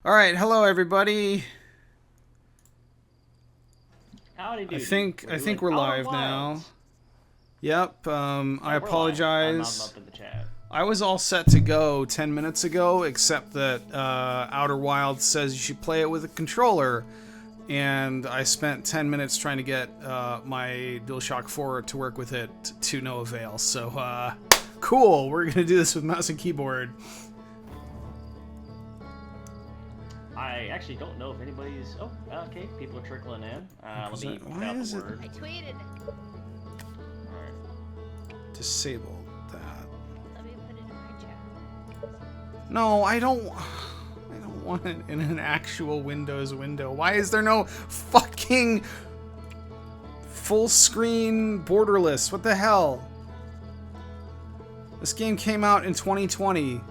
All right, hello everybody. Howdy I doody. think we're Outer live now. Wilds. Yep. I Yeah, we're live. I'm apologize. up in the chat. I was all set to go 10 minutes ago, except that Outer Wilds says you should play it with a controller, and I spent 10 minutes trying to get my DualShock 4 to work with it to no avail. So, cool. We're gonna do this with mouse and keyboard. I actually don't know if anybody's. Oh, okay. People are trickling in. Let me put Why out is the it word. I tweeted. Alright. disabled that? Let me put it in my chat. No, I don't want it in an actual Windows window. Why is there no fucking full screen borderless? What the hell? This game came out in 2020.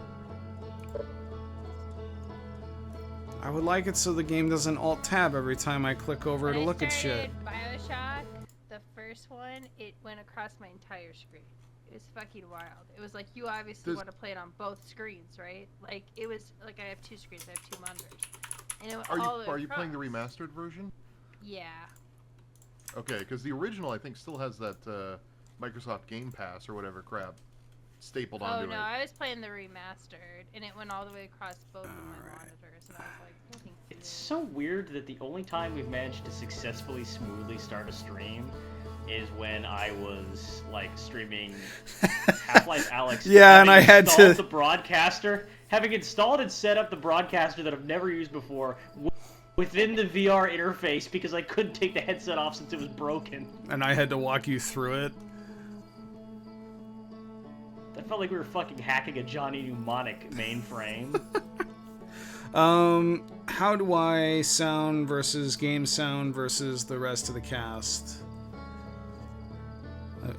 I would like it so the game doesn't alt tab every time I click over to look at shit. When I started BioShock, the first one, it went across my entire screen. It was fucking wild. It was like, you obviously want to play it on both screens, right? Like, it was like I have two screens, I have two monitors. And it went all the way Are you playing the across. remastered version? Yeah. Okay, because the original I think still has that Microsoft Game Pass or whatever crap stapled Oh onto no, it. I was playing the remastered, and it went all the way across both of my Alright. monitors, and I was like, holy It's shit. so weird that the only time we've managed to successfully, smoothly start a stream is when I was like streaming Half-Life Alex. Yeah, and having I had installed to- the broadcaster, having installed and set up the broadcaster that I've never used before within the VR interface because I couldn't take the headset off since it was broken. And I had to walk you through it. That felt like we were fucking hacking a Johnny Mnemonic mainframe. How do I sound versus game sound versus the rest of the cast?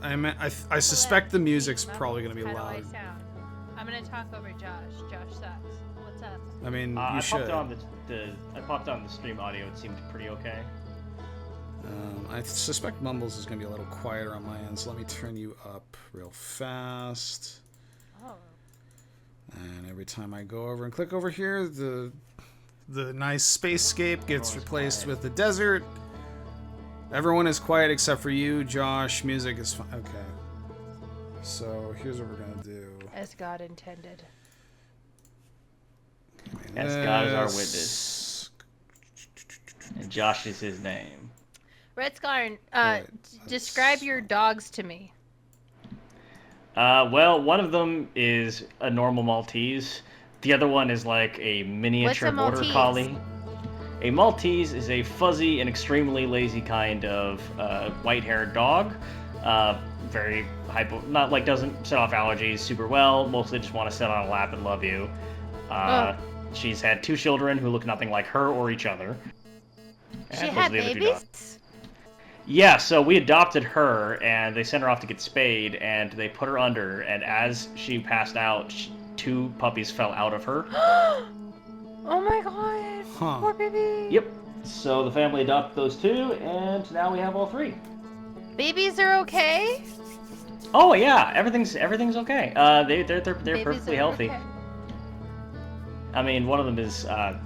I suspect the music's probably gonna be How do I loud. sound? I'm gonna talk over Josh. Josh sucks. What's up? I mean, you I should. popped on I popped on the stream audio. It seemed pretty okay. I suspect Mumbles is going to be a little quieter on my end, so let me turn you up real fast. Oh. And every time I go over and click over here, the nice spacescape gets Everyone's replaced quiet. with the desert. Everyone is quiet except for you, Josh. Music is fine. Okay. So here's what we're going to do. As God intended. As God is our This- witness. And Josh is his name. Red Scarn, Right, describe your dogs to me. Well, one of them is a normal Maltese. The other one is like a miniature What's a border Maltese? collie. A Maltese is a fuzzy and extremely lazy kind of white-haired dog. Very not like doesn't set off allergies super well. Mostly just want to sit on a lap and love you. She's had two children who look nothing like her or each other. She And those had are the other two dogs. babies? Yeah, so we adopted her, and they sent her off to get spayed, and they put her under, and as she passed out, two puppies fell out of her. Oh my god. Huh. Poor baby. Yep. So the family adopted those two, and now we have all three. Babies are okay? Oh yeah, everything's okay. They're Babies perfectly are healthy. okay. I mean, one of them is I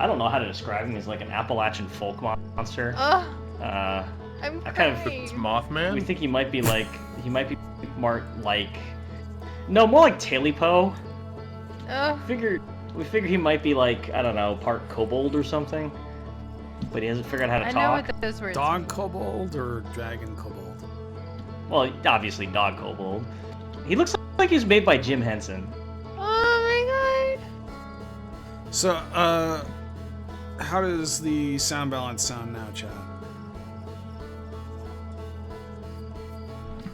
don't know how to describe him. He's like an Appalachian folk monster. Ugh, I I'm kind of- It's crying. Mothman? We think he might be more like no, more like Talipo. Ugh. We figure he might be like, I don't know, part kobold or something. But he hasn't figured out how to I know talk. what those words Dog mean. kobold or dragon kobold? Well, obviously dog kobold. He looks like he was made by Jim Henson. Oh my So, how does the sound balance sound now, Chad?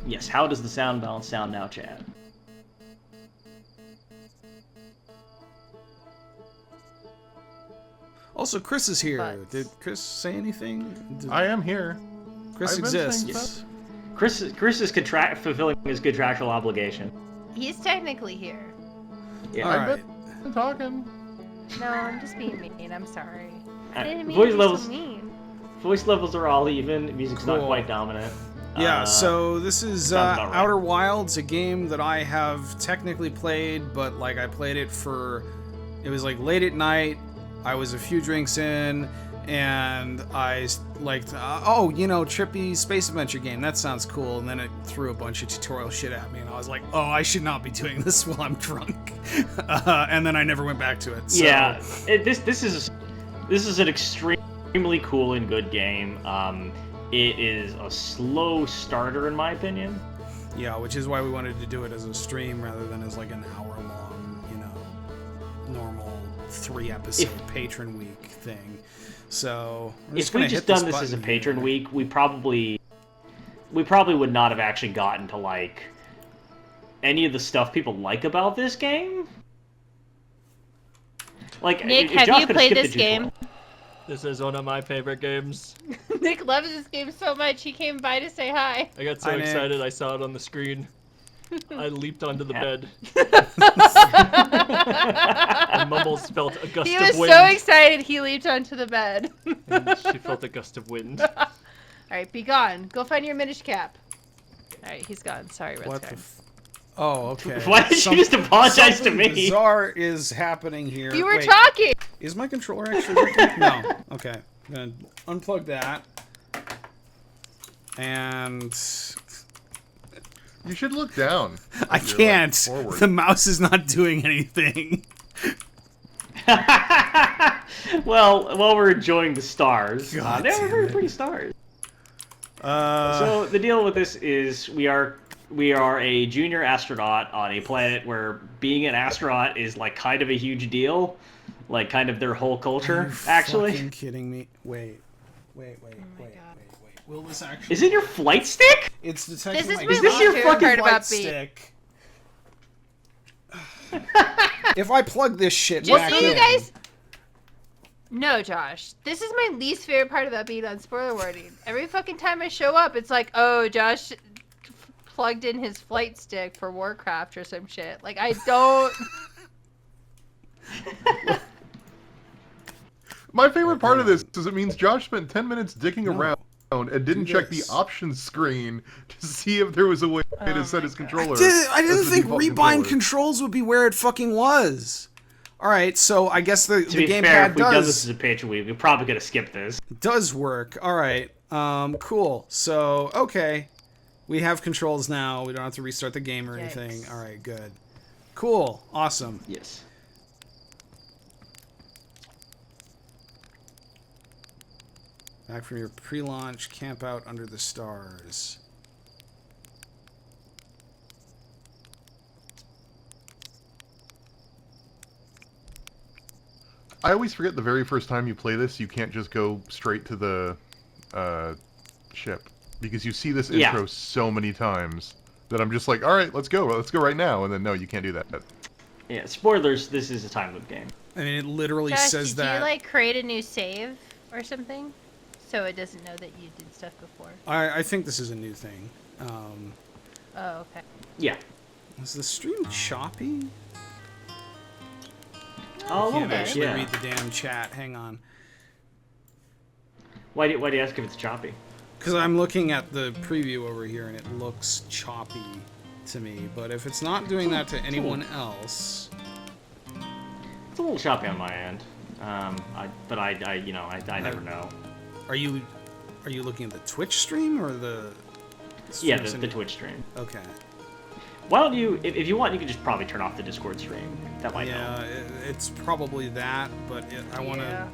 Yes, how does the sound balance sound now, Chad? Also, Chris is here. Butts. Did Chris say anything? I am here. Chris I've been saying exists. stuff. Chris is fulfilling his contractual obligation. god. He's technically here. Yeah. All I've right. been talking. No, I'm just being mean. I'm sorry. I Alright, didn't mean voice to be levels- so mean. Voice levels are all even. Music's not Cool. quite dominant. Yeah, so this is sounds about right. Outer Wilds, a game that I have technically played, but like I played it for, it was like late at night. I was a few drinks in, and I liked, oh, you know, trippy space adventure game. That sounds cool. And then it threw a bunch of tutorial shit at me, and I was like, oh, I should not be doing this while I'm drunk. And then I never went back to it. So. Yeah, this is an extremely cool and good game. It is a slow starter, in my opinion. Yeah, which is why we wanted to do it as a stream rather than as like an hour-long, you know, normal 3-episode patron week thing. So if we just done this as a patron week, we probably would not have actually gotten to like any of the stuff people like about this game. Like, Nick, have you played this game? This is one of my favorite games. Nick loves this game so much, he came by to say hi. I got so excited I saw it on the screen. I leaped onto the bed. And Mumbles felt a gust of wind. He was so excited he leaped onto the bed. And she felt a gust of wind. Alright, be gone. Go find your Minish cap. Alright, he's gone. Sorry, Red Sky. Oh, okay. Why did you just apologize to me? Something bizarre is happening here. You were talking! Is my controller actually working? No. Okay. I'm gonna unplug that. And... You should look down. I can't. The mouse is not doing anything. Well, while we're enjoying the stars, they are damn very it. pretty stars. So the deal with this is we are a junior astronaut on a planet where being an astronaut is like kind of a huge deal, like kind of their whole culture. Are you actually, fucking kidding me? Wait. Will this actually? Is it your flight stick? It's detecting This is my my Is this your favorite fucking part flight about Beat. stick. If I plug this shit Just back so you in, guys... No, Josh. This is my least favorite part about being on spoiler warning. Every fucking time I show up, it's like, oh, Josh plugged in his flight stick for Warcraft or some shit. Like, I don't... My favorite part of this is it means Josh spent 10 minutes dicking around and didn't check the this. options screen to see if there was a way to set his controller. I didn't as the think default rebind controller. controls would be where it fucking was. All right, so I guess the To be gamepad fair, if we've done this does as a patron week, we're probably gonna skip this. work. All right, cool. So okay, we have controls now. We don't have to restart the game or anything. Yikes. All right, good, cool, awesome. Yes. Back from your pre-launch camp out under the stars. I always forget the very first time you play this, you can't just go straight to the ship. Because you see this intro so many times that I'm just like, alright, let's go right now. And then no, you can't do that. Yeah, spoilers, this is a time loop game. I mean, it literally Josh, says did that. you, like, create a new save or something? So it doesn't know that you did stuff before. I think this is a new thing. Oh, okay. Yeah. Is the stream choppy? Oh, a little Can't bit, actually yeah. read the damn chat. Hang on. Why do you ask if it's choppy? Because I'm looking at the preview over here and it looks choppy to me. But if it's not doing that to anyone else... It's a little choppy on my end. I never know. Are you looking at the Twitch stream or the... Yeah, the Twitch stream. Okay. Why don't you, if you want, you can just probably turn off the Discord stream. That might help. Yeah, it's probably that, but I want to... Yeah.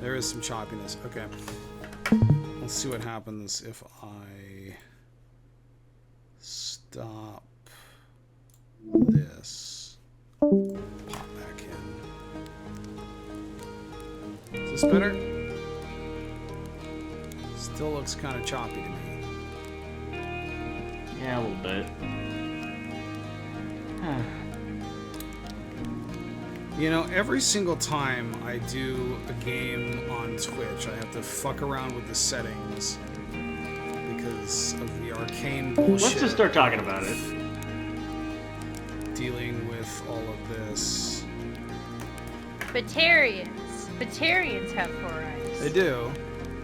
There is some choppiness. Okay. Let's see what happens if I stop this. Pop back in. Is this better? Still looks kind of choppy to me. Yeah, a little bit. You know, every single time I do a game on Twitch, I have to fuck around with the settings because of the arcane bullshit. Let's just start talking about it. Dealing with all of this. Batarians have 4 eyes. They do.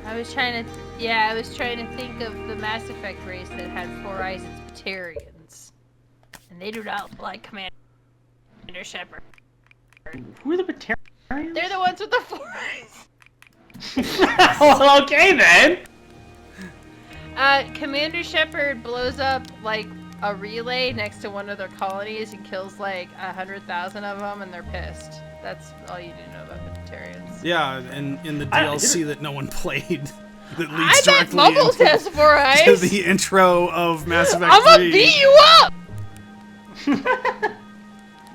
I was trying to think of the Mass Effect race that had 4 eyes. It's Batarians, and they do not like Commander Shepard. Who are the Batarians? They're the ones with the 4 eyes. Well, okay then. Commander Shepard blows up like a relay next to one of their colonies and kills like 100,000 of them, and they're pissed. That's all you need to know about vegetarians. Yeah, and in the DLC that no one played, that I leads bet directly Bubbles into has 4 eyes. to the intro of Mass Effect 3. I'm gonna beat you up.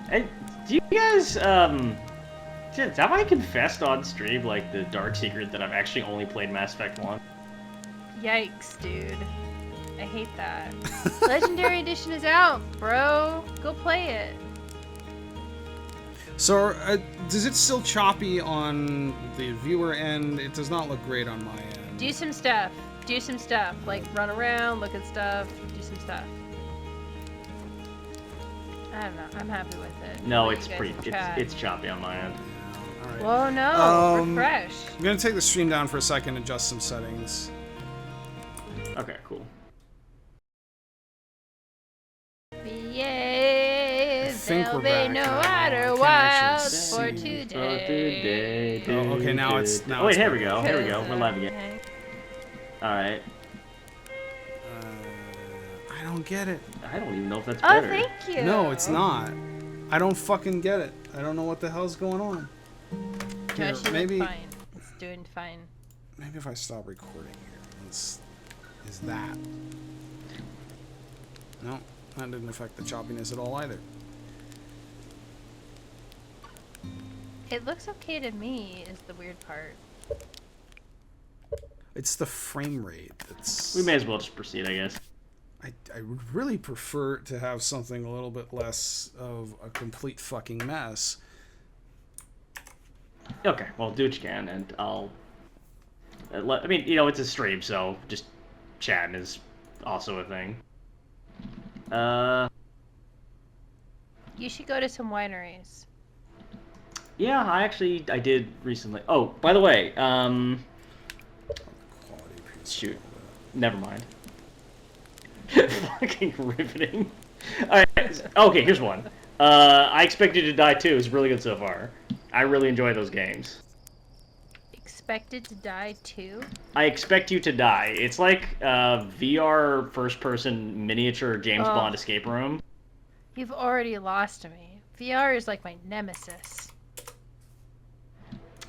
And do you guys have I confessed on stream like the dark secret that I've actually only played Mass Effect 1? Yikes, dude. I hate that. Legendary Edition is out, bro. Go play it. So, does it still choppy on the viewer end? It does not look great on my end. Do some stuff. Do some stuff. Like run around, look at stuff, do some stuff. I don't know. I'm happy with it. No, Let it's you guys pretty. chat. It's choppy on my end. All right. Whoa, no. Um, Refresh. I'm gonna take the stream down for a second, adjust some settings. Okay, cool. Yeah, think there'll we're be back no now. I outer can't wilds actually for see. today. Oh, okay, now it's Oh wait, it's here we working. go. Here we go. We're live again. All right. I don't get it. I don't even know if that's Oh, better. thank you. No, it's not. I don't fucking get it. I don't know what the hell's going on. Here, Josh, you maybe, look fine. It's doing fine. maybe if I stop recording here, is that? No, that didn't affect the choppiness at all either. It looks okay to me, is the weird part. It's the frame rate that's. We may as well just proceed, I guess. I would really prefer to have something a little bit less of a complete fucking mess. Okay, well, do what you can, and I'll. I mean, you know, it's a stream, so just chatting is also a thing. You should go to some wineries. Yeah, I did recently. Oh, by the way, Quality shoot, never mind. Fucking riveting. Alright, okay, here's one. I Expect You to Die 2 is really good so far. I really enjoy those games. Expected to Die too? I Expect You to Die. It's like a VR first-person miniature James Oh. Bond escape room. You've already lost me. VR is like my nemesis.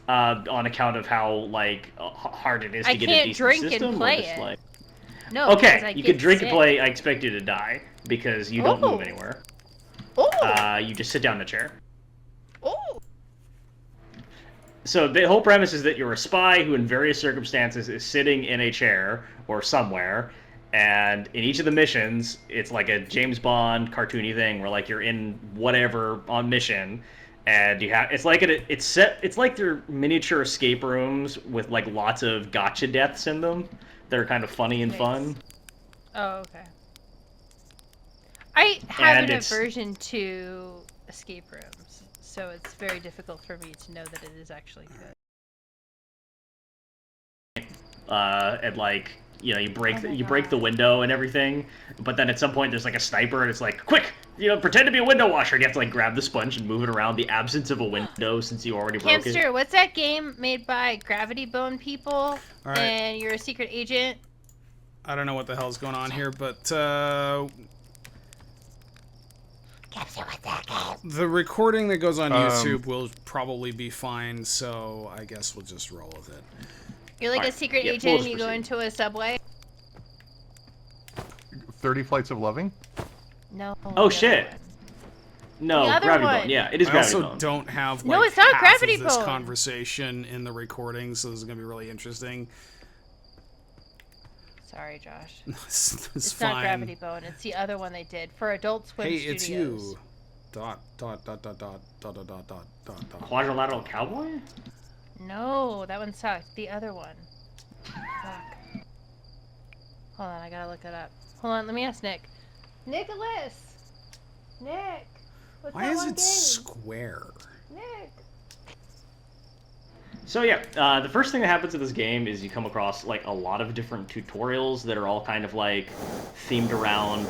On account of how like hard it is to I get a can't decent drink and system. play or just, it. like... No, because I Okay, you get can drink sick. and play I Expect You to Die because you don't move Oh. anywhere. Oh! You just sit down in a chair. Oh! So the whole premise is that you're a spy who in various circumstances is sitting in a chair or somewhere, and in each of the missions, it's like a James Bond cartoony thing where like you're in whatever on mission, and you have it's like they're miniature escape rooms with like lots of gotcha deaths in them that are kind of funny and Nice. fun. Oh, okay. I have And an it's- aversion to escape rooms, so it's very difficult for me to know that it is actually good. And like you know you break Oh my you break the God. window and everything, but then at some point there's like a sniper and it's like quick, you know, pretend to be a window washer. And you have to like grab the sponge and move it around the absence of a window since you already broke it. Hamster, what's that game made by Gravity Bone people? All right. And you're a secret agent? I don't know what the hell's going on here, but the recording that goes on YouTube will probably be fine, so I guess we'll just roll with it. You're like a Alright, secret yeah, agent we'll and just you go proceed. into a subway? 30 Flights of Loving? No. Oh, the other shit. one. No, The other Gravity one. Bone. Yeah, it is I Gravity also Bone. don't have No, like it's not half Gravity of this Bone. conversation in the recording, so this is gonna be really interesting. Sorry, Josh. It's It's fine. not Gravity Bone. It's the other one they did for Adult Swim Hey, Studios. it's you. Dot dot dot dot dot dot dot dot dot dot dot. Quadrilateral Cowboy? No, that one sucked. The other one. Fuck. Hold on, I gotta look it up. Hold on, let me ask Nick. Nicholas! Nick! What's Why that is one it game? square? Nick! So yeah, the first thing that happens in this game is you come across like a lot of different tutorials that are all kind of like themed around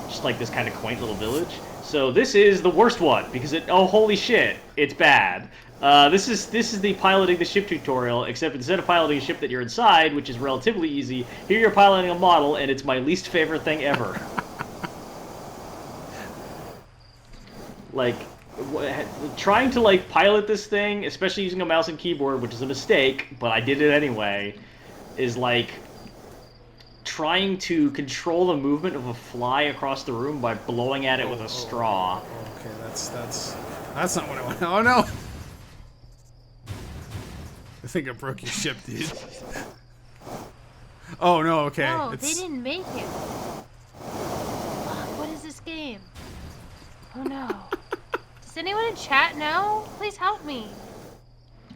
just like this kind of quaint little village. So this is the worst one because oh holy shit, it's bad. This is the piloting the ship tutorial, except instead of piloting a ship that you're inside, which is relatively easy, here you're piloting a model, and it's my least favorite thing ever. Like, trying to, like, pilot this thing, especially using a mouse and keyboard, which is a mistake, but I did it anyway, is like trying to control the movement of a fly across the room by blowing at it with a straw. Okay, that's not what I want. Oh no! I think I broke your ship, dude. Oh no, okay. No, they didn't make it. Fuck, what is this game? Oh no. Does anyone in chat know? Please help me.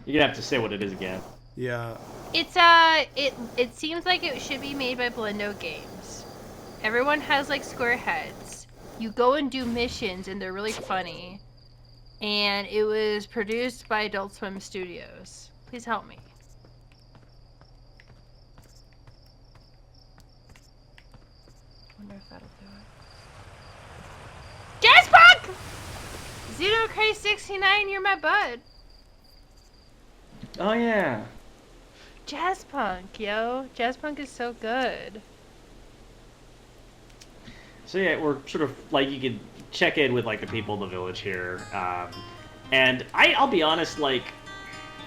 You're gonna have to say what it is again. Yeah. It's it seems like it should be made by Blendo Games. Everyone has like square heads. You go and do missions and they're really funny. And it was produced by Adult Swim Studios. Please help me. Wonder if that'll do it. Jazzpunk! Xenocraze69, you're my bud. Oh yeah. Jazzpunk, yo. Jazzpunk is so good. So yeah, we're sort of like, you could check in with like the people in the village here, and I'll be honest, like,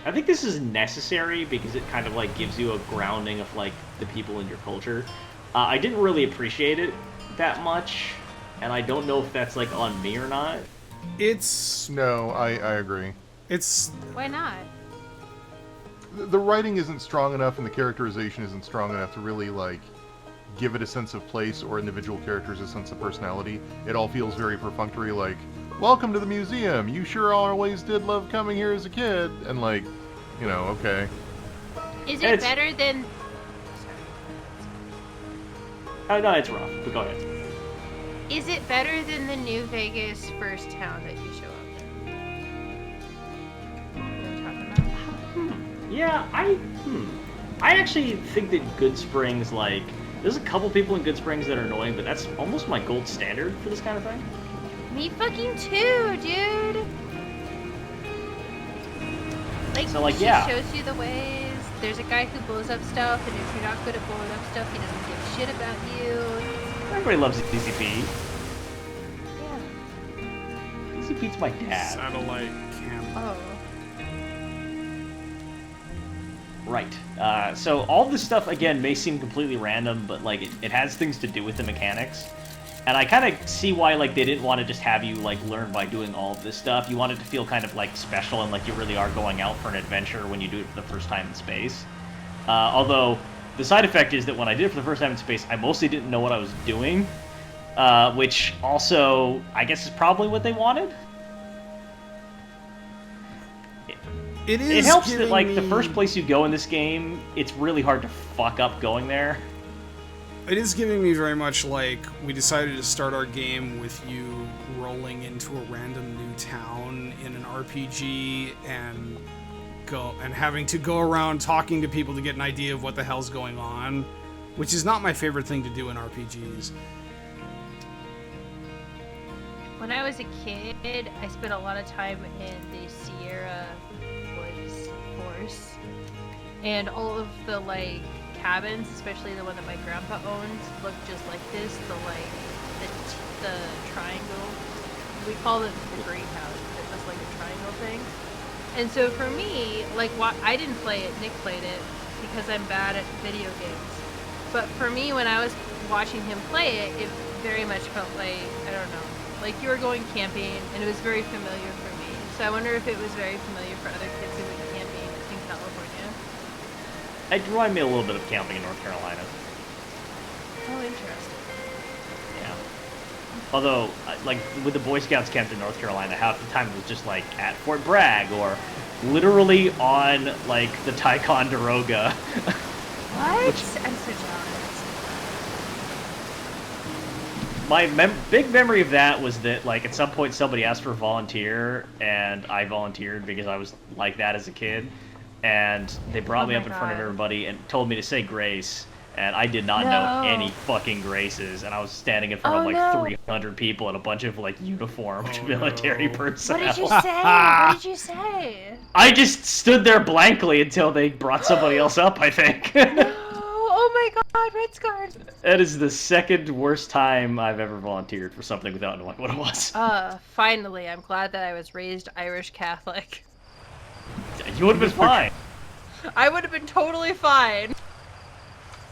I think this is necessary because it kind of like gives you a grounding of like the people in your culture. I didn't really appreciate it that much, and I don't know if that's like on me or not. No, I agree. Why not? The writing isn't strong enough and the characterization isn't strong enough to really, like, give it a sense of place or individual characters a sense of personality. It all feels very perfunctory, like, welcome to the museum, you sure always did love coming here as a kid, and like, you know, okay. Is it better than... Oh no, it's rough, but go ahead. Is it better than the New Vegas first town that you show up in? You know what I'm talking about? Yeah, I actually think that Good Springs, like, there's a couple people in Good Springs that are annoying, but that's almost my gold standard for this kind of thing. Me fucking too, dude! Like, So, like, she yeah. shows you the ways. There's a guy who blows up stuff, and if you're not good at blowing up stuff, he doesn't give a shit about you. Everybody loves Easy Pete. Yeah. Easy Pete's my dad. Satellite camp. Oh. Right. So all this stuff, again, may seem completely random, but, like, it has things to do with the mechanics. And I kind of see why, like, they didn't want to just have you, like, learn by doing all of this stuff. You want it to feel kind of, like, special and like you really are going out for an adventure when you do it for the first time in space. Although, the side effect is that when I did it for the first time in space, I mostly didn't know what I was doing. Which also, I guess, is probably what they wanted. It helps that, like, the first place you go in this game, it's really hard to fuck up going there. It is giving me very much like we decided to start our game with you rolling into a random new town in an RPG and having to go around talking to people to get an idea of what the hell's going on, which is not my favorite thing to do in RPGs. When I was a kid, I spent a lot of time in the Sierra Woods Forest, and all of the, like, cabins, especially the one that my grandpa owned, looked just like this. The triangle. We call it the greenhouse, but it was like a triangle thing. And so for me, like, I didn't play it. Nick played it because I'm bad at video games. But for me, when I was watching him play it, it very much felt like, I don't know, like you were going camping, and it was very familiar for me. So I wonder if it was very familiar for other kids who went camping in California. It reminded me a little bit of camping in North Carolina. Oh, interesting. Yeah. Although, like, with the Boy Scouts camped in North Carolina, half the time it was just, like, at Fort Bragg, or literally on, like, the Ticonderoga. What? I'm so jealous. My big memory of that was that, like, at some point somebody asked for a volunteer, and I volunteered because I was like that as a kid. And they brought me up in front of everybody and told me to say grace. and I did not know any fucking graces, and I was standing in front of like 300 people and a bunch of like uniformed military personnel. What did you say? What did you say? I just stood there blankly until they brought somebody else up, I think. No! Oh my god, Red Scarred! That is the second worst time I've ever volunteered for something without knowing what it was. Finally, I'm glad that I was raised Irish Catholic. You would have been fine. I would have been totally fine.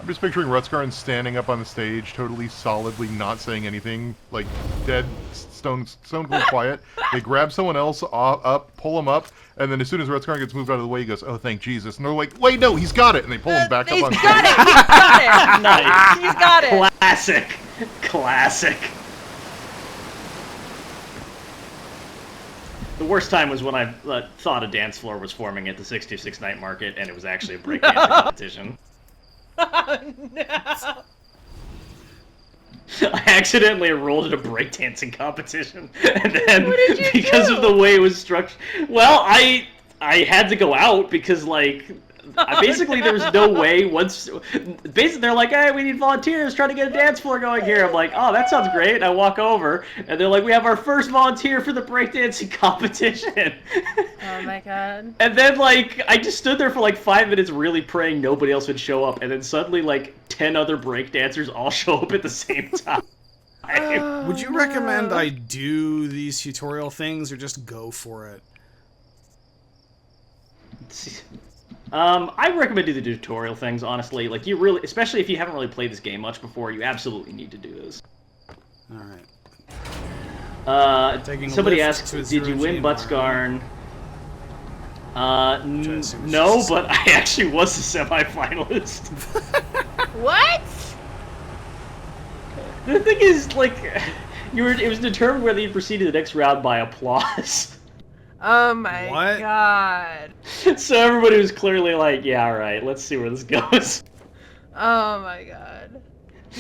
I'm just picturing Rutskarn standing up on the stage, totally solidly not saying anything, like dead, stone cold quiet. They grab someone else up, pull him up, and then as soon as Rutskarn gets moved out of the way, he goes, "Oh, thank Jesus!" And they're like, "Wait, no, he's got it!" And they pull him back up on stage. Got it! He's got it! Nice. He's got it! Classic. Classic. The worst time was when I thought a dance floor was forming at the 626 Night Market, and it was actually a breakdancing competition. Oh, no! I accidentally enrolled in a breakdancing competition, and then because of the way it was structured, well, I had to go out because like basically there was no way once. Basically, they're like, "Hey, we need volunteers trying to get a dance floor going here." I'm like, "Oh, that sounds great." And I walk over, and they're like, "We have our first volunteer for the breakdancing competition." Oh my god. And then, like, I just stood there for, like, 5 minutes really praying nobody else would show up, and then suddenly, like, 10 other breakdancers all show up at the same time. Would you recommend I do these tutorial things, or just go for it? I recommend do the tutorial things, honestly. Like, you really, especially if you haven't really played this game much before, you absolutely need to do this. Alright. Somebody asked, did you win Buttscarn? No, but I actually was a semi-finalist. What? The thing is, like, it was determined whether you proceed to the next round by applause. Oh my god. So everybody was clearly like, yeah, alright, let's see where this goes. Oh my god.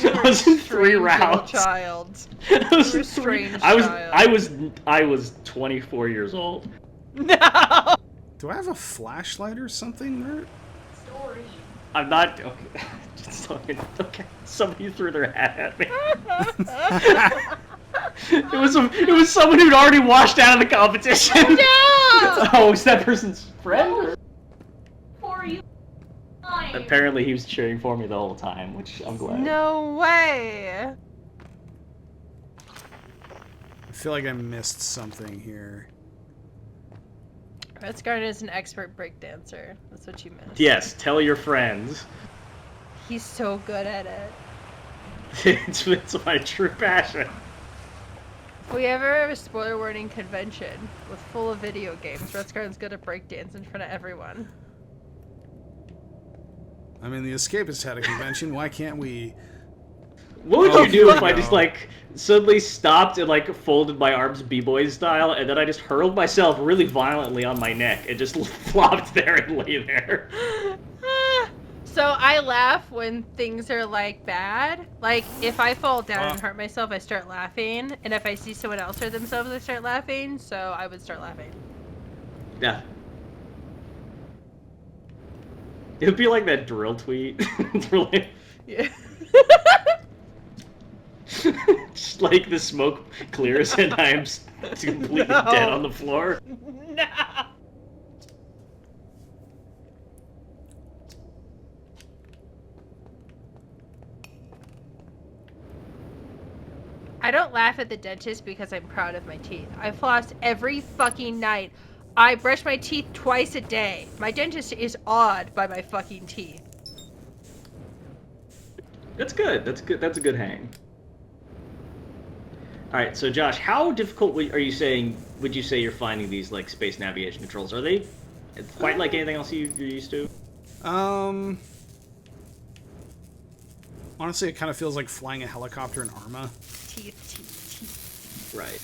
I was in 3 rounds. Child. I was You're a strange I was 24 years old. No! Do I have a flashlight or something there? Story. I'm not. Okay. Just okay. Somebody threw their hat at me. It was someone who'd already washed out of the competition. No! Oh, is that person's friend? For you. Apparently, he was cheering for me the whole time, which I'm glad. No way. I feel like I missed something here. Redscarn is an expert breakdancer. That's what you missed. Yes, tell your friends. He's so good at it. It's my true passion. If we ever have a spoiler warning convention with full of video games, Redscarn's good at breakdance in front of everyone. I mean, the Escapists had a convention. Why can't we? What would you do if I just, like, suddenly stopped and, like, folded my arms B-boy style, and then I just hurled myself really violently on my neck and just flopped there and lay there? So I laugh when things are, like, bad. Like, if I fall down and hurt myself, I start laughing. And if I see someone else hurt themselves, I start laughing. So I would start laughing. Yeah. It would be like that drill tweet. It's really... Yeah. Just like the smoke clears and I'm completely dead on the floor. No. I don't laugh at the dentist because I'm proud of my teeth. I floss every fucking night. I brush my teeth twice a day. My dentist is awed by my fucking teeth. That's good. That's good. That's a good hang. All right, so Josh, how difficult would you say you're finding these like space navigation controls? Are they quite like anything else you're used to? Honestly, it kind of feels like flying a helicopter in Arma. Teeth. Right.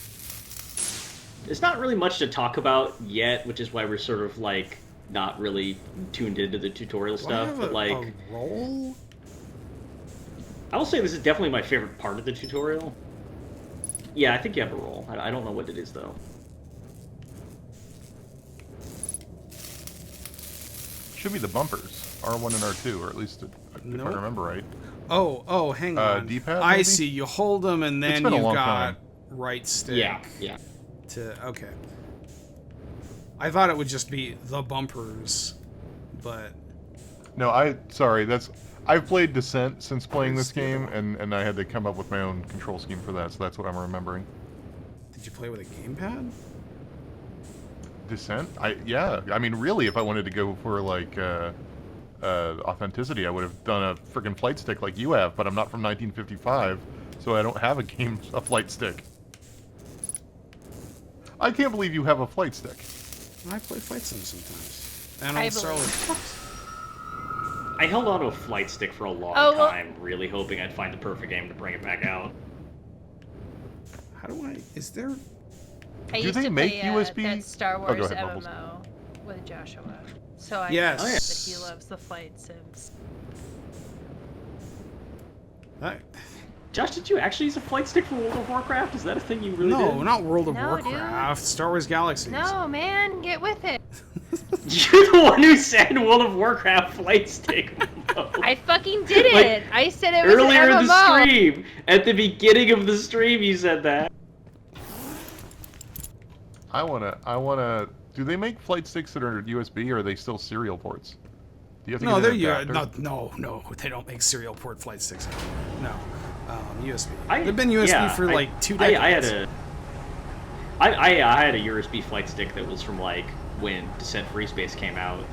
There's not really much to talk about yet, which is why we're sort of like not really tuned into the tutorial stuff. But like, a roll? I will say this is definitely my favorite part of the tutorial. Yeah, I think you have a roll. I don't know what it is, though. Should be the bumpers. R1 and R2, or at least if Nope. I remember right. Oh, hang on. D-pad, I maybe? see. You hold them, and then been a you've long got time. right stick. Yeah. Okay. I thought it would just be the bumpers, but No, I've played Descent since playing this game, and I had to come up with my own control scheme for that, so that's what I'm remembering. did you play with a gamepad? Descent? Yeah. I mean, really, if I wanted to go for, like, authenticity, I would have done a friggin' flight stick like you have, but I'm not from 1955, so I don't have a flight stick. I can't believe you have a flight stick. I play Flight Sim sometimes. And I on Star believe. Wars. I held on to a flight stick for a long Oh, well- time, really hoping I'd find the perfect game to bring it back out. How do I... Is there... I Do used they to make play, USB? that Star Oh, Wars go ahead, Bubbles. MMO with Joshua. So I Yes. know Oh, yeah. that he loves the flight sims. Josh, did you actually use a flight stick for World of Warcraft? Is that a thing you really No, did? not World of No, dude. Warcraft. Star Wars Galaxies. No, man, get with it. You're the one who said World of Warcraft flight stick. No. I fucking did Like, it. I said it was Earlier an in the MMO. stream, at the beginning of the stream, you said that. I wanna... Do they make flight sticks that are USB, or are they still serial ports? Do you have to No, get an they're adapter? no. They don't make serial port flight sticks anymore. No, USB. I- They've been USB yeah, for I- like 2 I had decades. I had a USB flight stick that was from like when Descent Free Space came out.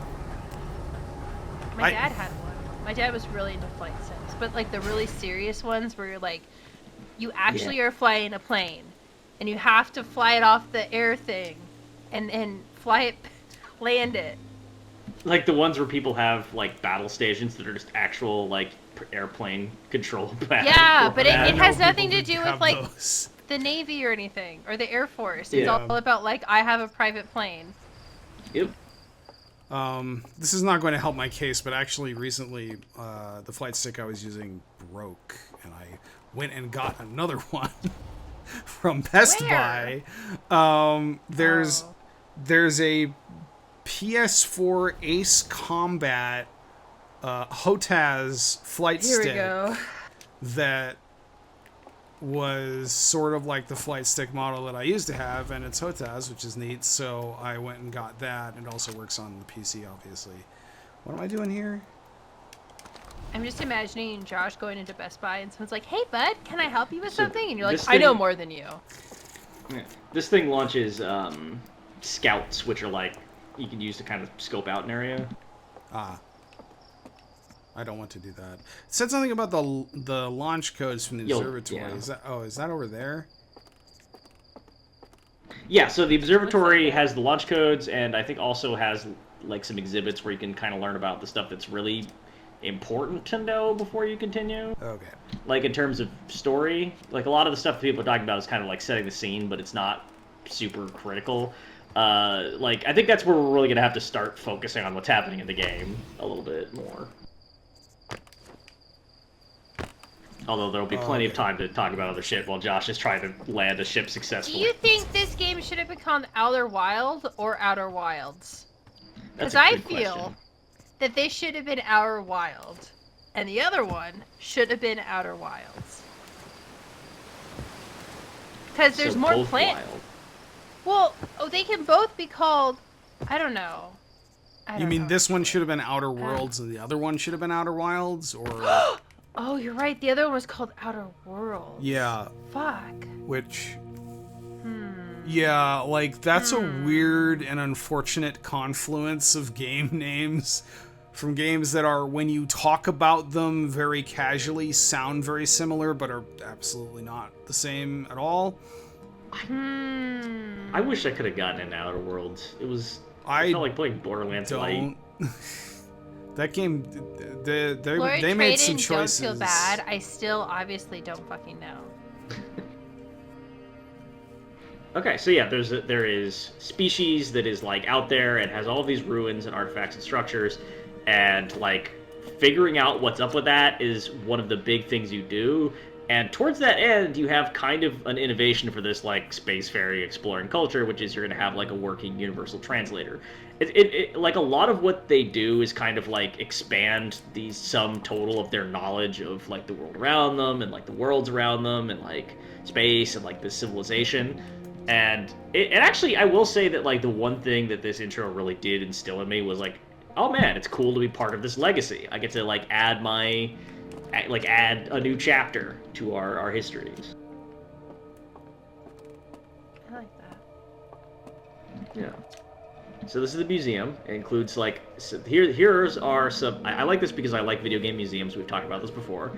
My I- dad had one. My dad was really into flight sims, but like the really serious ones where you're like, you actually are flying a plane, and you have to fly it off the air thing, and fly it, land it. Like the ones where people have like battle stations that are just actual like airplane control pads. Yeah, but I it know has people nothing to who do with have like those. the Navy or anything, or the Air Force. It's Yeah. all about like, I have a private plane. Yep. This is not going to help my case, but actually recently, the flight stick I was using broke, and I went and got another one from Best Where? Buy. There's Oh. a PS4 Ace Combat HOTAS flight Here we stick go. that was sort of like the flight stick model that I used to have, and it's HOTAS, which is neat, so I went and got that. It also works on the PC, obviously. What am I doing here? I'm just imagining Josh going into Best Buy and someone's like, "Hey, bud, can I help you with So something?" And you're like, this "I know thing- more than you." Yeah. This thing launches scouts, which are like you can use to kind of scope out an area. I don't want to do that. It said something about the launch codes from the observatory. yeah. Is that over there? Yeah, so the observatory has the launch codes, and I think also has like some exhibits where you can kind of learn about the stuff that's really important to know before you continue. Okay. Like in terms of story, like a lot of the stuff people are talking about is kind of like setting the scene, but it's not super critical. Like I think that's where we're really gonna have to start focusing on what's happening in the game a little bit more. Although there'll be plenty of time to talk about other shit while Josh is trying to land a ship Do successfully. you think this game should have been called Outer Wild or Outer Wilds? That's Because a I good feel question. that they should have been Outer Wild, and the other one should have been Outer Wilds. Because there's So more both plant. wild. Well, they can both be called. I don't know. You mean this one should have been Outer Worlds and the other one should have been Outer Wilds? Or Oh, you're right. The other one was called Outer Worlds. yeah, Fuck. which... Yeah, like, that's a weird and unfortunate confluence of game names from games that are, when you talk about them very casually, sound very similar, but are absolutely not the same at all. I wish I could have gotten into Outer Worlds. I I felt like playing Borderlands Light. don't... That game, Lord they made some Trayden, choices. Don't feel bad. I still obviously don't fucking know. Okay, so yeah, there is species that is like out there and has all these ruins and artifacts and structures, and like figuring out what's up with that is one of the big things you do. And towards that end, you have kind of an innovation for this like spacefaring exploring culture, which is you're going to have like a working universal translator. Like a lot of what they do is kind of like expand the sum total of their knowledge of like the world around them and like the worlds around them and like space and like this civilization. And it actually, I will say that like the one thing that this intro really did instill in me was like, oh man, it's cool to be part of this legacy. I get to like add a new chapter to our histories. I like that. Yeah. So this is the museum. It includes like here's our some. I like this because I like video game museums. We've talked about this before.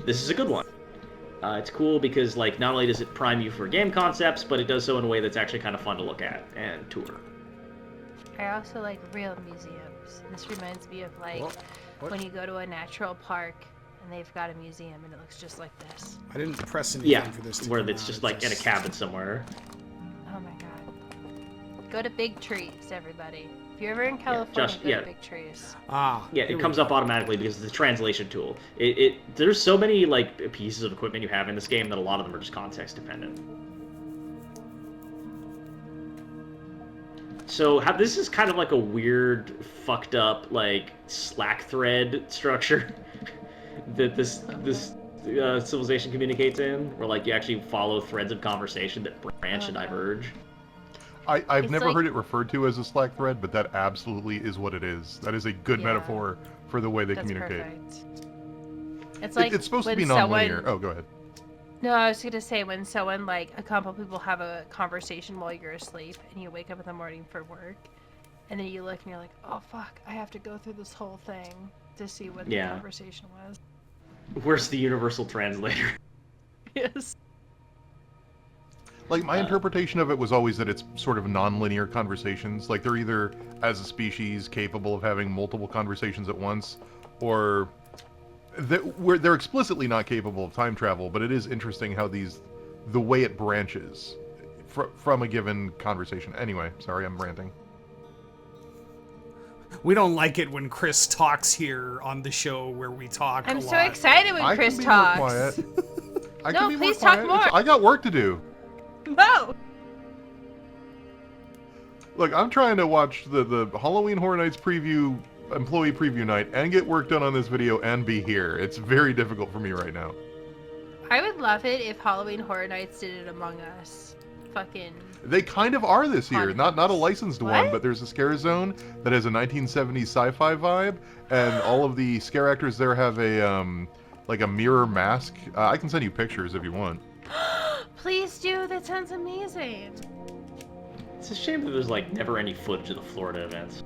This is a good one. It's cool because like not only does it prime you for game concepts, but it does so in a way that's actually kind of fun to look at and tour. I also like real museums. This reminds me of like What? when you go to a natural park and they've got a museum and it looks just like this. I didn't press anything for this to where come it's out, just it like in a cabin somewhere. Oh my god. Go to big trees, everybody. If you're ever in California, Josh, go to big trees. Ah. Yeah, here it we comes go. up automatically because it's a translation tool. There's so many like pieces of equipment you have in this game that a lot of them are just context dependent. So this is kind of like a weird, fucked up like Slack thread structure that this civilization communicates in, where like you actually follow threads of conversation that branch and diverge. I've It's never like- heard it referred to as a Slack thread, but that absolutely is what it is. That is a good Yeah. metaphor for the way they That's communicate. perfect. It's like It's supposed to when be non-linear. someone- Oh, go ahead. No, I was gonna say when someone like a couple people have a conversation while you're asleep and you wake up in the morning for work, and then you look and you're like, oh fuck, I have to go through this whole thing to see what the Yeah. conversation was. Where's the universal translator? Yes. Like, my interpretation of it was always that it's sort of non-linear conversations. Like, they're either, as a species, capable of having multiple conversations at once, or they're explicitly not capable of time travel, but it is interesting how the way it branches from a given conversation. Anyway, sorry, I'm ranting. We don't like it when Chris talks here on the show where we talk I'm a so lot. excited when I Chris can be talks. more quiet. I No, can be please more talk quiet. more. I got work to do. No. Look, I'm trying to watch the Halloween Horror Nights preview, employee preview night, and get work done on this video and be here. It's very difficult for me right now. I would love it if Halloween Horror Nights did it Among Us. Fucking. They kind of are this year. Not a licensed one, What? but there's a scare zone that has a 1970s sci-fi vibe, and all of the scare actors there have a like a mirror mask. I can send you pictures if you want. Please do. That sounds amazing. It's a shame that there's like never any footage of the Florida events.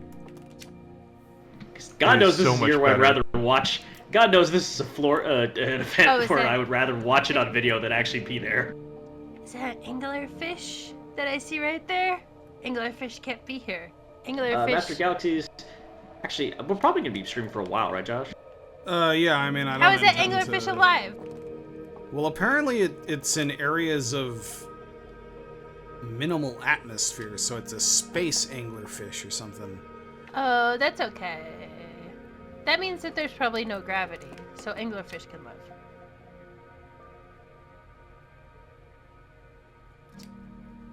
'Cause God It is knows this so is a much year where I'd better. rather watch. God knows this is a an event Oh, is where that- I would rather watch it on video than actually be there. Is that an anglerfish that I see right there? Anglerfish can't be here. Anglerfish. Master Galaxies. Actually, we're probably gonna be streaming for a while, right, Josh? Yeah, I mean, I don't How is that intend anglerfish to- alive? Well, apparently it's in areas of minimal atmosphere, so it's a space anglerfish or something. Oh, that's okay. That means that there's probably no gravity, so anglerfish can live.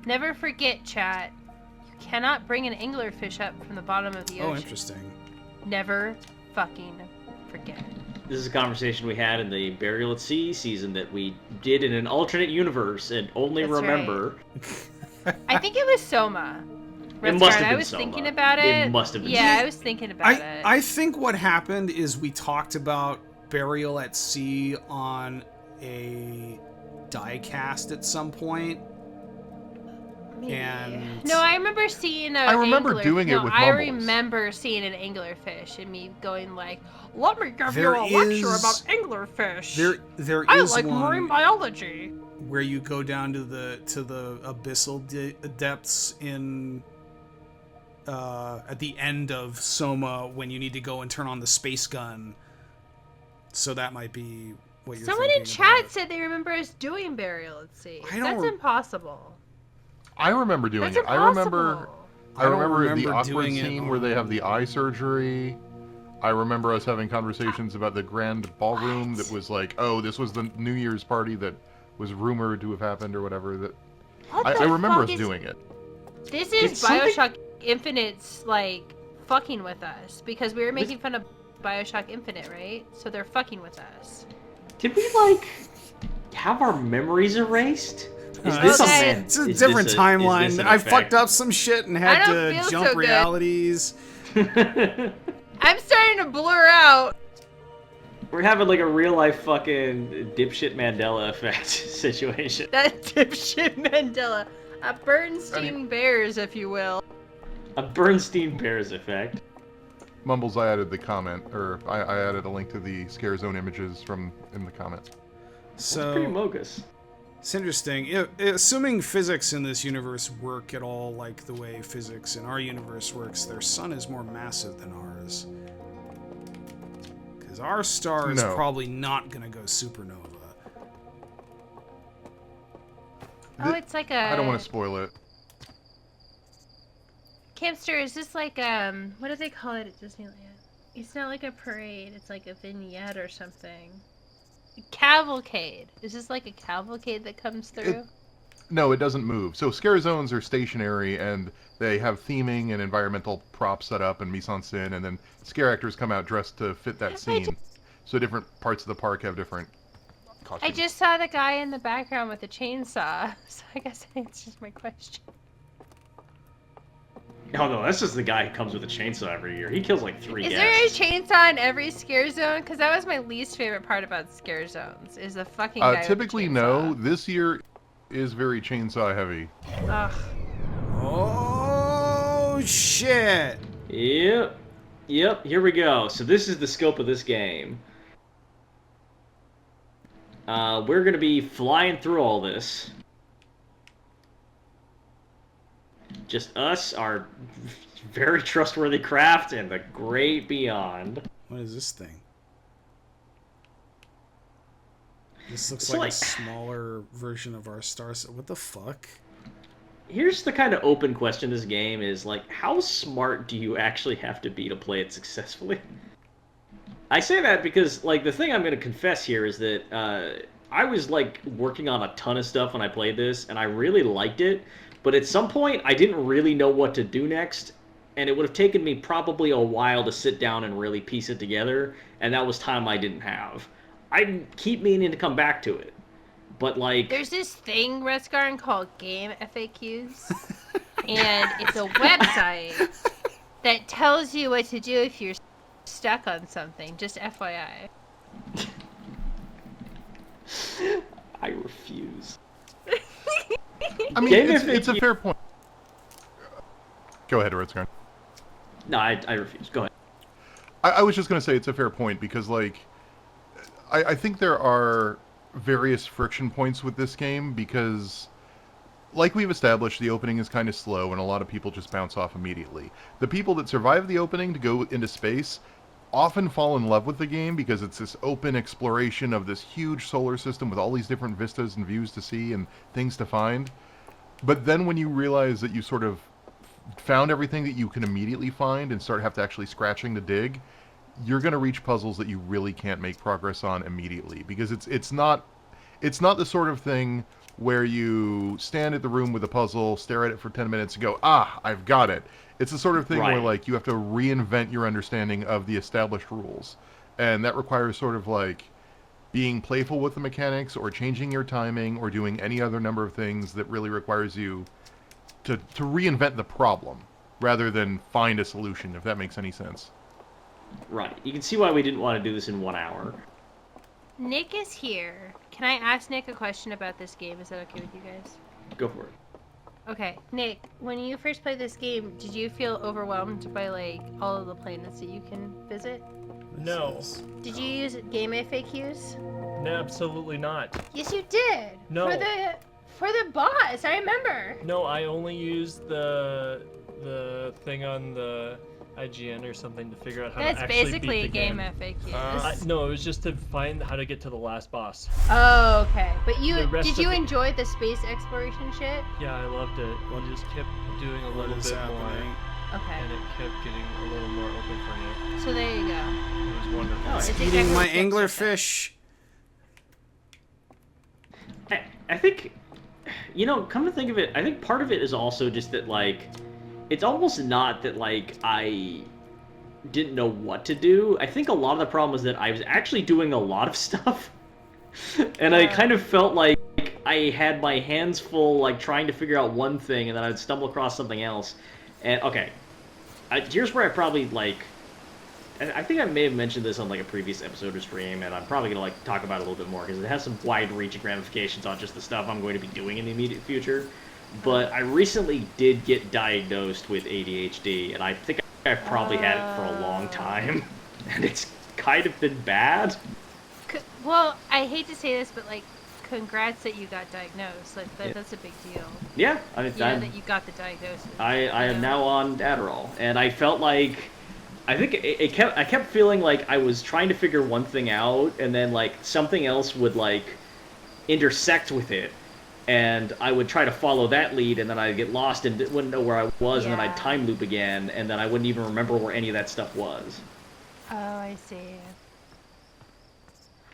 Never forget, chat. You cannot bring an anglerfish up from the bottom of the ocean. Oh, interesting. Never fucking forget. This is a conversation we had in the Burial at Sea season that we did in an alternate universe and only That's remember. I think it was Soma. It must have I been was Soma. thinking about it. It must have been Yeah, Soma. I was thinking about it. I think what happened is we talked about Burial at Sea on a diecast at some point. Maybe. and- No, I remember seeing a I remember angler- doing it no, with I Mumbles. remember seeing an anglerfish and me going like, "Let me give There you a lecture is- about anglerfish. There I is like one marine biology." where you go down to the abyssal depths in at the end of Soma when you need to go and turn on the space gun. So that might be what you're Someone in thinking chat about. said they remember us doing burial at sea. I don't That's re- impossible. I remember doing That's it. I remember impossible. I remember the remember awkward doing it scene where they have the eye surgery. I remember us having conversations about the grand ballroom that was like, oh, this was the New Year's party that was rumored to have happened or whatever. That I remember us doing it. This is Bioshock Infinite's, like, fucking with us. Because we were making fun of Bioshock Infinite, right? So they're fucking with us. Did we, like, have our memories erased? Is this it's a different timeline. I fucked up some shit and had to jump realities. I'm starting to blur out. We're having like a real life fucking dipshit Mandela effect situation. That dipshit Mandela. A Bernstein Bears, if you will. A Bernstein Bears effect. Mumbles, I added the comment, or I added a link to the Scare Zone images in the comments. So it's pretty bogus. It's interesting. Assuming physics in this universe work at all like the way physics in our universe works, their sun is more massive than ours. Because our star is probably not going to go supernova. Oh, it's like a... I don't want to spoil it. Campster, is this like, what do they call it at Disneyland? It's not like a parade, it's like a vignette or something. Cavalcade. Is this like a cavalcade that comes through? No, it doesn't move. So scare zones are stationary, and they have theming and environmental props set up and mise-en-scène, and then scare actors come out dressed to fit that scene. So different parts of the park have different costumes. I just saw the guy in the background with the chainsaw, so I guess that answers my question. Oh no, that's just the guy who comes with a chainsaw every year. He kills like 3 guests. Is there a chainsaw in every scare zone? Because that was my least favorite part about scare zones, is the fucking guy typically with the chainsaw. no. This year is very chainsaw heavy. Ugh. Oh, shit. Yep. Here we go. So this is the scope of this game. We're going to be flying through all this. Just us, our very trustworthy craft, and the great beyond. What is this thing? This looks like a smaller version of our star set. What the fuck? Here's the kind of open question this game is, like, how smart do you actually have to be to play it successfully? I say that because, like, the thing I'm going to confess here is that I was, like, working on a ton of stuff when I played this, and I really liked it. But at some point, I didn't really know what to do next, and it would have taken me probably a while to sit down and really piece it together, and that was time I didn't have. I keep meaning to come back to it, but like... There's this thing, Rescarn, called Game FAQs, and it's a website that tells you what to do if you're stuck on something, just FYI. I refuse. I mean, it's a fair point. Go ahead, Ritzgarn. No, I refuse. Go ahead. I was just going to say it's a fair point because, like, I think there are various friction points with this game because, like we've established, the opening is kind of slow and a lot of people just bounce off immediately. The people that survive the opening to go into space often fall in love with the game because it's this open exploration of this huge solar system with all these different vistas and views to see and things to find. But then when you realize that you sort of found everything that you can immediately find and have to actually scratching to dig, you're going to reach puzzles that you really can't make progress on immediately because it's not the sort of thing where you stand at the room with a puzzle, stare at it for 10 minutes and go, I've got it. It's the sort of thing where, like, you have to reinvent your understanding of the established rules. And that requires sort of, like, being playful with the mechanics or changing your timing or doing any other number of things that really requires you to reinvent the problem rather than find a solution, if that makes any sense. Right. You can see why we didn't want to do this in 1 hour. Nick is here. Can I ask Nick a question about this game? Is that okay with you guys? Go for it. Okay, Nick, when you first played this game, did you feel overwhelmed by, like, all of the planets that you can visit? No. Did you use Game FAQs? No, absolutely not. Yes, you did. No. For the boss, I remember. No, I only used the thing on the IGN or something to figure out how to actually That's basically beat a the game game. FAQs. No, it was just to find how to get to the last boss. Oh, okay. But did you of enjoy the space exploration shit? Yeah, I loved it. I just kept doing a little bit more. Okay. and it kept getting a little more open for you. So there you go. It was wonderful. Oh, It's Eating exactly my what Dexter anglerfish. I think, come to think of it, I think part of it is also just that, like, it's almost not that, like, I didn't know what to do. I think a lot of the problem was that I was actually doing a lot of stuff. And I kind of felt like I had my hands full, like, trying to figure out one thing, and then I'd stumble across something else. And, okay, here's where I probably, like, I think I may have mentioned this on, like, a previous episode or stream, and I'm probably going to, like, talk about it a little bit more, because it has some wide-reaching ramifications on just the stuff I'm going to be doing in the immediate future. But I recently did get diagnosed with ADHD, and I think I've probably had it for a long time, and it's kind of been bad. Well, I hate to say this, but, like, congrats that you got diagnosed. Like, that's a big deal. Yeah, that you got the diagnosis. I am now on Adderall, and I felt like, I think I kept feeling like I was trying to figure one thing out, and then, like, something else would, like, intersect with it, and I would try to follow that lead, and then I'd get lost and wouldn't know where I was, and then I'd time loop again, and then I wouldn't even remember where any of that stuff was. Oh, I see.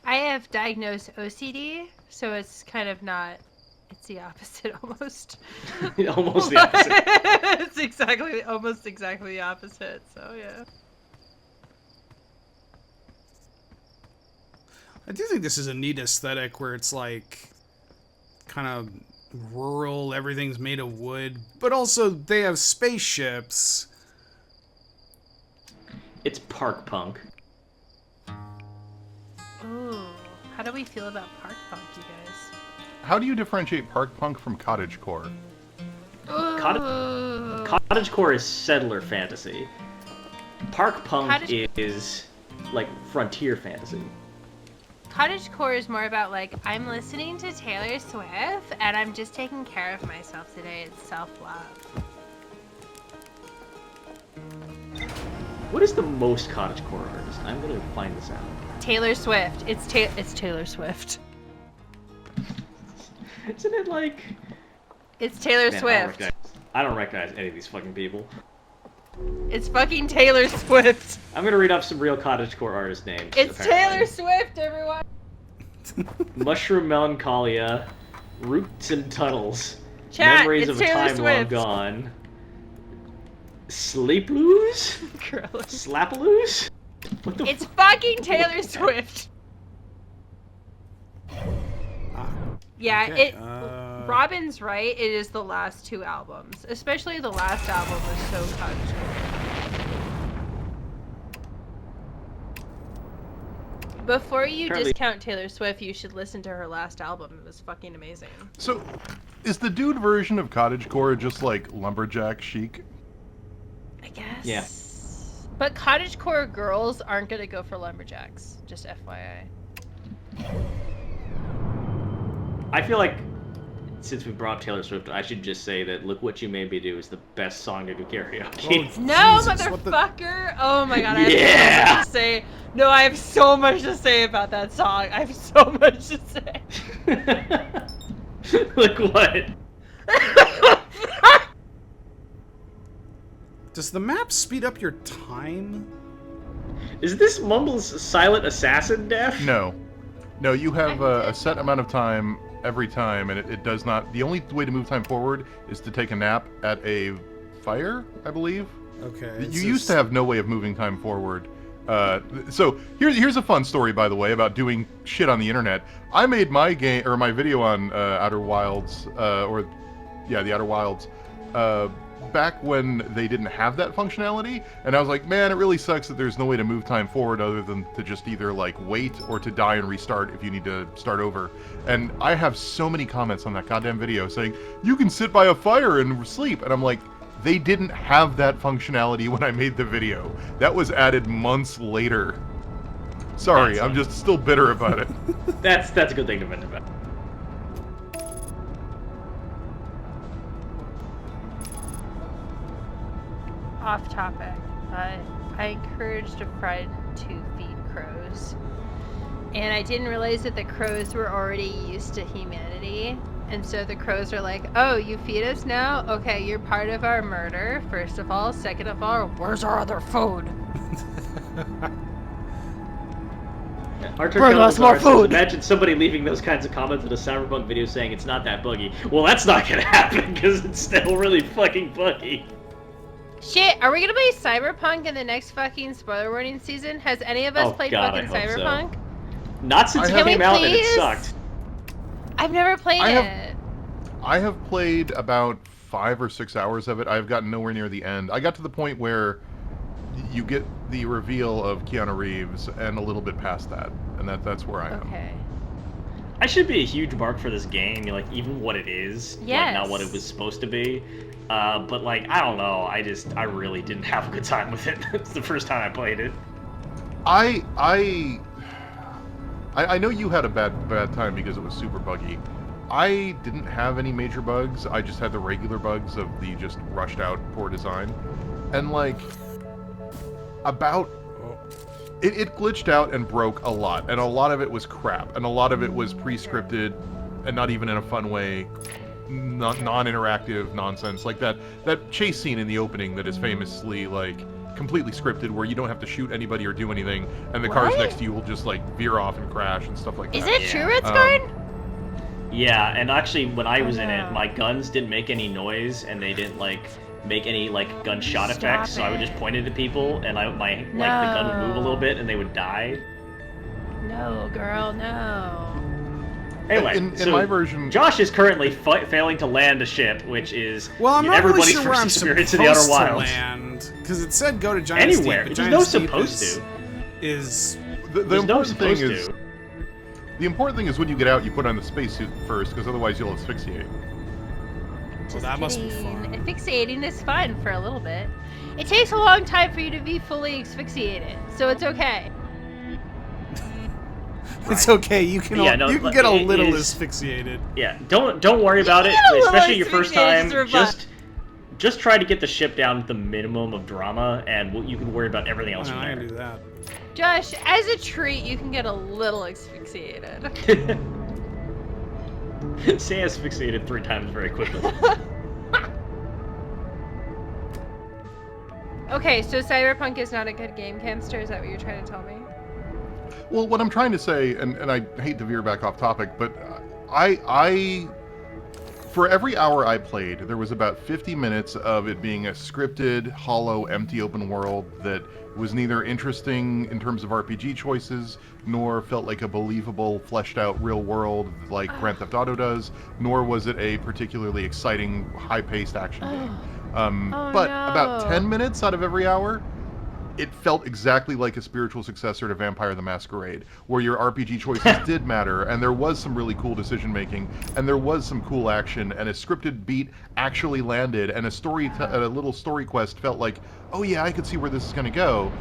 I have diagnosed OCD, so it's kind of not... It's the opposite, almost. Almost the opposite. It's almost exactly the opposite, so yeah. I do think this is a neat aesthetic where it's like kind of rural, everything's made of wood, but also they have spaceships. It's park punk. Ooh, how do we feel about park punk, you guys? How do you differentiate park punk from cottagecore? Cottagecore is settler fantasy. Park punk is like frontier fantasy. Cottagecore is more about, like, I'm listening to Taylor Swift and I'm just taking care of myself today. It's self-love. What is the most cottagecore artist? I'm gonna find this out. Taylor Swift. It's Taylor Swift. Isn't it like... It's Taylor Man, Swift. I don't recognize any of these fucking people. It's fucking Taylor Swift. I'm gonna read off some real cottagecore artist names. It's apparently. Taylor Swift, everyone. Mushroom Melancholia, Roots and Tunnels, Chat, Memories it's of a Taylor Time Swift. Long Gone, Sleepaloos? Slapaloos? What the It's fucking Taylor Swift. Yeah, Okay, Robin's right. It is the last two albums. Especially the last album was so cottagecore. Before you discount Taylor Swift, you should listen to her last album. It was fucking amazing. So, is the dude version of cottagecore just like lumberjack chic? I guess. Yeah. But cottagecore girls aren't gonna go for lumberjacks. Just FYI. I feel like, since we brought up Taylor Swift, I should just say that Look What You Made Me Do is the best song to do karaoke. Oh, No, Jesus, motherfucker! Oh my god, I have so much to say. No, I have so much to say about that song. I have so much to say. Look what? Does the map speed up your time? Is this Mumble's silent assassin death? No. No, you have a set amount of time every time, and it does not... The only way to move time forward is to take a nap at a fire, I believe. Okay. You used to have no way of moving time forward. So here's a fun story, by the way, about doing shit on the internet. I made my video on Outer Wilds, the Outer Wilds, back when they didn't have that functionality, and I was like, man, it really sucks that there's no way to move time forward other than to just either like wait or to die and restart if you need to start over. And I have so many comments on that goddamn video saying, you can sit by a fire and sleep, and I'm like, they didn't have that functionality when I made the video. That was added months later. Sorry, I'm just still bitter about it. That's a good thing to mention about. Off topic. I encouraged a friend to feed crows. And I didn't realize that the crows were already used to humanity. And so the crows are like, oh, you feed us now? Okay, you're part of our murder, first of all. Second of all, where's our other food? Our Bring us more food! Imagine somebody leaving those kinds of comments in a Cyberpunk video saying it's not that buggy. Well, that's not gonna happen because it's still really fucking buggy. Shit, are we gonna play Cyberpunk in the next fucking spoiler warning season? Has any of us played God, fucking Cyberpunk? So. Not since it Can came we out and it please? sucked. I've never played it. I have played about 5 or 6 hours of it. I've gotten nowhere near the end. I got to the point where you get the reveal of Keanu Reeves and a little bit past that, and that's where I am. Okay. I should be a huge mark for this game, like even what it is, like not what it was supposed to be. But like I don't know, I really didn't have a good time with it. It's the first time I played it. I know you had a bad time because it was super buggy. I didn't have any major bugs. I just had the regular bugs of the just rushed out poor design, and like it glitched out and broke a lot, and a lot of it was crap, and a lot of it was pre-scripted and not even in a fun way, non-interactive nonsense like that chase scene in the opening that is famously like completely scripted, where you don't have to shoot anybody or do anything, and the cars next to you will just like veer off and crash and stuff like that. Is it true, Redsguard? Yeah, and actually when I was in it, my guns didn't make any noise, and they didn't like make any like gunshot effects, so I would just point it at people, and the gun would move a little bit, and they would die. No, girl, no. Anyway, in my version, Josh is currently failing to land a ship, which is I'm not everybody's really sure where I'm first experience in the Outer Wilds. Because it said go to Giant Anywhere. Steep, but There's Giant no Steep supposed to. is the important thing is the important thing is when you get out, you put on the spacesuit first, because otherwise you'll asphyxiate. Well, that must be fun. Asphyxiating is fun for a little bit. It takes a long time for you to be fully asphyxiated, so it's okay. It's okay. You can you can get a little asphyxiated. Yeah, don't worry about it, especially your first time. Just try to get the ship down to the minimum of drama, and you can worry about everything else from there. I can do that. Josh, as a treat, you can get a little asphyxiated. Say asphyxiated 3 times very quickly. Okay, so Cyberpunk is not a good game, Camster? Is that what you're trying to tell me? Well, what I'm trying to say, and I hate to veer back off topic, but for every hour I played, there was about 50 minutes of it being a scripted, hollow, empty open world that was neither interesting in terms of RPG choices, nor felt like a believable, fleshed out real world like Grand Theft Auto does, nor was it a particularly exciting, high-paced action game. About 10 minutes out of every hour, it felt exactly like a spiritual successor to Vampire the Masquerade, where your RPG choices did matter, and there was some really cool decision making, and there was some cool action, and a scripted beat actually landed, and a little story quest felt like, oh yeah, I could see where this is going to go,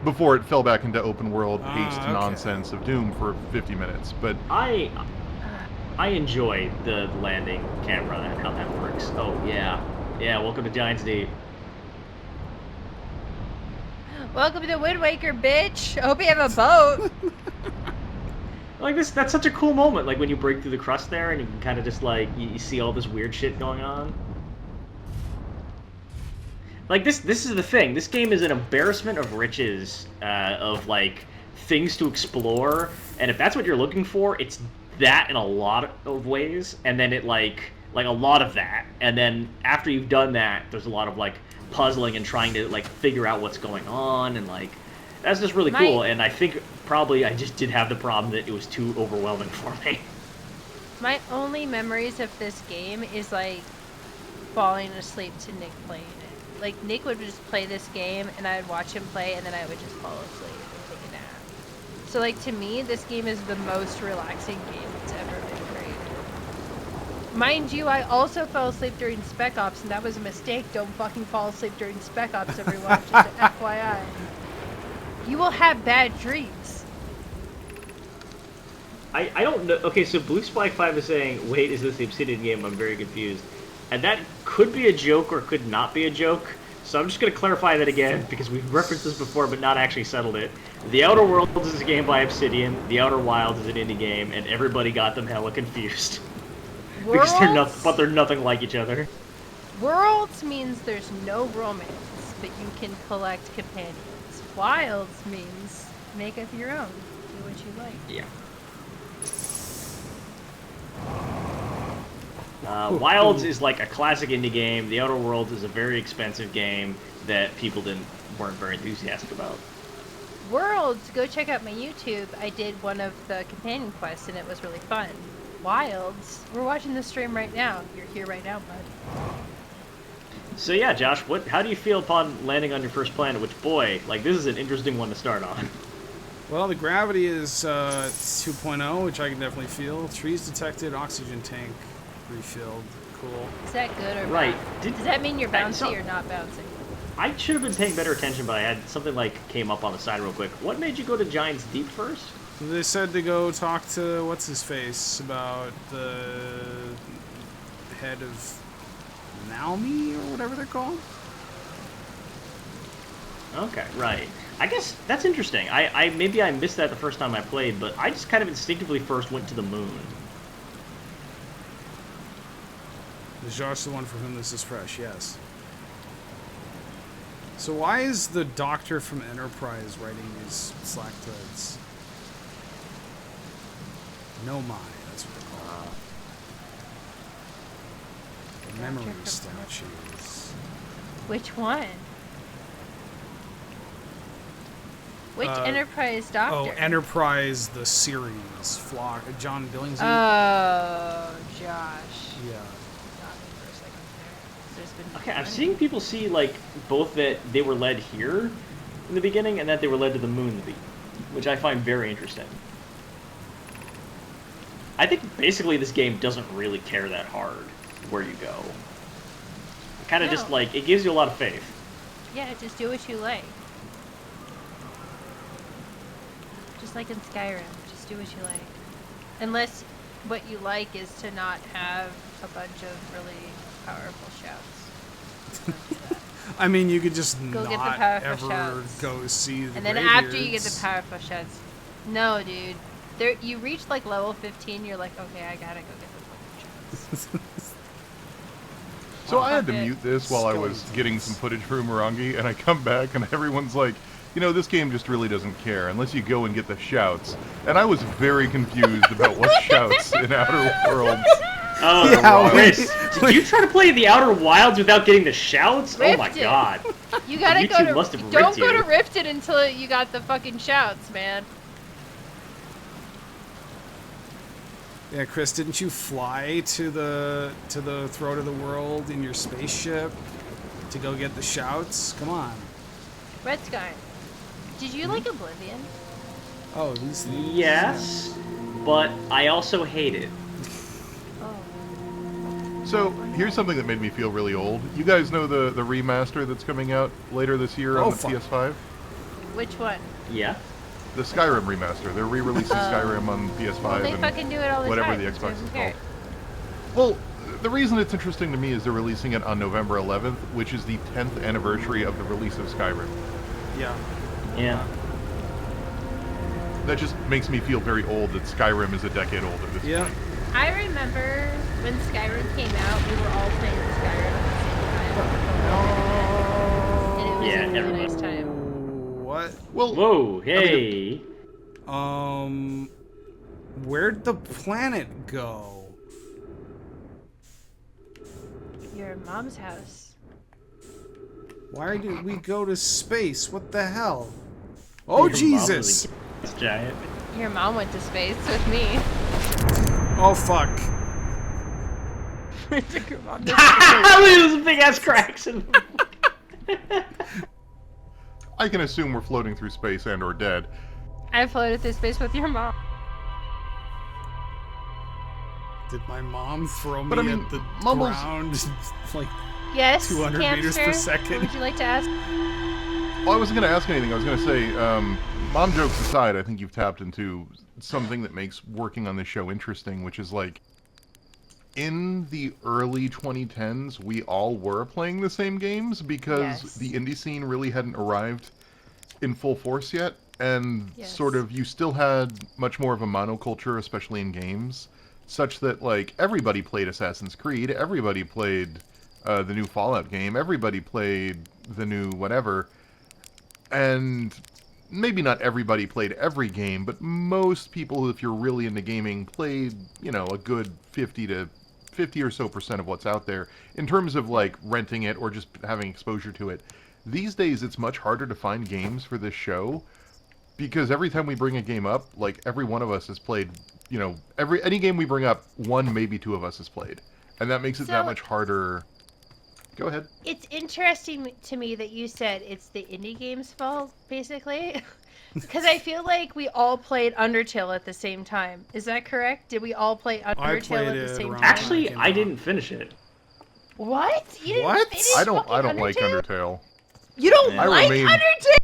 before it fell back into open world haste nonsense of Doom for 50 minutes. But I enjoy the landing camera and how that works. Oh yeah, welcome to Giant's Deep. Welcome to Wind Waker, bitch! I hope you have a boat! That's such a cool moment, like when you break through the crust there and you can kind of just like, you see all this weird shit going on. Like this is the thing, this game is an embarrassment of riches, of like, things to explore, and if that's what you're looking for, it's that in a lot of ways, and then it like a lot of that, and then after you've done that, there's a lot of like, puzzling and trying to like figure out what's going on, and like that's just really cool. And I think probably I just did have the problem that it was too overwhelming for me. My only memories of this game is like falling asleep to Nick playing it. Like Nick would just play this game and I would watch him play, and then I would just fall asleep and take a nap. So like to me, this game is the most relaxing game that's ever been created. Mind you, I also fell asleep during Spec Ops, and that was a mistake. Don't fucking fall asleep during Spec Ops, everyone. Just an FYI. You will have bad dreams. I don't know. Okay, so Blue Spike 5 is saying, wait, is this the Obsidian game? I'm very confused. And that could be a joke or could not be a joke. So I'm just going to clarify that again, because we've referenced this before but not actually settled it. The Outer Worlds is a game by Obsidian, The Outer Wilds is an indie game, and everybody got them hella confused. Because they're Worlds? they're nothing like each other. Worlds means there's no romance, but you can collect companions. Wilds means make up your own. Do what you like. Yeah. Wilds is like a classic indie game. The Outer Worlds is a very expensive game that people weren't very enthusiastic about. Worlds, go check out my YouTube. I did one of the companion quests and it was really fun. Wilds, we're watching the stream right now. You're here right now, bud. So yeah, Josh, how do you feel upon landing on your first planet? Which, boy, like this is an interesting one to start on. Well, the gravity is 2.0, which I can definitely feel. Trees detected, oxygen tank refilled. Cool. Is that good or Right. bad? Does that mean you're bouncy so- or not bouncy? I should have been paying better attention, but I had something came up on the side real quick. What made you go to Giant's Deep first? They said to go talk to what's his face about the head of Naomi or whatever they're called. Okay, right. I guess that's interesting. Maybe I missed that the first time I played, but I just kind of instinctively first went to the moon. Is Josh the one for whom this is fresh? Yes. So why is the doctor from Enterprise writing these Slack threads? No mind, that's what they're called. The memory statues. Which one? Which Enterprise doctor? Oh, Enterprise, the series. Flock. John Billingsley? Oh, Josh. Yeah. Got me for a second there. There's been Okay, I'm plenty. seeing people see, like, both that they were led here in the beginning and that they were led to the moon in the beginning, which I find very interesting. I think basically this game doesn't really care that hard where you go. It kind of just, No. like, it gives you a lot of faith. Yeah, just do what you like. Just like in Skyrim, just do what you like. Unless what you like is to not have a bunch of really powerful shouts. That's that. I mean, you could just Go get the not powerful ever shouts. go see the And then after you get the Greybeards. powerful shouts, no, dude. There, you reach like level 15, you're like, okay, I gotta go get the fucking shouts. So I had to Okay. mute this while I was getting some footage for Umurangi, and I come back and everyone's like, you know, this game just really doesn't care unless you go and get the shouts. And I was very confused about what shouts in Outer Worlds. Oh, Yeah, Chris, did you try to play the Outer Wilds without getting the shouts? Oh my Rifted. god. You gotta YouTube go must to. have Don't ripped go you. to Rifted until you got the fucking shouts, man. Yeah, Chris, didn't you fly to the throat of the world in your spaceship to go get the shouts? Come on. Red Sky. Did you like Oblivion? Oh, these things. Yes, but I also hate it. Oh. So here's something that made me feel really old. You guys know the remaster that's coming out later this year on the fuck. PS5? Which one? Yeah? The Skyrim remaster. They're re-releasing Skyrim on PS5 Well, they and fucking do it all the whatever time. the so Xbox who is cares? called. Well, the reason it's interesting to me is they're releasing it on November 11th, which is the 10th anniversary of the release of Skyrim. Yeah. Yeah. That just makes me feel very old that Skyrim is a decade old at this Yeah. point. I remember when Skyrim came out, we were all playing Skyrim at the same time. And it was Yeah, a really everybody. nice time. What? Well, Whoa, hey. Where'd the planet go? Your mom's house. Why did we go to space? What the hell? Oh, Your mom was Jesus! It's giant. Your mom went to space with me. Oh, fuck. Took your mom to Look at those big ass cracks in I can assume we're floating through space and or dead. I floated through space with your mom. Did my mom throw me But I mean, at the Mumbles- ground? Like, Yes, 200 meters per hamster. second. What would you like to ask? Well, I wasn't going to ask anything. I was going to say, mom jokes aside, I think you've tapped into something that makes working on this show interesting, which is like, in the early 2010s, we all were playing the same games because Yes. the indie scene really hadn't arrived in full force yet, and Yes. sort of you still had much more of a monoculture, especially in games, such that like everybody played Assassin's Creed, everybody played the new Fallout game, everybody played the new whatever, and maybe not everybody played every game, but most people, if you're really into gaming, played, you know, a good 50 or so percent of what's out there in terms of like renting it or just having exposure to it. These days, it's much harder to find games for this show because every time we bring a game up, like every one of us has played, you know, any game we bring up, one, maybe two of us has played. And that makes it that much harder. Go ahead. It's interesting to me that you said it's the indie game's fault, basically. Because I feel like we all played Undertale at the same time. Is that correct? Did we all play Undertale at the same time? Actually, I didn't finish it. What? You didn't What? finish I don't fucking like Undertale. You don't I like remain- Undertale?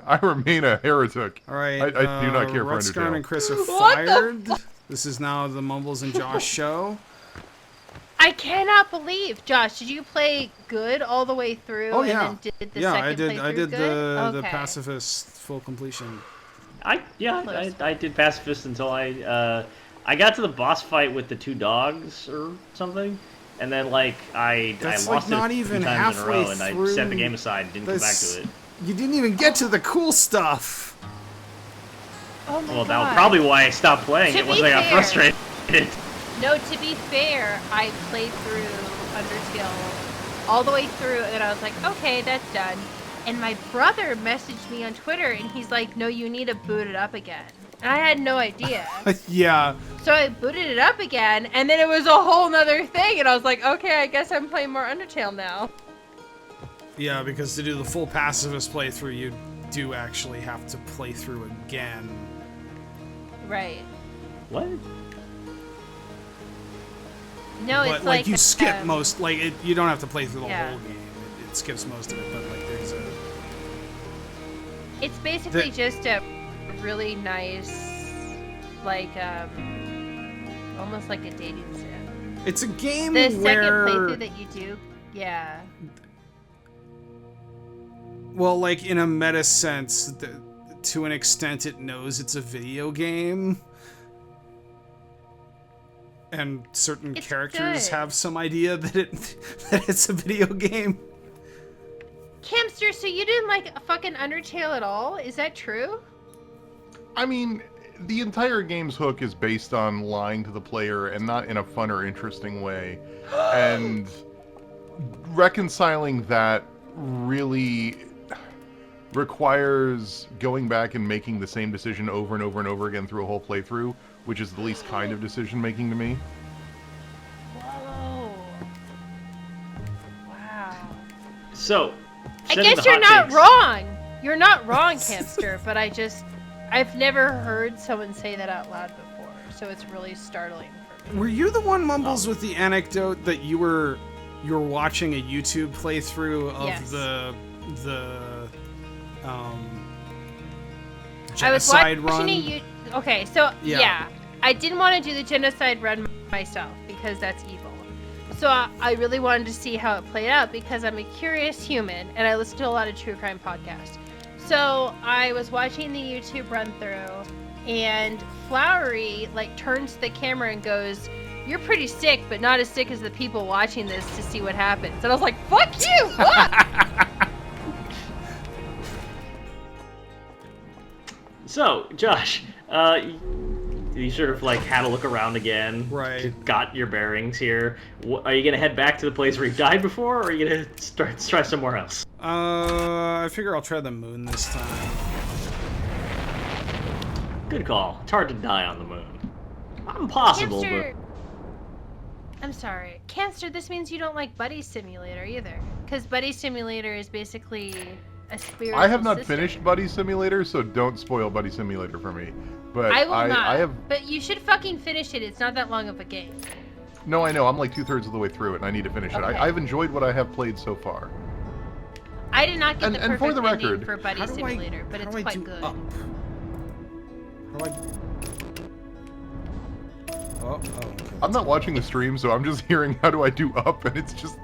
I remain a heretic. All right. I do not care for Rutskarn Undertale. and Chris are What the fired. This is now the Mumbles and Josh show. I cannot believe, Josh. Did you play good all the way through? Oh yeah. And then did the Yeah, second I did. I playthrough did good? the Okay. pacifist full completion. I did pacifist until I got to the boss fight with the two dogs or something, and then like I That's, lost like, it not a few even times in a row, halfway and I set the through game aside and didn't come back this- to it. You didn't even get to the cool stuff. Oh my Well, God. that was probably why I stopped playing To it once be I got fair- frustrated. No, to be fair, I played through Undertale all the way through, and I was like, okay, that's done. And my brother messaged me on Twitter, and he's like, no, you need to boot it up again. And I had no idea. Yeah. So I booted it up again, and then it was a whole nother thing, and I was like, okay, I guess I'm playing more Undertale now. Yeah, because to do the full pacifist playthrough, you do actually have to play through again. Right. What? No, But it's like you skip um, most, like you don't have to play through the Yeah. whole game. It skips most of it, but like there's a. It's basically just a really nice, like, almost like a dating sim. It's a game The second where. playthrough that you do, yeah. Well, like in a meta sense, to an extent, it knows it's a video game. And certain It's characters good. have some idea that that it's a video game. Camster, so you didn't like fucking Undertale at all? Is that true? I mean, the entire game's hook is based on lying to the player and not in a fun or interesting way. And reconciling that really requires going back and making the same decision over and over and over again through a whole playthrough, which is the least kind of decision making to me. Whoa. Wow. So, I sending guess the you're hot not takes. wrong. You're not wrong, Camster, but I've never heard someone say that out loud before, so it's really startling for me. Were you the one, Mumbles, with the anecdote that you were watching a YouTube playthrough of Yes. the I was genocide watching run? Okay, so Yeah. yeah, I didn't want to do the genocide run myself because that's evil. So I really wanted to see how it played out because I'm a curious human and I listen to a lot of true crime podcasts. So I was watching the YouTube run through and Flowery like turns to the camera and goes, "You're pretty sick, but not as sick as the people watching this to see what happens." And I was like, "Fuck you!" What? So, Josh, you sort of like had a look around again. Right. Got your bearings here. Are you gonna head back to the place where you died before, or are you gonna try somewhere else? I figure I'll try the moon this time. Good call. It's hard to die on the moon. Not impossible, Camster, I'm sorry. Camster, this means you don't like Buddy Simulator either. Because Buddy Simulator is basically a spiritual I have not system. finished Buddy Simulator, so don't spoil Buddy Simulator for me. But I will not. I have. But you should fucking finish it. It's not that long of a game. No, I know. I'm like 2/3 of the way through it, and I need to finish it. Okay. I've enjoyed what I have played so far. I did not get the And perfect for the ending record, for Buddy How do Simulator, but how it's do I quite do good. Up? How do I... Oh, okay. I'm not watching the stream, so I'm just hearing how do I do up, and it's just.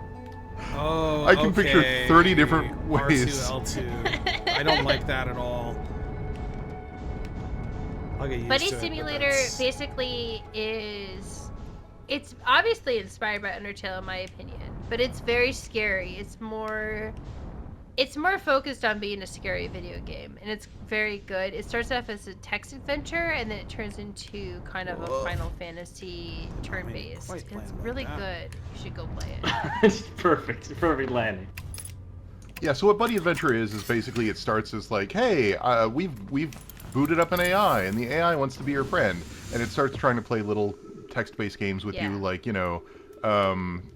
Oh, I can picture okay. 30 different ways. R2, L2. I don't like that at all. I'll get used Buddy to it, but Simulator that's- basically is It's obviously inspired by Undertale, in my opinion, but it's very scary. It's more focused on being a scary video game, and it's very good. It starts off as a text adventure, and then it turns into kind of a Final Fantasy turn-based. quite It's plan really about good. You should go play it. It's perfect. Perfect landing. Yeah, so what Buddy Adventure is basically it starts as like, hey, we've booted up an AI, and the AI wants to be your friend, and it starts trying to play little text-based games with you, like, you know,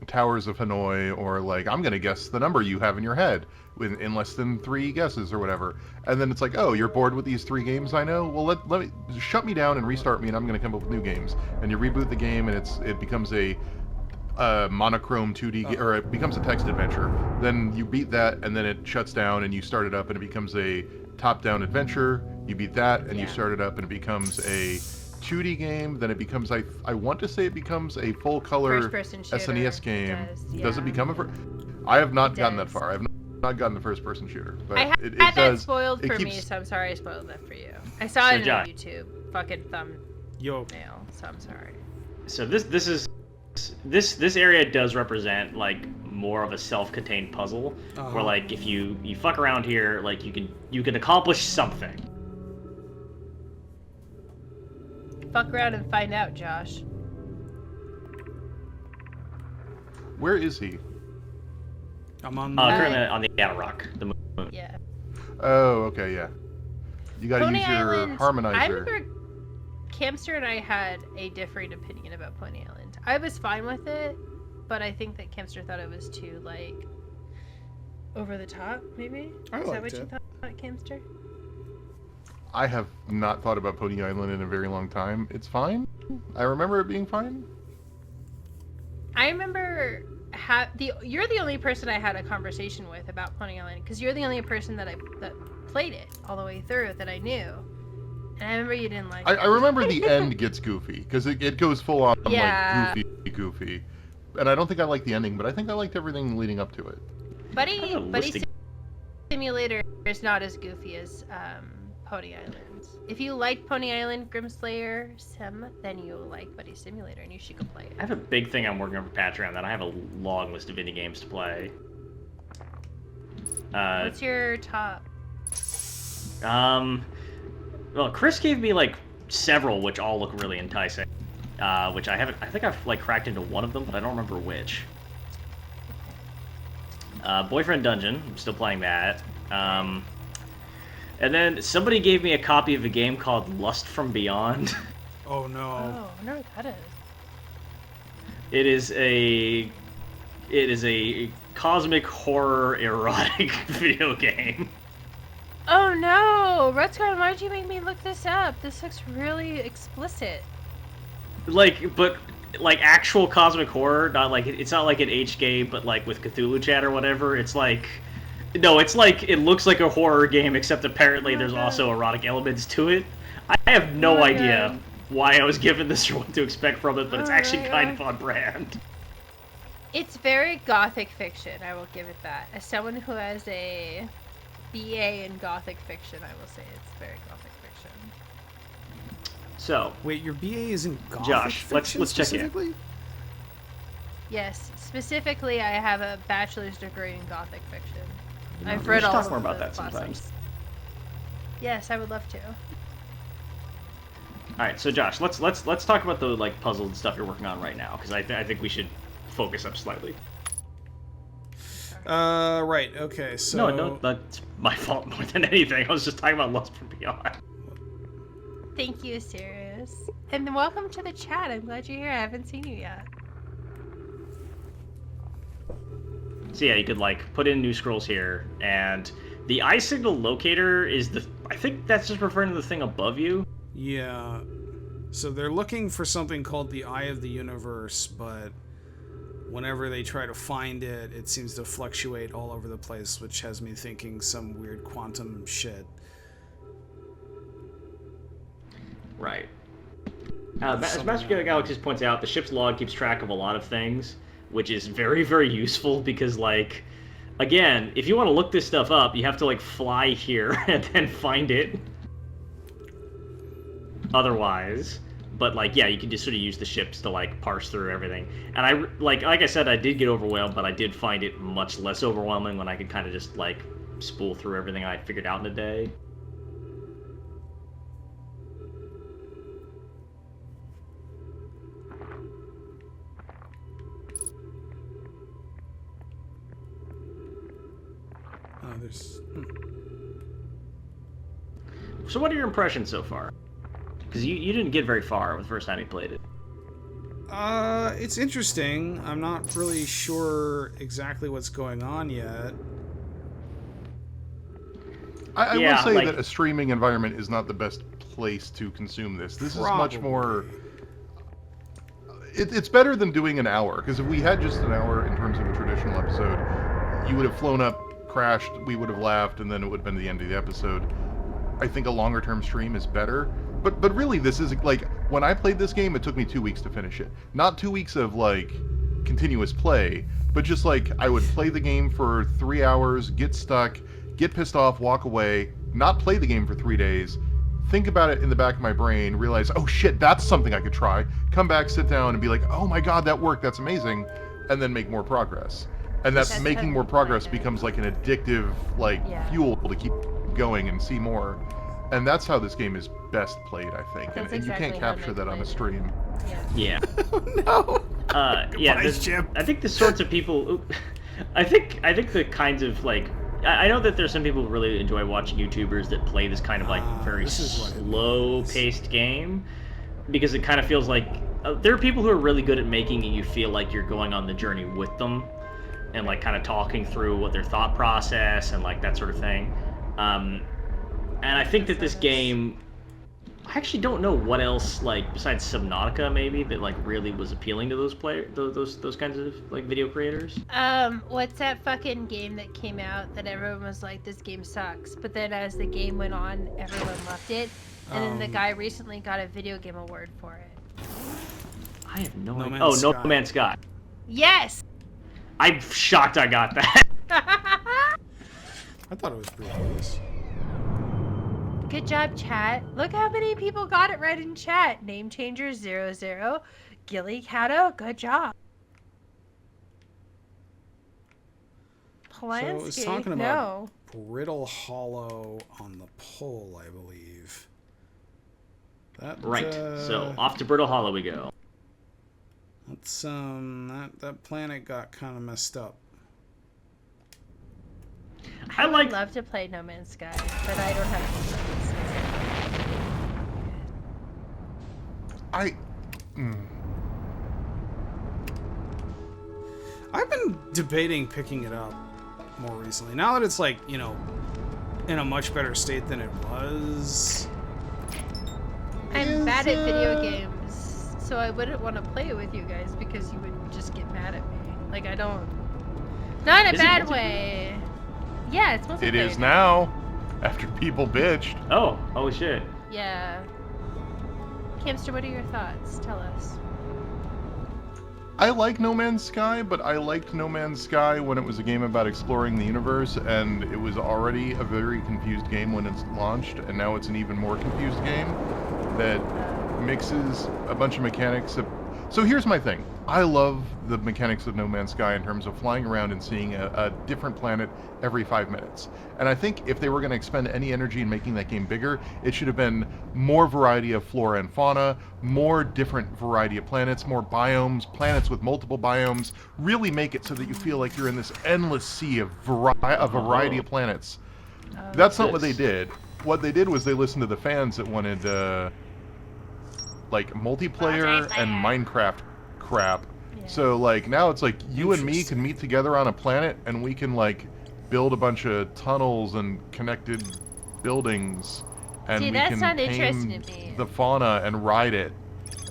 Towers of Hanoi, or like, I'm gonna guess the number you have in your head in less than 3 guesses or whatever. And then it's like, oh, you're bored with these 3 games I know? Well, let me shut me down and restart me, and I'm gonna come up with new games. And you reboot the game, and it becomes a monochrome 2D, or it becomes a text adventure. Then you beat that, and then it shuts down, and you start it up, and it becomes a top-down adventure. You beat that, and you start it up, and it becomes a 2D game. Then it becomes, I want to say it becomes a full-color SNES game. Does it become a I have not gotten that far. I have not gotten the first-person shooter, but I it had that does. spoiled for me, so I'm sorry I spoiled that for you. I saw it on Josh. YouTube, fucking thumbnail, so I'm sorry. So this area does represent like more of a self-contained puzzle, where like if you fuck around here, like you can accomplish something. Fuck around and find out, Josh. Where is he? I'm on. Currently on the outer rock, the moon. Yeah. Oh, okay, yeah. You gotta Pony use your Island, harmonizer. I remember Camster and I had a differing opinion about Pony Island. I was fine with it, but I think that Camster thought it was too, like, over the top, maybe? I Is that liked what you it. thought, Camster? I have not thought about Pony Island in a very long time. It's fine. I remember it being fine. I remember you're the only person I had a conversation with about Pony Island, because you're the only person that played it all the way through that I knew. And I remember you didn't like it. I remember the end gets goofy, because it goes full on Yeah. like goofy. And I don't think I like the ending, but I think I liked everything leading up to it. Buddy Simulator is not as goofy as Pony Island. If you like Pony Island Grimslayer Sim, then you'll like Buddy Simulator, and you should go play it. I have a big thing I'm working on for Patron that I have a long list of indie games to play. What's your top? Well, Chris gave me like several, which all look really enticing. Which I haven't. I think I've like cracked into one of them, but I don't remember which. Boyfriend Dungeon. I'm still playing that. And then somebody gave me a copy of a game called Lust from Beyond. Oh no. Oh, I wonder what that is. It is a cosmic horror erotic video game. Oh no! Redstone, why'd you make me look this up? This looks really explicit. But actual cosmic horror, not like it's not like an H game, but like with Cthulhu chat or whatever. It's like, no, it's like it looks like a horror game, except apparently there's also erotic elements to it. I have no idea why I was given this or what to expect from it, but it's actually kind of on brand. It's very gothic fiction, I will give it that. As someone who has a BA in gothic fiction, I will say it's very gothic fiction. So, Wait, your BA is in Gothic Josh, let's fiction check in. specifically? Yes, specifically, I have a bachelor's degree in gothic fiction. I've we read should all talk of more about the that sometimes. classics. Yes, I would love to. All right, so Josh, let's talk about the like puzzle and stuff you're working on right now, because I think we should focus up slightly. Right, okay, so... No, that's my fault more than anything. I was just talking about Lust from Beyond. Thank you, Sirius. And welcome to the chat. I'm glad you're here. I haven't seen you yet. So yeah, you could like put in new scrolls here, and the eye signal locator is I think that's just referring to the thing above you. Yeah. So they're looking for something called the Eye of the Universe, but whenever they try to find it, it seems to fluctuate all over the place, which has me thinking some weird quantum shit. Right. As Master Galaxies points out, the ship's log keeps track of a lot of things, which is very, very useful because, like, again, if you want to look this stuff up, you have to, like, fly here and then find it. Otherwise. But like, yeah, you can just sort of use the ships to like parse through everything. And I like I said, I did get overwhelmed, but I did find it much less overwhelming when I could kind of just like spool through everything I figured out in a day. There's. So what are your impressions so far? Because you didn't get very far the first time you played it. It's interesting. I'm not really sure exactly what's going on yet. I will say that a streaming environment is not the best place to consume this. This is much more... It's better than doing an hour, because if we had just an hour in terms of a traditional episode, you would have flown up, crashed, we would have laughed, and then it would have been the end of the episode. I think a longer term stream is better. But really, this is like, when I played this game, it took me 2 weeks to finish it. Not 2 weeks of like continuous play, but just like I would play the game for 3 hours, get stuck, get pissed off, walk away, not play the game for 3 days, think about it in the back of my brain, realize, oh shit, that's something I could try, come back, sit down, and be like, oh my god, that worked, that's amazing, and then make more progress. And that's making more progress becomes like an addictive like fuel to keep going and see more. And that's how this game is best played, I think. And you can't capture that on a stream. Yeah. Oh no. I think the sorts of people. I think the kinds of like. I know that there's some people who really enjoy watching YouTubers that play this kind of like very slow-paced game, because it kind of feels like there are people who are really good at making you feel like you're going on the journey with them, and like kind of talking through what their thought process and like that sort of thing. And I think that this game, I actually don't know what else, like besides Subnautica maybe, that like really was appealing to those those kinds of like video creators. What's that fucking game that came out that everyone was like, this game sucks, but then as the game went on, everyone loved it, and then the guy recently got a video game award for it. I have no idea. Oh, No Man's Sky. Yes. I'm shocked I got that. I thought it was pretty close. Good job, chat. Look how many people got it right in chat. Name Changer 00, Gilly Cato, good job. Planscape, So it's talking about Brittle Hollow on the pole, I believe. That, right. So off to Brittle Hollow we go. That's that planet got kind of messed up. I would love to play No Man's Sky, but I don't have I've been debating picking it up more recently. Now that it's like, you know, in a much better state than it was. I'm bad at video games, so I wouldn't want to play it with you guys because you would just get mad at me. Like, I don't... Not in a bad way. Yeah, it's multiplayer. It is now, after people bitched. Oh, holy shit. Yeah. Camster, what are your thoughts? Tell us. I like No Man's Sky, but I liked No Man's Sky when it was a game about exploring the universe, and it was already a very confused game when it's launched, and now it's an even more confused game that mixes a bunch of mechanics of... So here's my thing. I love the mechanics of No Man's Sky in terms of flying around and seeing a different planet every 5 minutes. And I think if they were going to expend any energy in making that game bigger, it should have been more variety of flora and fauna, more different variety of planets, more biomes, planets with multiple biomes. Really make it so that you feel like you're in this endless sea of variety of planets. That's not what they did. What they did was they listened to the fans that wanted like multiplayer and Minecraft crap. Yeah. So like now it's like you and me can meet together on a planet and we can like build a bunch of tunnels and connected buildings, and we can tame the fauna and ride it.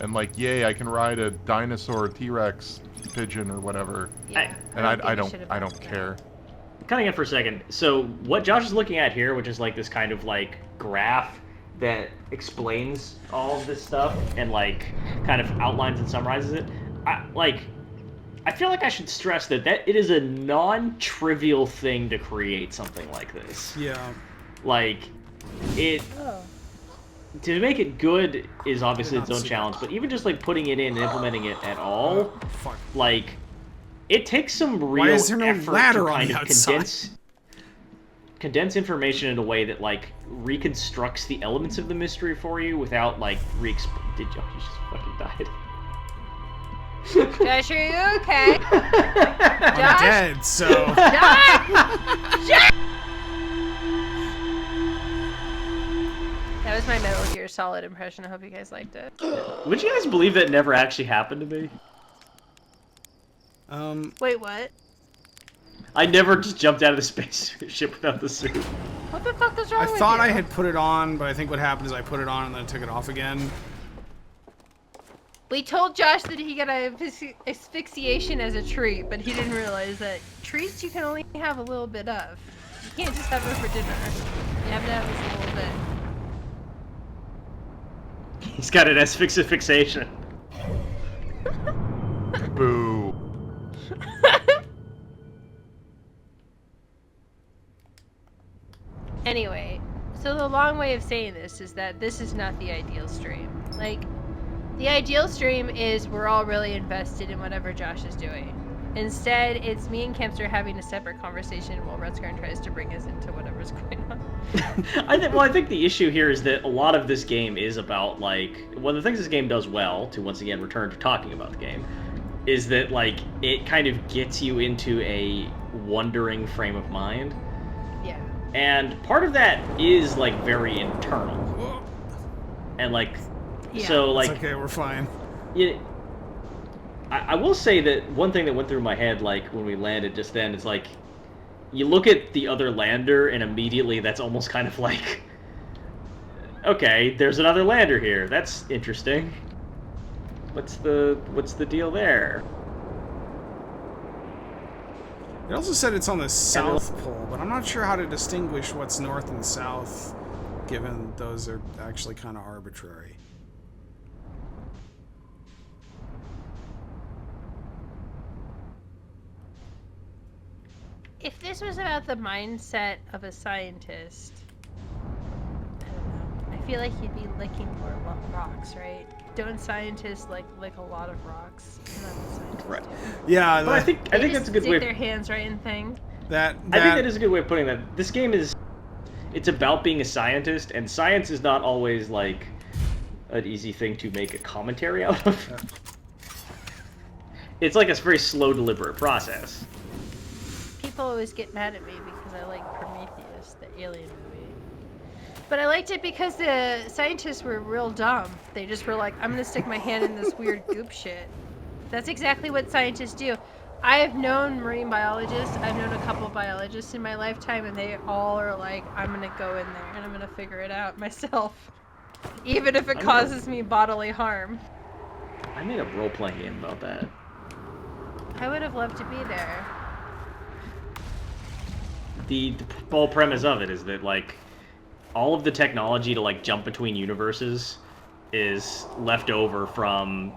And like, yay, I can ride a dinosaur, T-Rex, pigeon or whatever. Yeah. And I don't care. Cutting in for a second. So what Josh is looking at here, which is like this kind of like graph that explains all of this stuff and like kind of outlines and summarizes it. I feel like I should stress that it is a non-trivial thing to create something like this. Yeah. Like it to make it good is obviously Did its not own see challenge, that. but even just like putting it in and implementing it at all, Fuck. like it takes some real Why is there no effort ladder to on kind the of outside? condense information in a way that like reconstructs the elements of the mystery for you without like did you just fucking died? Josh, are you okay? I'm Josh? dead, so... That was my Metal Gear Solid impression. I hope you guys liked it. Would you guys believe that never actually happened to me? Wait, what? I never just jumped out of the spaceship without the suit. What the fuck is wrong I with thought you? I had put it on, but I think what happened is I put it on and then took it off again. We told Josh that he got asphyxiation as a treat, but he didn't realize that treats you can only have a little bit of. You can't just have them for dinner. You have to have this a little bit. He's got an asphyxiation. Boo. Anyway, so the long way of saying this is that this is not the ideal stream. Like, the ideal stream is we're all really invested in whatever Josh is doing. Instead, it's me and Kempster having a separate conversation while Rutskarn tries to bring us into whatever's going on. I think the issue here is that a lot of this game is about, like, one of the things this game does well, to once again return to talking about the game, is that, like, it kind of gets you into a wondering frame of mind. Yeah. And part of that is, like, very internal. And, like, Yeah. so, like... It's okay, we're fine. I will say that one thing that went through my head, like, when we landed just then, is, like, you look at the other lander, and immediately that's almost kind of like, okay, there's another lander here. That's interesting. What's the deal there? It also said it's on the South Pole, but I'm not sure how to distinguish what's north and south, given those are actually kind of arbitrary. If this was about the mindset of a scientist, I don't know. I feel like he'd be licking more rocks, right? Don't scientists lick a lot of rocks? Isn't that what scientists Right. do? Yeah, But I think that's a good way. Stick their hands right in things. that I think that is a good way of putting that. This game it's about being a scientist, and science is not always like an easy thing to make a commentary out of. It's like a very slow, deliberate process. People always get mad at me because I like Prometheus, the alien movie. But I liked it because the scientists were real dumb. They just were like, I'm gonna stick my hand in this weird goop shit. That's exactly what scientists do. I have known marine biologists, I've known a couple of biologists in my lifetime, and they all are like, I'm gonna go in there and I'm gonna figure it out myself. Even if it causes me bodily harm. I made a role-playing game about that. I would have loved to be there. The whole premise of it is that, like, all of the technology to, like, jump between universes is left over from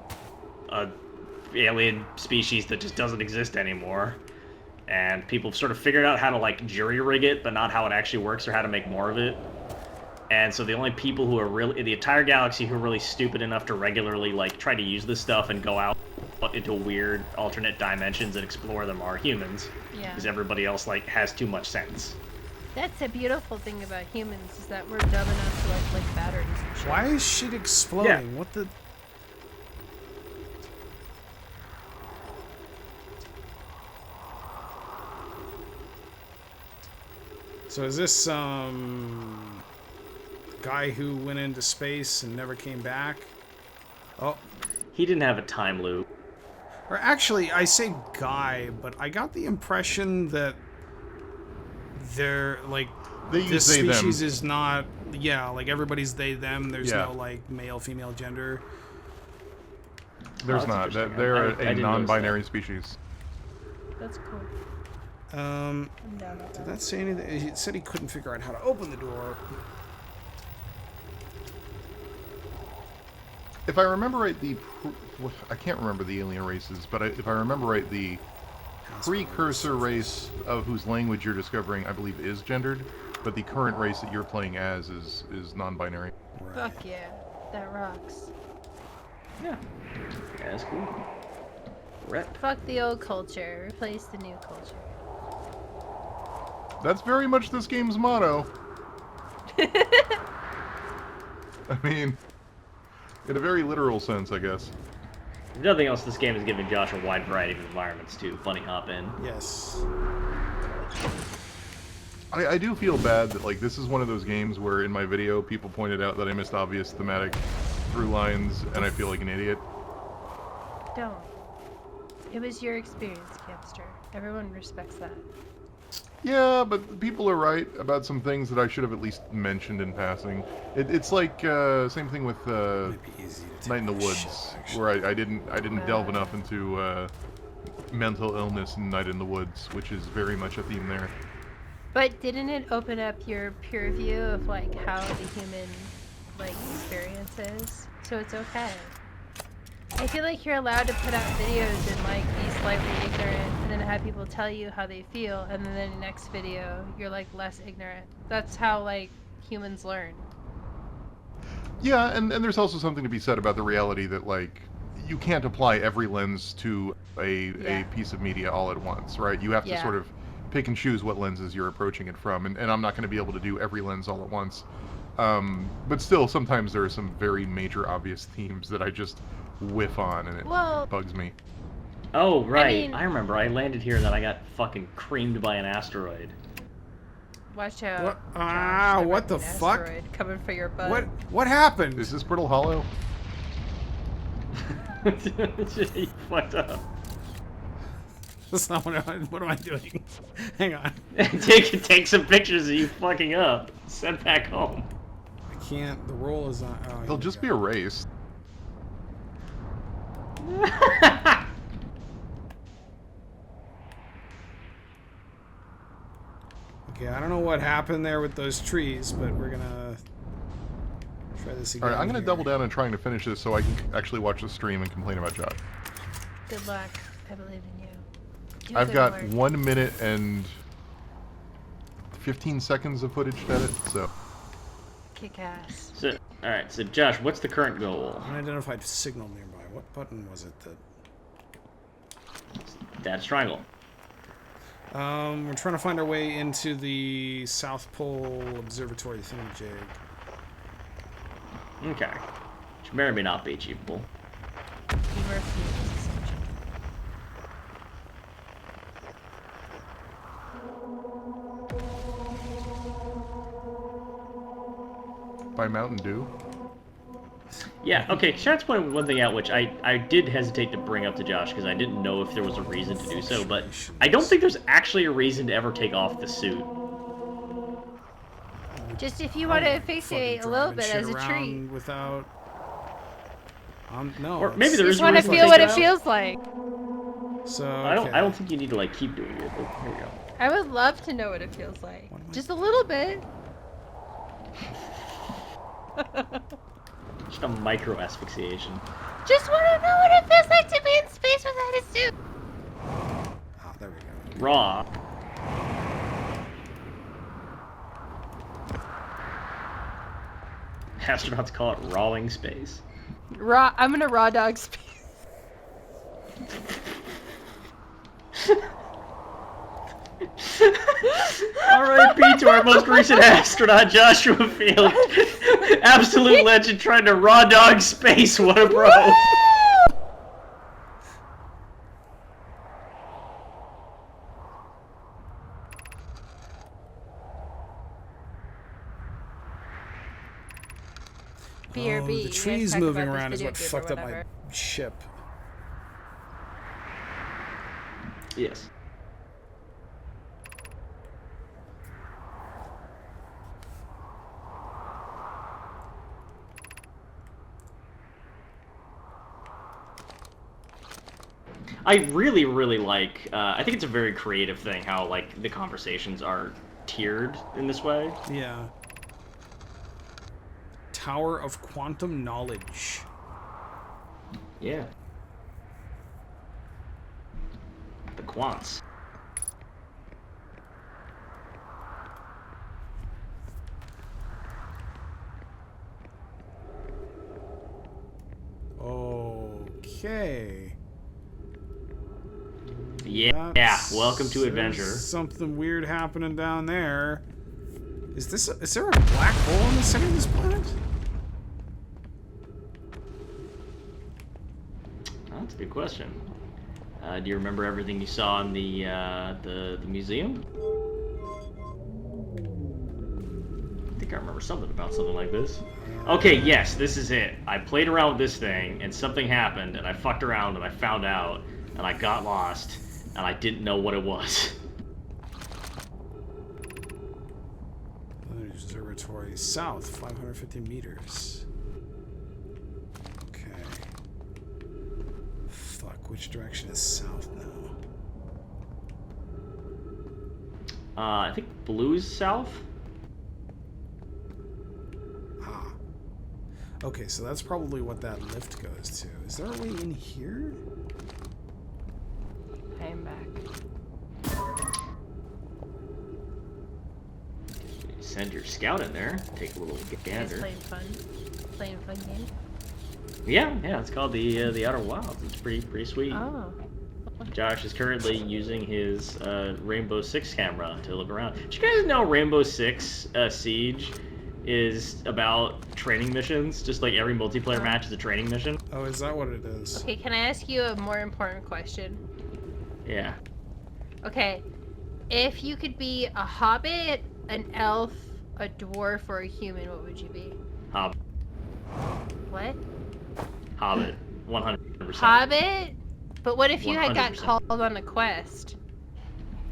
a alien species that just doesn't exist anymore. And people have sort of figured out how to, like, jury-rig it, but not how it actually works or how to make more of it. And so the only people who are really, in the entire galaxy, who are really stupid enough to regularly, like, try to use this stuff and go out into weird alternate dimensions and explore them are humans. Yeah. Because everybody else, like, has too much sense. That's the beautiful thing about humans, is that we're dumb enough to like batteries and shit. Why is shit exploding? Yeah. What the? So is this some guy who went into space and never came back? Oh, He didn't have a time loop. or actually, I say guy, but I got the impression that they're like They this use they, them. species is not. Yeah, like everybody's they them. There's Yeah. no like male female gender. There's that's not. interesting. They're I a didn't notice non-binary species. That's cool. Um, I'm down with did that. that say anything? He said he couldn't figure out how to open the door. If I remember right, I can't remember the alien races, but if I remember right, the precursor race of whose language you're discovering, I believe, is gendered. but the current race that you're playing as is non-binary. Right. Fuck yeah, that rocks. Yeah. Yeah, that's cool. Rep. Fuck the old culture, replace the new culture. That's very much this game's motto. I mean, in a very literal sense, I guess. If nothing else, this game is giving Josh a wide variety of environments to bunny hop in. Yes. I do feel bad that, like, this is one of those games where in my video people pointed out that I missed obvious thematic through lines, and I feel like an idiot. Don't. It was your experience, Capster. Everyone respects that. Yeah, but people are right about some things that I should have at least mentioned in passing. It's like same thing with Might be easy to Night in the take Woods, shit, actually. where I didn't delve enough into mental illness in Night in the Woods, which is very much a theme there. But didn't it open up your peer view of like how the human like experience is? So it's okay. I feel like you're allowed to put out videos and like be slightly ignorant and then have people tell you how they feel, and then in the next video you're like less ignorant. That's how like humans learn. Yeah, and there's also something to be said about the reality that, like, you can't apply every lens to a piece of media all at once, right? You have to Yeah. sort of pick and choose what lenses you're approaching it from, and I'm not going to be able to do every lens all at once. But still, sometimes there are some very major obvious themes that I just whiff on, and it bugs me. Oh, right. mean- I remember. I landed here and then I got fucking creamed by an asteroid. Watch out. What? Josh, Ah, there what might the be an fuck? asteroid coming for your butt. What happened? Is this Brittle Hollow? You fucked up. That's not what am I doing? Hang on. Take some pictures of you fucking up. Send back home. I can't. The roll is on. Oh, They'll just be erased. Okay, I don't know what happened there with those trees, but we're gonna try this again. Alright, I'm going to here. double down on trying to finish this so I can actually watch the stream and complain about Josh. Good luck. I believe in you. Do I've good got work. 1 minute and 15 seconds of footage to edit, so... Kick ass. So, all right. So, Josh, what's the current goal? Unidentified signal nearby. What button was it that? That's triangle. We're trying to find our way into the South Pole Observatory thingamajig. Okay. Which may or may not be achievable. You refuse, essentially. By Mountain Dew? Yeah, okay, Sharon's pointed one thing out, which I did hesitate to bring up to Josh, because I didn't know if there was a reason to do so, but I don't think there's actually a reason to ever take off the suit. Just if you want to Fucking fixate a little driving bit shit as a treat. around without. No. Or maybe there is Just a want to reason to feel take what it it out. feels like. So I okay. don't think you need to, like, keep doing it, but here we go. I would love to know what it feels like. What am I- Just a little bit. Just a micro asphyxiation. Just want to know what it feels like to be in space without a suit. Oh, there we go. Raw. Astronauts call it rawing space. Raw. I'm gonna raw dog space. R.I.P. to our most recent astronaut, Joshua Field. Absolute legend trying to raw dog space. What a bro. BRB. Oh, you the guys trees talk moving about this around is video what game or fucked up my whatever. ship. Yes. I really, really like. I think it's a very creative thing how like the conversations are tiered in this way. Yeah. Tower of Quantum Knowledge. Yeah. The quants. Okay. Yeah. Welcome to adventure. Something weird happening down there. Is there a black hole in the center of this planet? That's a good question. Do you remember everything you saw in the museum? I think I remember something about something like this. Okay, yes, this is it. I played around with this thing, and something happened, and I fucked around, and I found out, and I got lost, and I didn't know what it was. Observatory south, 550 meters. Okay. Fuck, which direction is south now? I think blue is south. Ah. Okay, so that's probably what that lift goes to. Is there a way in here? I'm back. Send your scout in there. Take a little gander. Playing fun game. Yeah, it's called the Outer Wilds. It's pretty sweet. Oh. Josh is currently using his Rainbow Six camera to look around. Did you guys know Rainbow Six Siege is about training missions? Just like every multiplayer match is a training mission. Oh, is that what it is? Okay, can I ask you a more important question? Yeah. Okay, if you could be a hobbit, an elf, a dwarf, or a human, what would you be? Hobbit. What? Hobbit. 100%. Hobbit? But what if you had got 100%. called on a quest?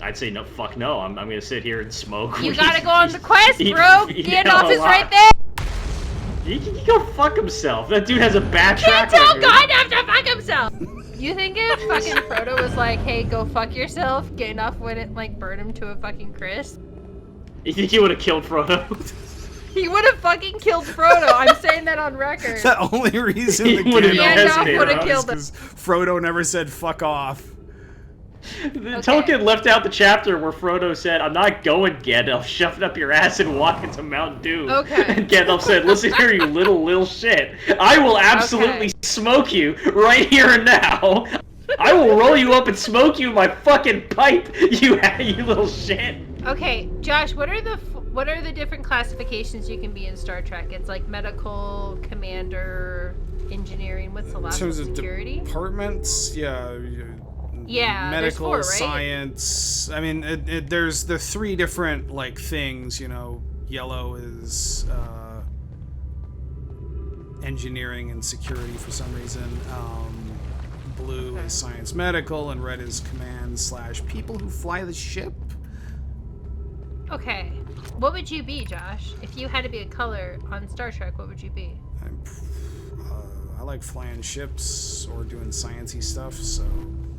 I'd say no. Fuck no. I'm gonna sit here and smoke. You weed. gotta go on the quest, Eat- bro! eat Gandalf a is lot. right there! He can go fuck himself. That dude has a bad Can't track tell record. Gandalf to fuck himself! You think if fucking Frodo was like, hey, go fuck yourself, Gandalf wouldn't, like, burn him to a fucking crisp? You think he would have killed Frodo? He would have fucking killed Frodo. I'm saying that on record. The only reason He the would've Gandalf hesitated, would've huh? killed him. is 'cause Frodo never said fuck off. Tolkien left out the chapter where Frodo said, I'm not going, Gandalf. Shove it up your ass and walk into Mount Doom. Okay. And Gandalf said, listen here, you little shit. I will absolutely Okay. smoke you right here and now. I will roll you up and smoke you in my fucking pipe, you little shit. Okay, Josh, what are the different classifications you can be in Star Trek? It's like medical, commander, engineering. What's the In last one? terms of Security? departments, yeah. Yeah, there's Medical, four, right? science. I mean, there's the three different like things. You know, yellow is engineering and security for some reason. Blue is science medical, and red is command / people who fly the ship. Okay. What would you be, Josh? If you had to be a color on Star Trek, what would you be? I like flying ships or doing sciencey stuff, so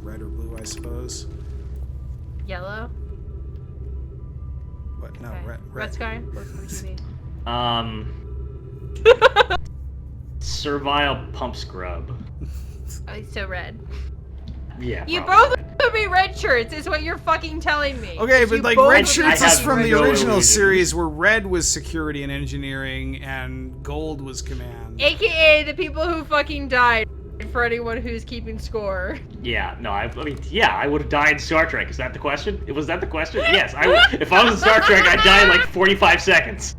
red or blue, I suppose. Yellow? But no, Okay. red. Sky? What would you be? Servile pump scrub. Oh, so red. Yeah. You probably. both would be red shirts, is what you're fucking telling me. Okay, but You like both red would be shirts I is have from the no original illusions. series, where red was security and engineering, and gold was command. AKA the people who fucking died, for anyone who's keeping score. Yeah, no, I mean, yeah, I would have died in Star Trek. Is that the question? Was that the question? Yes, if I was in Star Trek, I'd die in like 45 seconds.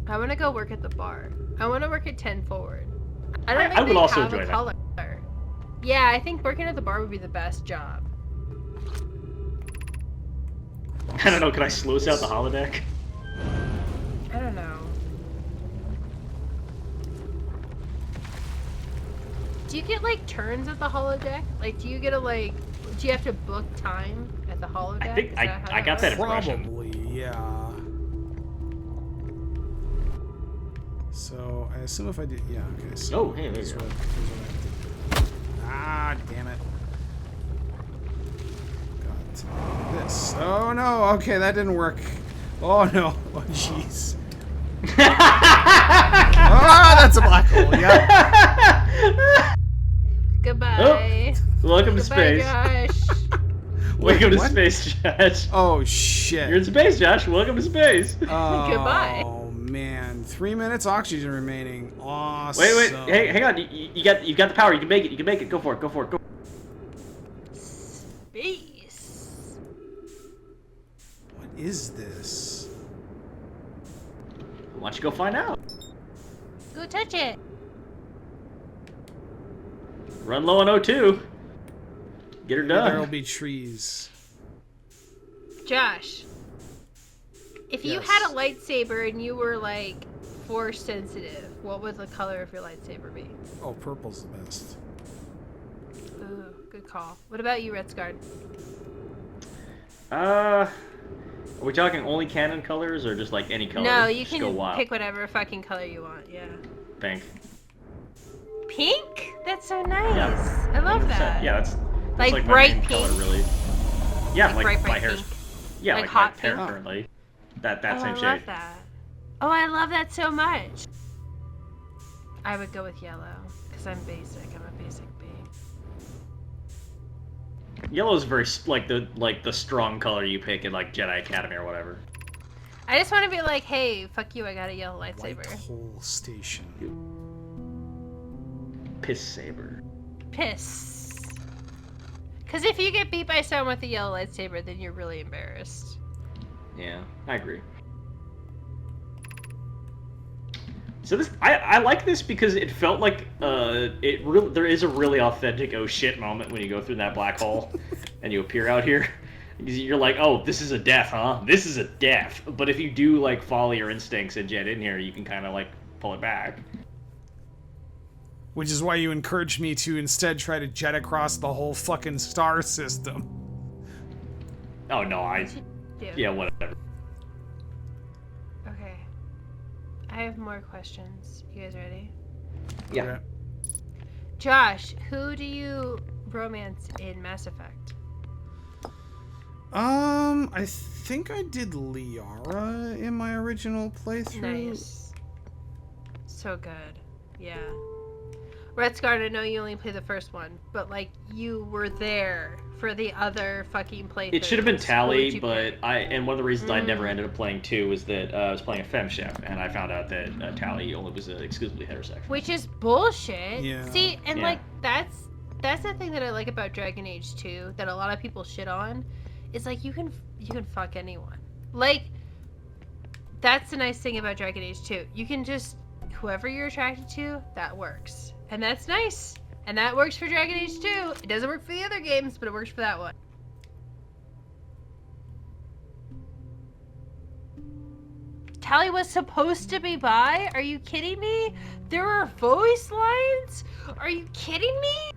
I want to go work at the bar. I want to work at 10 Forward. I don't think I would they also have enjoy a that. color. Yeah, I think working at the bar would be the best job. I don't know, can I sluice out the holodeck? I don't know. Do you get like turns at the holodeck? Like, do you get do you have to book time at the holodeck? I think Is that how I got that works? impression. Probably, yeah. So I assume if I did, yeah, okay. So Oh, hey, there here's you go. what I have to do. Ah, damn it. Got this. Oh no, okay, that didn't work. Oh no, oh jeez. Ah, that's a black hole, yeah. Goodbye. Welcome to Goodbye, space. Josh. Welcome to what? space, Josh. Oh shit. You're in space, Josh. Welcome to space. Oh, Goodbye. man. 3 minutes oxygen remaining. Awesome. Wait. Hey, hang on. You got the power. You can make it. You can make it. Go for it. Go. Space. What is this? Why don't you go find out? Go touch it. Run low on O2. Get her done. There'll be trees. Josh, if you Yes. had a lightsaber and you were like force sensitive, what would the color of your lightsaber be? Oh, purple's the best. Ooh, good call. What about you, Redsguard? Are we talking only canon colors or just like any color? No, you Just go can wild. pick whatever fucking color you want. Yeah. Pink. Pink? That's so nice. Yeah. I love 100%. that. Yeah, that's Like like bright my main color, pink? really. Yeah, like bright my hair's. pink. Yeah, Like like hot my hair pink? currently. That Oh, same I shade. love that. Oh, I love that so much. I would go with yellow because I'm basic. I'm a basic bee. Yellow is very like the strong color you pick in like Jedi Academy or whatever. I just want to be like, hey, fuck you, I got a yellow lightsaber. White hole station. Piss saber. Piss. Because if you get beat by someone with a yellow lightsaber, then you're really embarrassed. Yeah, I agree. So this, I like this because it felt like there is a really authentic oh shit moment when you go through that black hole and you appear out here. You're like, oh, this is a death, huh? This is a death. But if you do like follow your instincts and jet in here, you can kind of like pull it back. Which is why you encouraged me to instead try to jet across the whole fucking star system. Oh no, Dude. yeah, whatever. Okay. I have more questions. You guys ready? Yeah. Okay. Josh, who do you romance in Mass Effect? I think I did Liara in my original playthrough. Nice. So good. Yeah. Redsguard, I know you only played the first one, but like you were there for the other fucking playthroughs. It should have been Who would Tally, you but pick? and one of the reasons I never ended up playing 2 was that I was playing a femme chef, and I found out that Tally only was exclusively heterosexual. Which is bullshit. Yeah. See, and Yeah. like that's the thing that I like about Dragon Age 2 that a lot of people shit on. Is like you can fuck anyone. Like that's the nice thing about Dragon Age 2. You can just whoever you're attracted to, that works. And that's nice. And that works for Dragon Age 2. It doesn't work for the other games, but it works for that one. Tally was supposed to be bi? Are you kidding me? There were voice lines? Are you kidding me?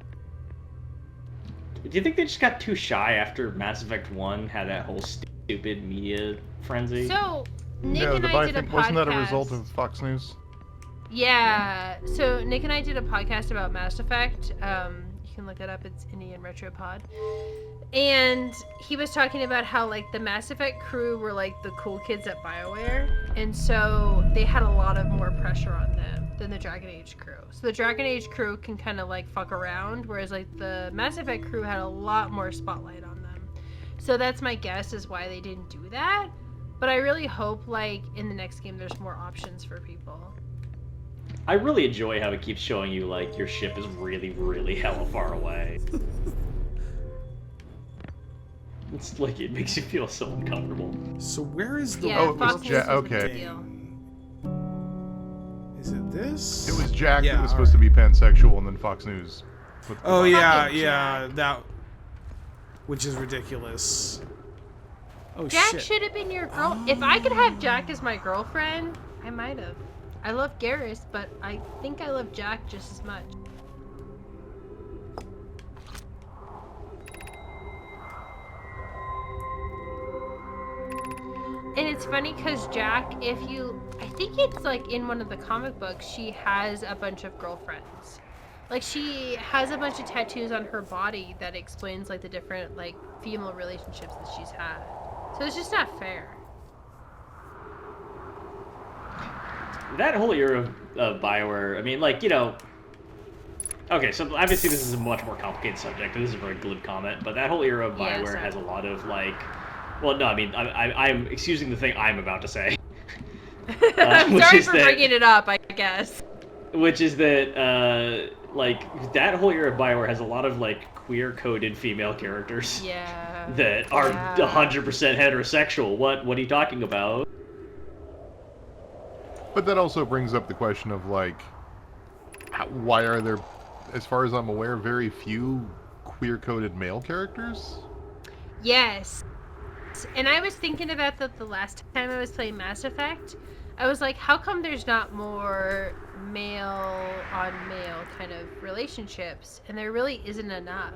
Do you think they just got too shy after Mass Effect 1 had that whole stupid media frenzy? So, Nick No, and the I bi did a thing podcast. wasn't that a result of Fox News? Yeah. So Nick and I did a podcast about Mass Effect. You can look it up. It's Indian Retro Pod. And he was talking about how like the Mass Effect crew were like the cool kids at BioWare, and so they had a lot of more pressure on them than the Dragon Age crew. So the Dragon Age crew can kind of like fuck around, whereas like the Mass Effect crew had a lot more spotlight on them. So that's my guess is why they didn't do that. But I really hope like in the next game there's more options for people. I really enjoy how it keeps showing you like your ship is really, really hella far away. It's like it makes you feel so uncomfortable. So where is the Yeah, Oh, it was Fox News Ja- is a big okay. deal. Is it this? It was Jack Yeah, that was supposed to be pansexual, and then Fox News. Put the- Oh yeah, Fucking yeah, that. Which is ridiculous. Oh Jack shit. should have been your girl. If I could have Jack as my girlfriend, I might have. I love Garrus, but I think I love Jack just as much. And it's funny because Jack, I think it's like in one of the comic books, she has a bunch of girlfriends. Like she has a bunch of tattoos on her body that explains like the different like female relationships that she's had. So it's just not fair. That whole era of BioWare, I mean, like, you know... Okay, so obviously this is a much more complicated subject, and this is a very glib comment, but that whole era of Yeah, BioWare sorry. has a lot of, like... Well, no, I mean, I'm excusing the thing I'm about to say. I'm sorry for bringing it up, I guess. Which is that, like, that whole era of BioWare has a lot of, like, queer-coded female characters. Yeah. That are 100% heterosexual. What are you talking about? But that also brings up the question of, like, why are there, as far as I'm aware, very few queer-coded male characters? Yes. And I was thinking about that the last time I was playing Mass Effect. I was like, how come there's not more male-on-male kind of relationships? And there really isn't enough.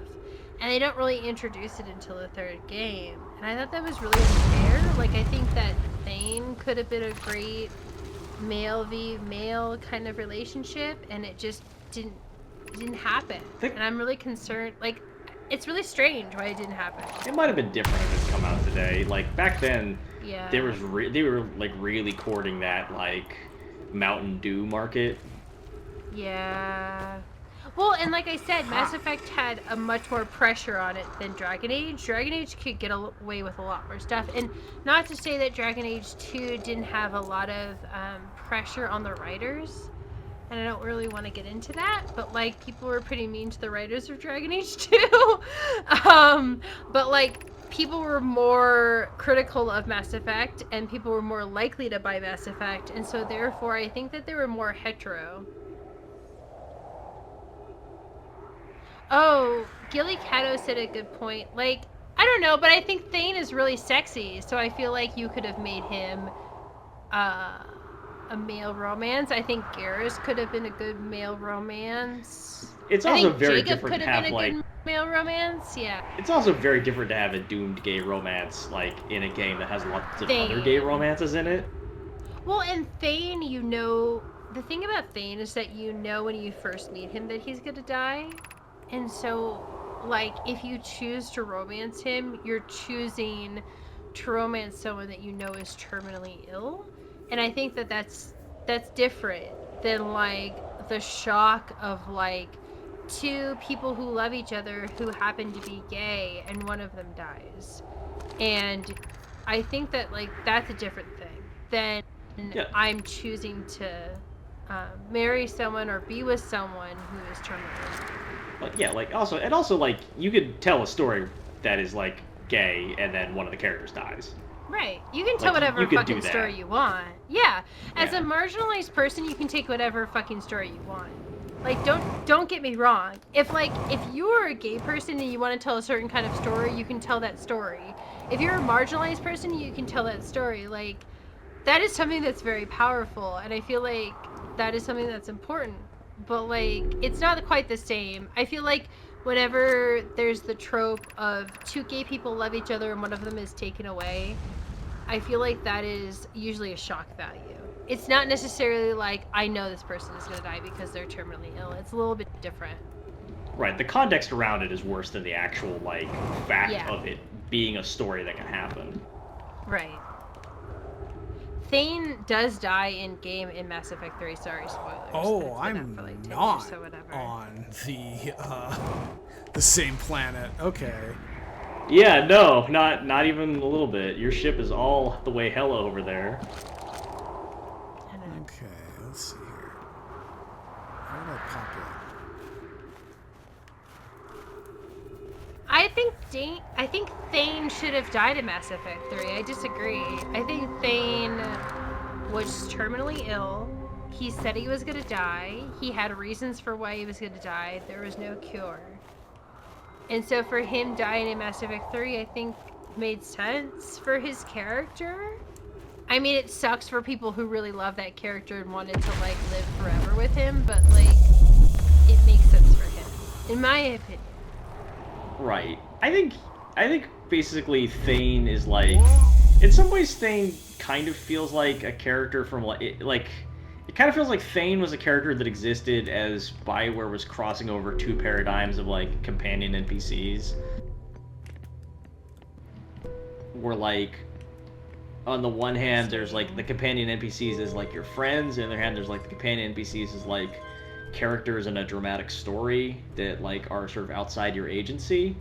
And they don't really introduce it until the third game. And I thought that was really unfair. Like, I think that Thane could have been a great male v male kind of relationship, and it just didn't happen. And I'm really concerned. Like, it's really strange why it didn't happen. It might have been different if it come out today. Like, back then, yeah, they were like really courting that like Mountain Dew market. Yeah. Well, and like I said, Mass Effect had a much more pressure on it than Dragon Age. Dragon Age could get away with a lot more stuff. And not to say that Dragon Age 2 didn't have a lot of pressure on the writers. And I don't really want to get into that, but like people were pretty mean to the writers of Dragon Age 2. But like people were more critical of Mass Effect, and people were more likely to buy Mass Effect, and so therefore I think that they were more hetero. Oh, Gilly Cato said a good point. Like, I don't know, but I think Thane is really sexy, so I feel like you could have made him a male romance. I think Garrus could have been a good male romance. It's also very Jacob different could to have have been a like good male romance. Yeah. It's also very different to have a doomed gay romance like in a game that has lots of Thane. other gay romances in it. Well, and Thane, you know, the thing about Thane is that you know when you first meet him that he's gonna die. And so, like, if you choose to romance him, you're choosing to romance someone that you know is terminally ill. And I think that that's different than, like, the shock of, like, two people who love each other who happen to be gay and one of them dies. And I think that, like, that's a different thing than I'm choosing to marry someone or be with someone who is terminally ill. But yeah, like also like you could tell a story that is like gay and then one of the characters dies. Right. You can tell whatever fucking story you want. Yeah. As a marginalized person, you can take whatever fucking story you want. Like, don't get me wrong. If you're a gay person and you want to tell a certain kind of story, you can tell that story. If you're a marginalized person, you can tell that story. Like, that is something that's very powerful, and I feel like that is something that's important. But, like, it's not quite the same. I feel like whenever there's the trope of two gay people love each other and one of them is taken away, I feel like that is usually a shock value. It's not necessarily like, I know this person is going to die because they're terminally ill. It's a little bit different. Right, the context around it is worse than the actual, like, fact of it being a story that can happen. Right. Thane does die in game in Mass Effect 3. Sorry, spoilers. Oh, I'm for like 10 not years, so whatever. on the same planet. Okay. Yeah, no, not even a little bit. Your ship is all the way hella over there. Okay, let's see here. How did I pop in? I think Thane should have died in Mass Effect 3. I disagree. I think Thane was terminally ill. He said he was going to die. He had reasons for why he was going to die. There was no cure. And so for him dying in Mass Effect 3, I think made sense for his character. I mean, it sucks for people who really love that character and wanted to, like, live forever with him, but, like, it makes sense for him, in my opinion. Right. I think basically Thane is like, in some ways Thane kind of feels like a character from it kind of feels like Thane was a character that existed as BioWare was crossing over two paradigms of like companion NPCs. Where like, on the one hand there's like the companion NPCs as like your friends, and on the other hand there's like the companion NPCs as like characters in a dramatic story that like are sort of outside your agency.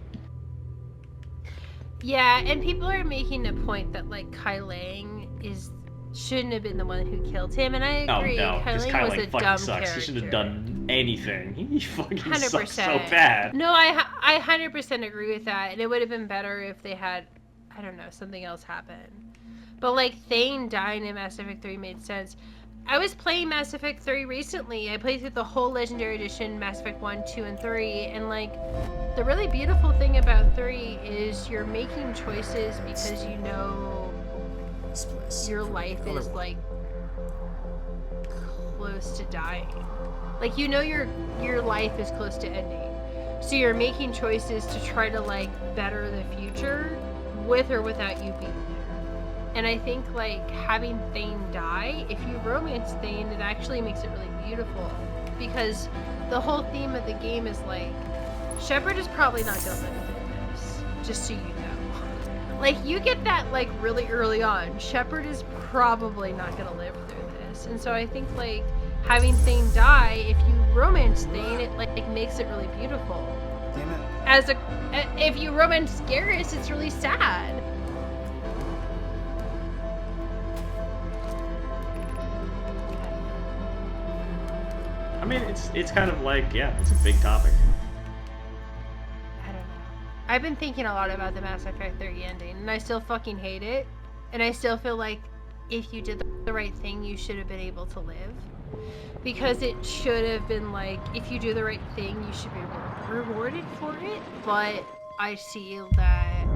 Yeah, and people are making the point that like Kai Lang is shouldn't have been the one who killed him, and I Oh agree. no, because Kylie was a Kylie fucking dumb sucks. character. He shouldn't have done anything. He fucking 100%. sucks so bad. No, I 100% agree with that, and it would have been better if they had, I don't know, something else happen. But like Thane dying in Mass Effect 3 made sense. I was playing Mass Effect 3 recently. I played through the whole Legendary Edition, Mass Effect 1, 2, and 3, and like, the really beautiful thing about 3 is you're making choices because you know This place. your life is like close to dying. Like, you know your life is close to ending. So you're making choices to try to like better the future with or without you being there. And I think like having Thane die, if you romance Thane, it actually makes it really beautiful. Because the whole theme of the game is like, Shepard is probably not gonna live through this, just so you know. Like, you get that like really early on. Shepard is probably not gonna live through this. And so I think like having Thane die, if you romance Thane, it like makes it really beautiful. Damn it. If you romance Garrus, it's really sad. I mean, it's kind of like, yeah, it's a big topic. I don't know. I've been thinking a lot about the Mass Effect 3 ending, and I still fucking hate it. And I still feel like if you did the right thing, you should have been able to live. Because it should have been like, if you do the right thing, you should be rewarded for it. But I see that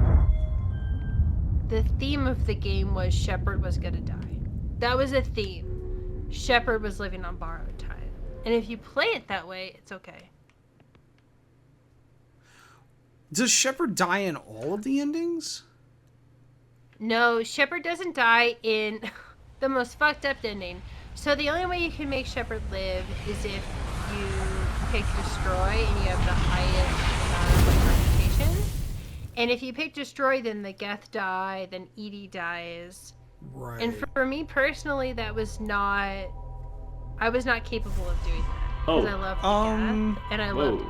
the theme of the game was Shepard was gonna die. That was a theme. Shepard was living on borrowed time. And if you play it that way, it's okay. Does Shepard die in all of the endings? No, Shepard doesn't die in the most fucked up ending. So the only way you can make Shepard live is if you pick Destroy and you have the highest reputation. And if you pick Destroy, then the Geth die, then Edie dies. Right. And for me personally, that was not... I was not capable of doing that. Oh. Because I love the Geth, and I love Edie.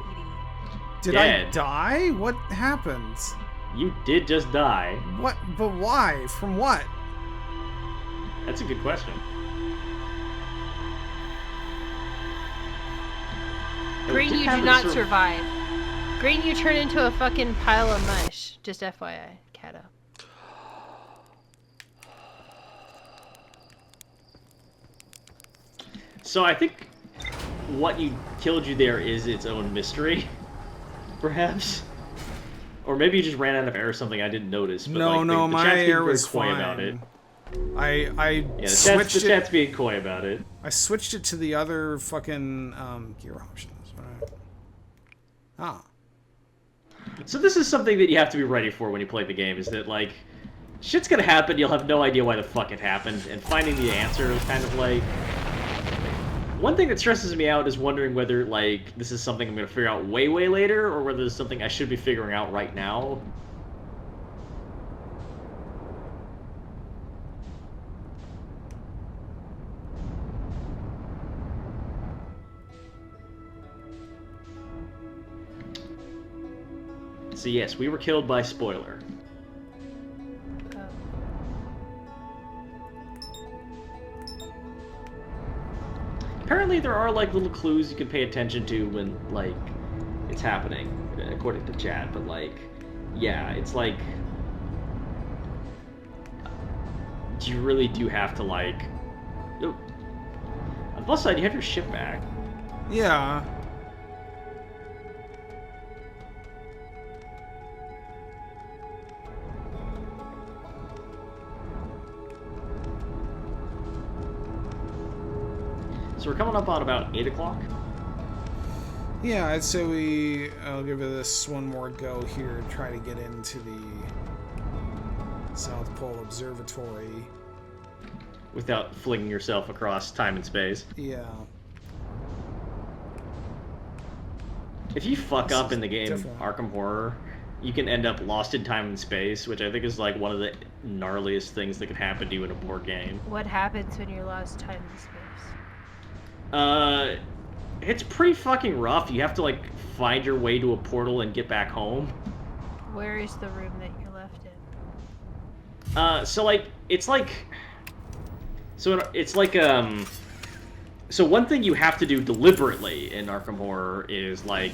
Did Dead. I die? What happened? You did just die. What? But why? From what? That's a good question. Green, you do not survive. Green, you turn into a fucking pile of mush. Just FYI, Kato. So I think what killed you there is its own mystery, perhaps. Or maybe you just ran out of air or something I didn't notice. But No, like, no, the my chat's being air very was coy fine. about it. I Yeah, switched the chat's being coy about it. I switched it to the other fucking gear options. Ah. So this is something that you have to be ready for when you play the game, is that, like, shit's gonna happen, you'll have no idea why the fuck it happened, and finding the answer is kind of like... One thing that stresses me out is wondering whether, like, this is something I'm gonna figure out way, way later, or whether it's something I should be figuring out right now. So yes, we were killed by spoiler. Apparently there are like little clues you can pay attention to when like it's happening, according to chat, but like, yeah, it's like you really do have to like... Oh. On the plus side, you have your ship back. Yeah. So we're coming up on about 8 o'clock. Yeah, I'd say I'll give this one more go here and try to get into the South Pole Observatory. Without flinging yourself across time and space. Yeah. If you fuck This up is in the game different. Arkham Horror, you can end up lost in time and space, which I think is like one of the gnarliest things that can happen to you in a board game. What happens when you're lost time and space? It's pretty fucking rough. You have to like find your way to a portal and get back home. Where is the room that you're left in? So like, it's like... So it's like So one thing you have to do deliberately in Arkham Horror is like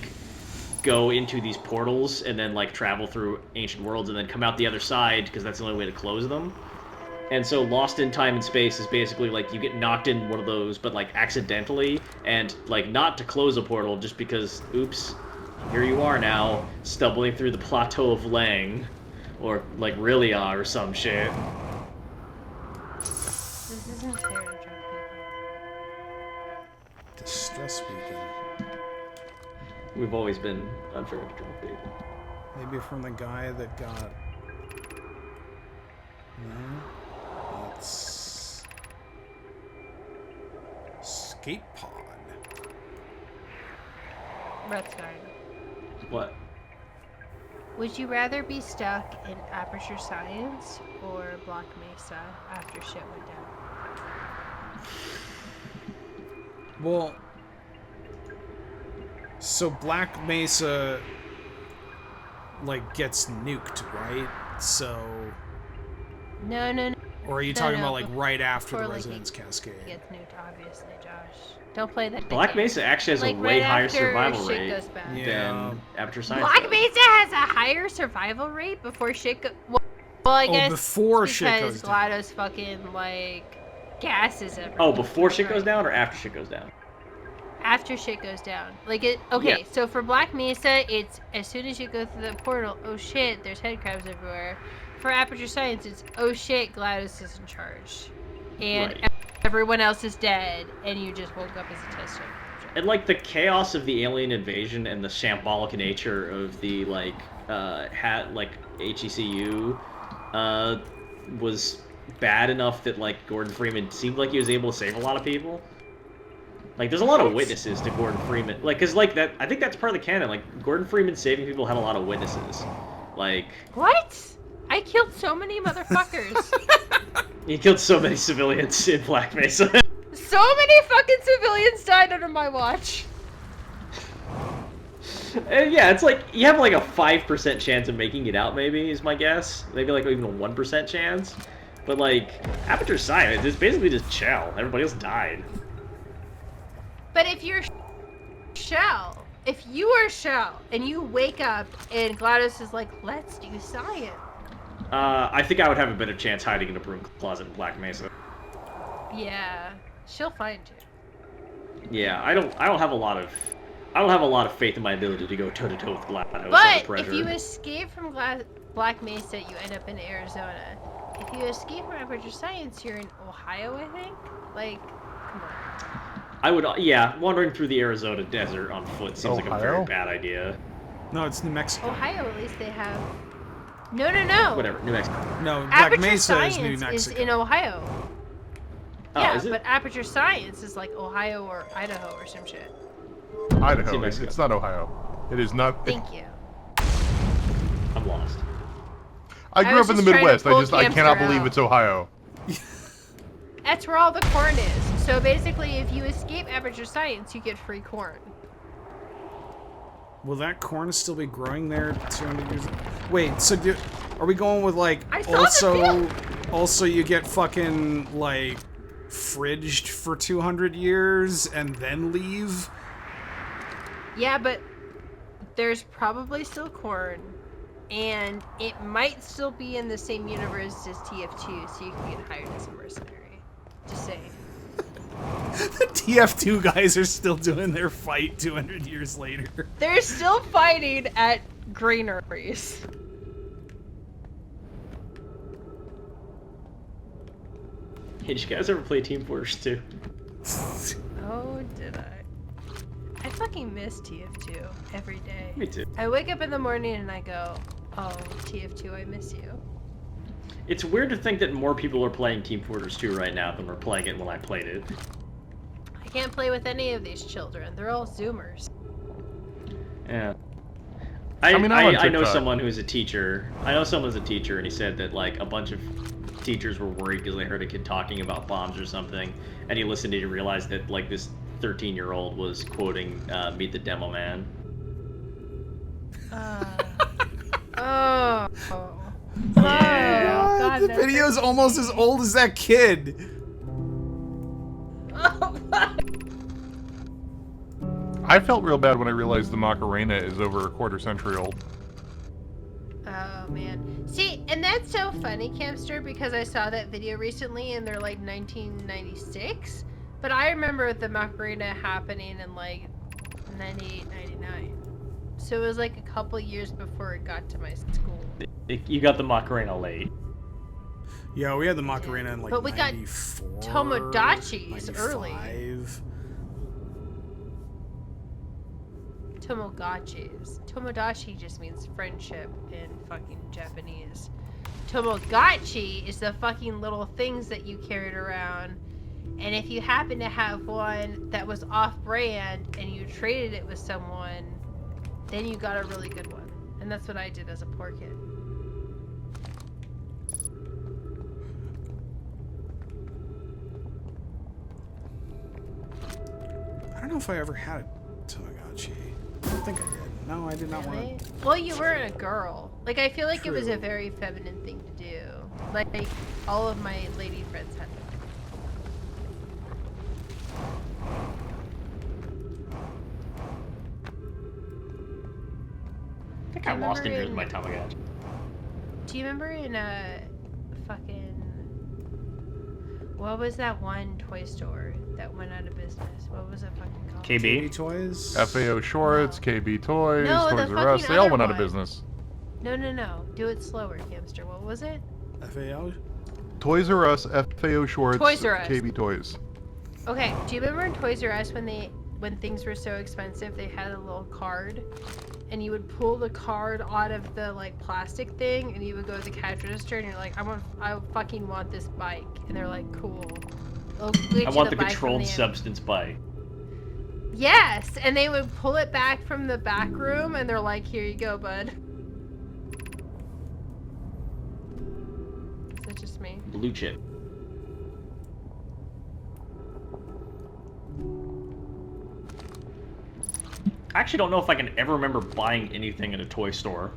go into these portals and then like travel through ancient worlds and then come out the other side because that's the only way to close them. And so Lost in Time and Space is basically like you get knocked in one of those, but like accidentally, and like not to close a portal just because, oops, here you are now, stumbling through the Plateau of Lang, or like Rilia or some shit. This isn't fair to drunk people. Distress beacon. We've always been unfair to drunk people. Maybe from the guy that got... No? It's... Skate pod. Brett's going. What? Would you rather be stuck in Aperture Science or Black Mesa after shit went down? Well... So Black Mesa... like, gets nuked, right? So... No. Or are you No, talking no, about, like, right after before, the like, Resonance it Cascade? Gets nuked, obviously, Josh. Don't play that. Black game. Mesa actually has Like, a way right higher after survival shit rate goes bad. Yeah. than Aperture Science. Black does. Mesa has a higher survival rate before shit goes. Well, I guess before shit goes because down. GLaDOS fucking like gases everywhere. Oh, before shit goes Right. down or after shit goes down? After shit goes down. Like it. Okay, Yeah. so for Black Mesa, it's as soon as you go through the portal. Oh shit, there's head crabs everywhere. For Aperture Science, it's oh shit, GLaDOS is in charge, and Right. everyone else is dead, and you just woke up as a test subject. And like the chaos of the alien invasion and the shambolic nature of the like HECU was bad enough that like Gordon Freeman seemed like he was able to save a lot of people. Like there's a lot of witnesses to Gordon Freeman. Like cuz like that I think that's part of the canon. Like Gordon Freeman saving people had a lot of witnesses. Like What? I killed so many motherfuckers. he killed so many civilians in Black Mesa. So many fucking civilians died under my watch. And yeah, it's like you have like a 5% chance of making it out. Maybe is my guess. Maybe like even a 1% chance. But like Aperture Science, it's basically just Chell. Everybody else died. But if you're Shell, if you are Shell and you wake up and GLaDOS is like, let's do science. I think I would have a better chance hiding in a broom closet in Black Mesa. Yeah, she'll find you. Yeah, I don't have a lot of faith in my ability to go toe to toe with GLaDOS as a But predator. if you escape from Black Mesa, you end up in Arizona. If you escape from Aperture Science, you're in Ohio, I think. Like, come on. I would, yeah, wandering through the Arizona desert on foot seems like a very Ohio? bad idea. No, it's New Mexico. Ohio, at least they have. No. Whatever, New Mexico. No, Black Aperture Mesa Science is New Mexico. is in Ohio. Oh, Yeah, is it? but Aperture Science is like Ohio or Idaho or some shit. Idaho. New Mexico. It's not Ohio. It is not. Thank you. I'm lost. I I grew was up in the just trying to Midwest. pull I cannot Camster believe out. it's Ohio. That's where all the corn is. So basically, if you escape Aperture Science, you get free corn. Will that corn still be growing there 200 years? Wait, so are we going with like I saw the field. also you get fucking like fridged for 200 years and then leave? Yeah, but there's probably still corn, and it might still be in the same universe as TF2, so you can get hired as a mercenary. Just saying. The TF2 guys are still doing their fight 200 years later. They're still fighting at granaries. Hey, did you guys ever play Team Fortress 2? Oh, did I? I fucking miss TF2 every day. Me too. I wake up in the morning and I go, oh, TF2, I miss you. It's weird to think that more people are playing Team Fortress 2 right now than were playing it when I played it. I can't play with any of these children. They're all Zoomers. Yeah. I mean, I'm on I know TikTok. someone who's a teacher. I know someone's a teacher, and he said that like a bunch of teachers were worried because they heard a kid talking about bombs or something, and he listened and he realized that like this 13-year-old was quoting "Meet the Demo Man." Oh. Yeah. God, the that's video's almost as old as that kid. I felt real bad when I realized the Macarena is over a quarter century old. Oh man. See, and that's so funny, Camster, because I saw that video recently and they're like 1996. But I remember the Macarena happening in like 98, 99. So it was like a couple years before it got to my school. You got the Macarena late. Yeah, we had the Macarena in like But we got 94, Tomodachi's 95. early. Tomodachi's. Tomodachi just means friendship in fucking Japanese. Tomogachi is the fucking little things that you carried around. And if you happen to have one that was off-brand and you traded it with someone, then you got a really good one. And that's what I did as a poor kid. I don't know if I ever had a Tamagotchi. I don't think I did. No, I did not Really? want to. Well, you weren't a girl. Like, I feel like it was a True. very feminine thing to do. Like, all of my lady friends had them. I think I lost interest in my Tamagotchi. Do you remember in fucking... What was that one toy store that went out of business? What was it fucking called? KB? Toys? FAO Shorts, No. KB Toys, No, the Toys R Us, fucking they all other went out of one. business. No, no, no. Do it slower, Hamster. What was it? FAO? Toys R Us, FAO Shorts, Toys R Us. KB Toys. Okay, do you remember in Toys R Us when things were so expensive, they had a little card, and you would pull the card out of the like plastic thing, and you would go to the cash register, and you're like, I fucking want this bike, and they're like, cool. We'll get I you want the bike from controlled the- substance bike. Yes, and they would pull it back from the back room, and they're like, here you go, bud. Is that just me? Blue chip. I actually don't know if I can ever remember buying anything in a toy store.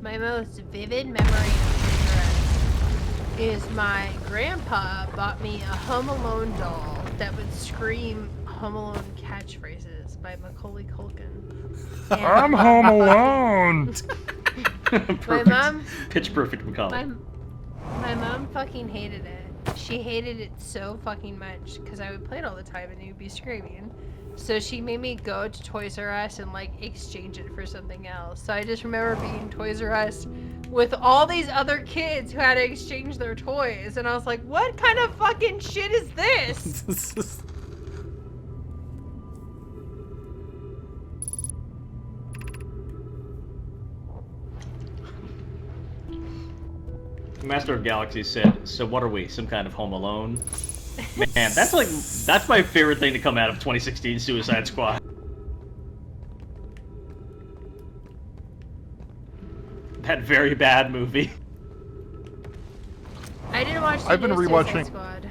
My most vivid memory of Toys R Us is my grandpa bought me a Home Alone doll that would scream Home Alone catchphrases by Macaulay Culkin. And I'm home alone! Perfect. mom- Pitch perfect Macaulay. my mom fucking hated it. She hated it so fucking much because I would play it all the time and he would be screaming. So she made me go to Toys R Us and like exchange it for something else. So I just remember being in Toys R Us with all these other kids who had to exchange their toys, and I was like, what kind of fucking shit is this? Master of Galaxy said, "So what are we? Some kind of Home Alone?" Man, that's my favorite thing to come out of 2016 Suicide Squad. That very bad movie. I didn't watch the I've been new rewatching- Suicide Squad.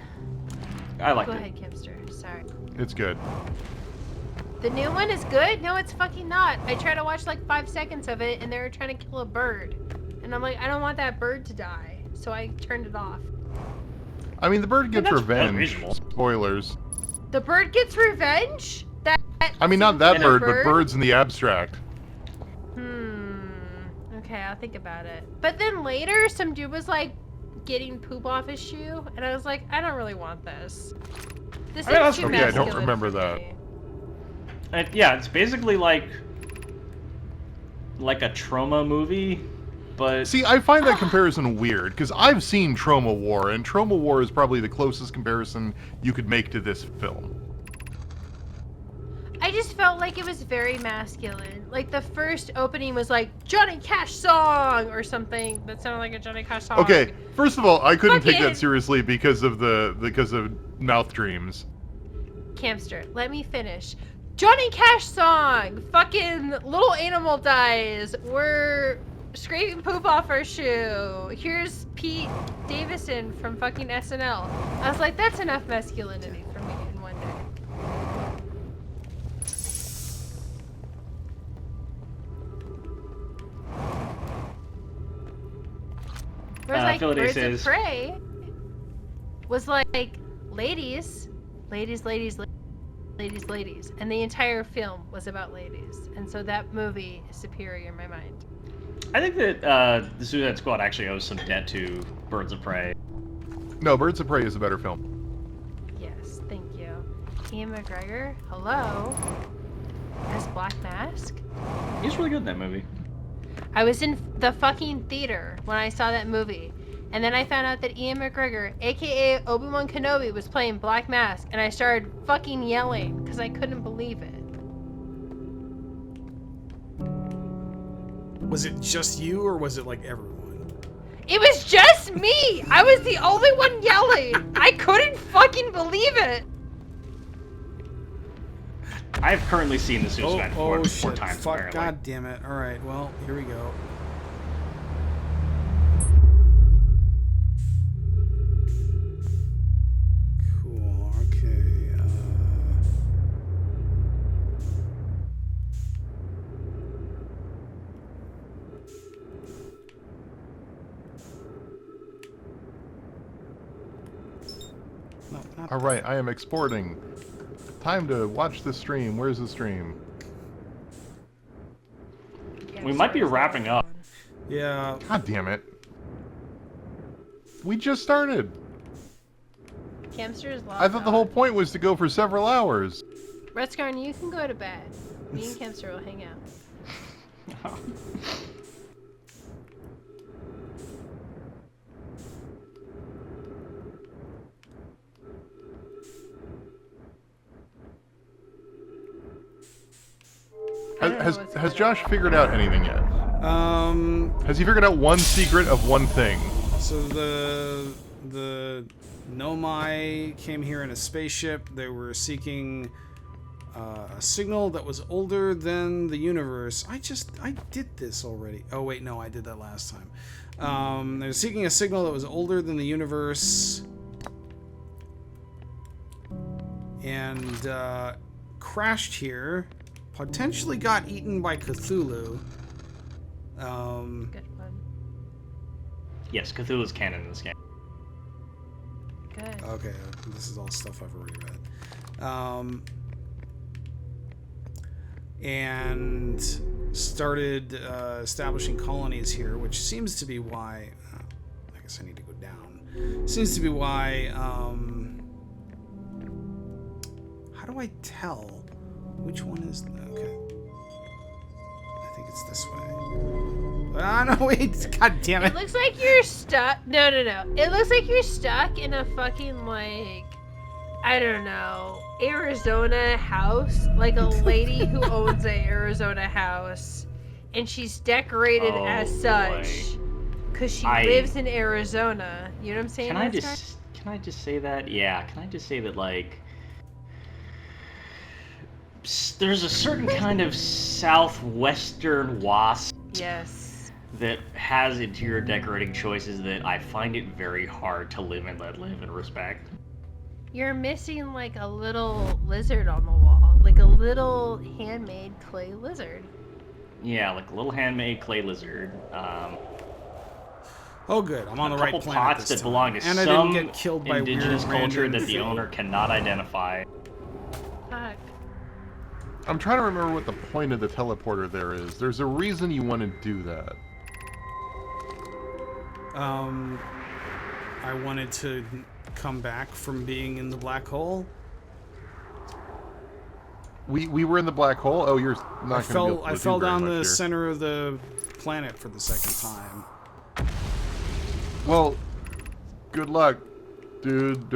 I liked Go it. ahead, Kimster. Sorry. It's good. The new one is good? No, it's fucking not. I tried to watch like 5 seconds of it and they were trying to kill a bird. And I'm like, I don't want that bird to die. So I turned it off. I mean, the bird gets that's revenge. unreasonable. Spoilers. The bird gets revenge? I mean, not that single bird, but birds in the abstract. Okay, I'll think about it. But then later, some dude was like getting poop off his shoe, and I was like, I don't really want this. This that's is too okay, I don't masculine remember for that. me. Yeah, it's basically like a trauma movie, but See, I find that comparison weird, because I've seen Trauma War, and Trauma War is probably the closest comparison you could make to this film. I just felt like it was very masculine. Like the first opening was like Johnny Cash song or something that sounded like a Johnny Cash song. Okay, first of all, I couldn't take Fucking- that seriously because of mouth dreams. Camster, let me finish. Johnny Cash song. Fucking little animal dies. We're scraping poop off our shoe. Here's Pete Davidson from fucking SNL. I was like, that's enough masculinity for me in one day. Whereas like Philly Birds says- of Prey was like, ladies, ladies, ladies, ladies. ladies, and the entire film was about ladies, and so that movie is superior in my mind. I think that the Suicide Squad actually owes some debt to Birds of Prey. No, Birds of Prey is a better film. Yes, thank you. Ian McGregor, hello, as Black Mask. He's really good in that movie. I was in the fucking theater when I saw that movie, and then I found out that Ian McGregor, aka Obi-Wan Kenobi, was playing Black Mask, and I started fucking yelling because I couldn't believe it. Was it just you, or was it like everyone? It was just me! I was the only one yelling! I couldn't fucking believe it! I've currently seen the Suicide Squad four shit. times. Fuck, apparently. god damn it. Alright, well, here we go. Cool, okay. No, not All right, I am exporting. Time to watch the stream. Where's the stream? We might be wrapping up. Yeah. God damn it. We just started. Camster's lost. I thought the whole point was to go for several hours. Redscarn, you can go to bed. Me and Camster will hang out. Has Josh figured out anything yet? Has he figured out one secret of one thing? So the Nomai came here in a spaceship. They were seeking a signal that was older than the universe. I did this already. Oh wait, no, I did that last time. They were seeking a signal that was older than the universe, and crashed here. Potentially got eaten by Cthulhu. Good one. Yes, Cthulhu's canon in this game. Good. Okay, this is all stuff I've already read. And started establishing colonies here, which seems to be why... I guess I need to go down. Seems to be why... how do I tell which one is... Okay. I think it's this way. Ah, no, wait. God damn it. It looks like you're stuck. No. It looks like you're stuck in a fucking, like, I don't know, Arizona house. Like a lady who owns an Arizona house. And she's decorated as such. Because she lives in Arizona. You know what I'm saying? Can I just say that? Yeah, can I just say that, like, there's a certain kind of southwestern wasp. Yes. That has interior decorating choices that I find it very hard to live and let live and respect. You're missing like a little lizard on the wall. Like a little handmade clay lizard. Yeah, like a little handmade clay lizard. Oh, good. I'm on the right planet. A couple pots this that time. belong to and I some didn't get killed by indigenous weird culture random that the thing. owner cannot identify. Fuck. I'm trying to remember what the point of the teleporter there is. There's a reason you want to do that. I wanted to come back from being in the black hole. We were in the black hole? Oh, you're not going to be able to I fell do very down much the here. center of the planet for the second time. Well, good luck, dude.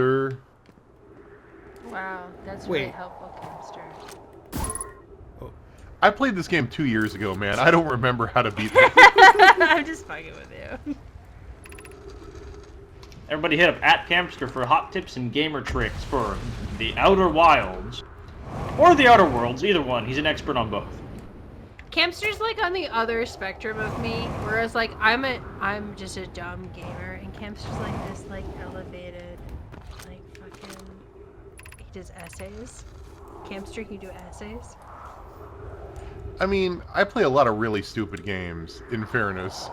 Wow, that's Wait. really helpful, Camster. I played this game 2 years ago, man. I don't remember how to beat it. I'm just fucking with you. Everybody hit up @Campster for hot tips and gamer tricks for the Outer Wilds. Or the Outer Worlds, either one. He's an expert on both. Camster's like on the other spectrum of me, whereas like I'm just a dumb gamer, and Camster's like this like elevated, like fucking. He does essays. Camster, you do essays. I mean, I play a lot of really stupid games, in fairness.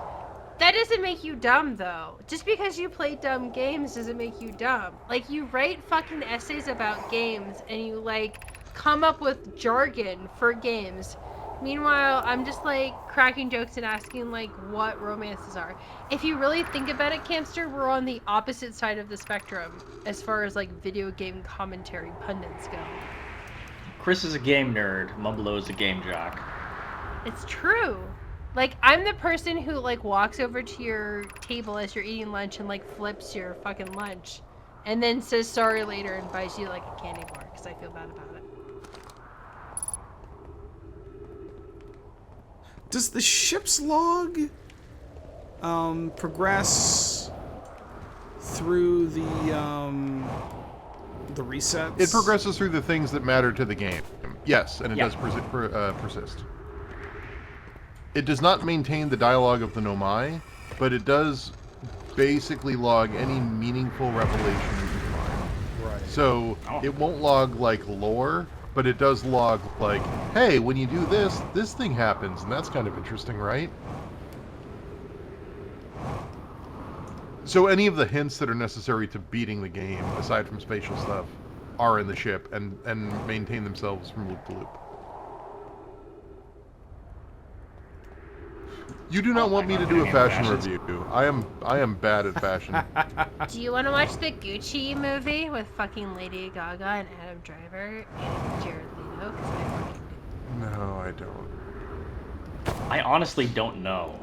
That doesn't make you dumb though. Just because you play dumb games doesn't make you dumb. Like you write fucking essays about games, and you like come up with jargon for games. Meanwhile, I'm just like cracking jokes and asking like what romances are. If you really think about it, Campster, we're on the opposite side of the spectrum as far as like video game commentary pundits go. Chris is a game nerd. Mumblo is a game jock. It's true. Like, I'm the person who like walks over to your table as you're eating lunch and like flips your fucking lunch and then says sorry later and buys you like a candy bar because I feel bad about it. Does the ship's log progress through the resets? It progresses through the things that matter to the game. Yes, and it does persist. It does not maintain the dialogue of the Nomai, but it does basically log any meaningful revelation you can find. Right. So it won't log like lore, but it does log like, hey, when you do this, this thing happens, and that's kind of interesting, right? So any of the hints that are necessary to beating the game, aside from spatial stuff, are in the ship and maintain themselves from loop to loop. You do not want me to do a fashion review. I am bad at fashion. Do you want to watch the Gucci movie with fucking Lady Gaga and Adam Driver and Jared Leto? Because I fucking do. No, I don't. I honestly don't know.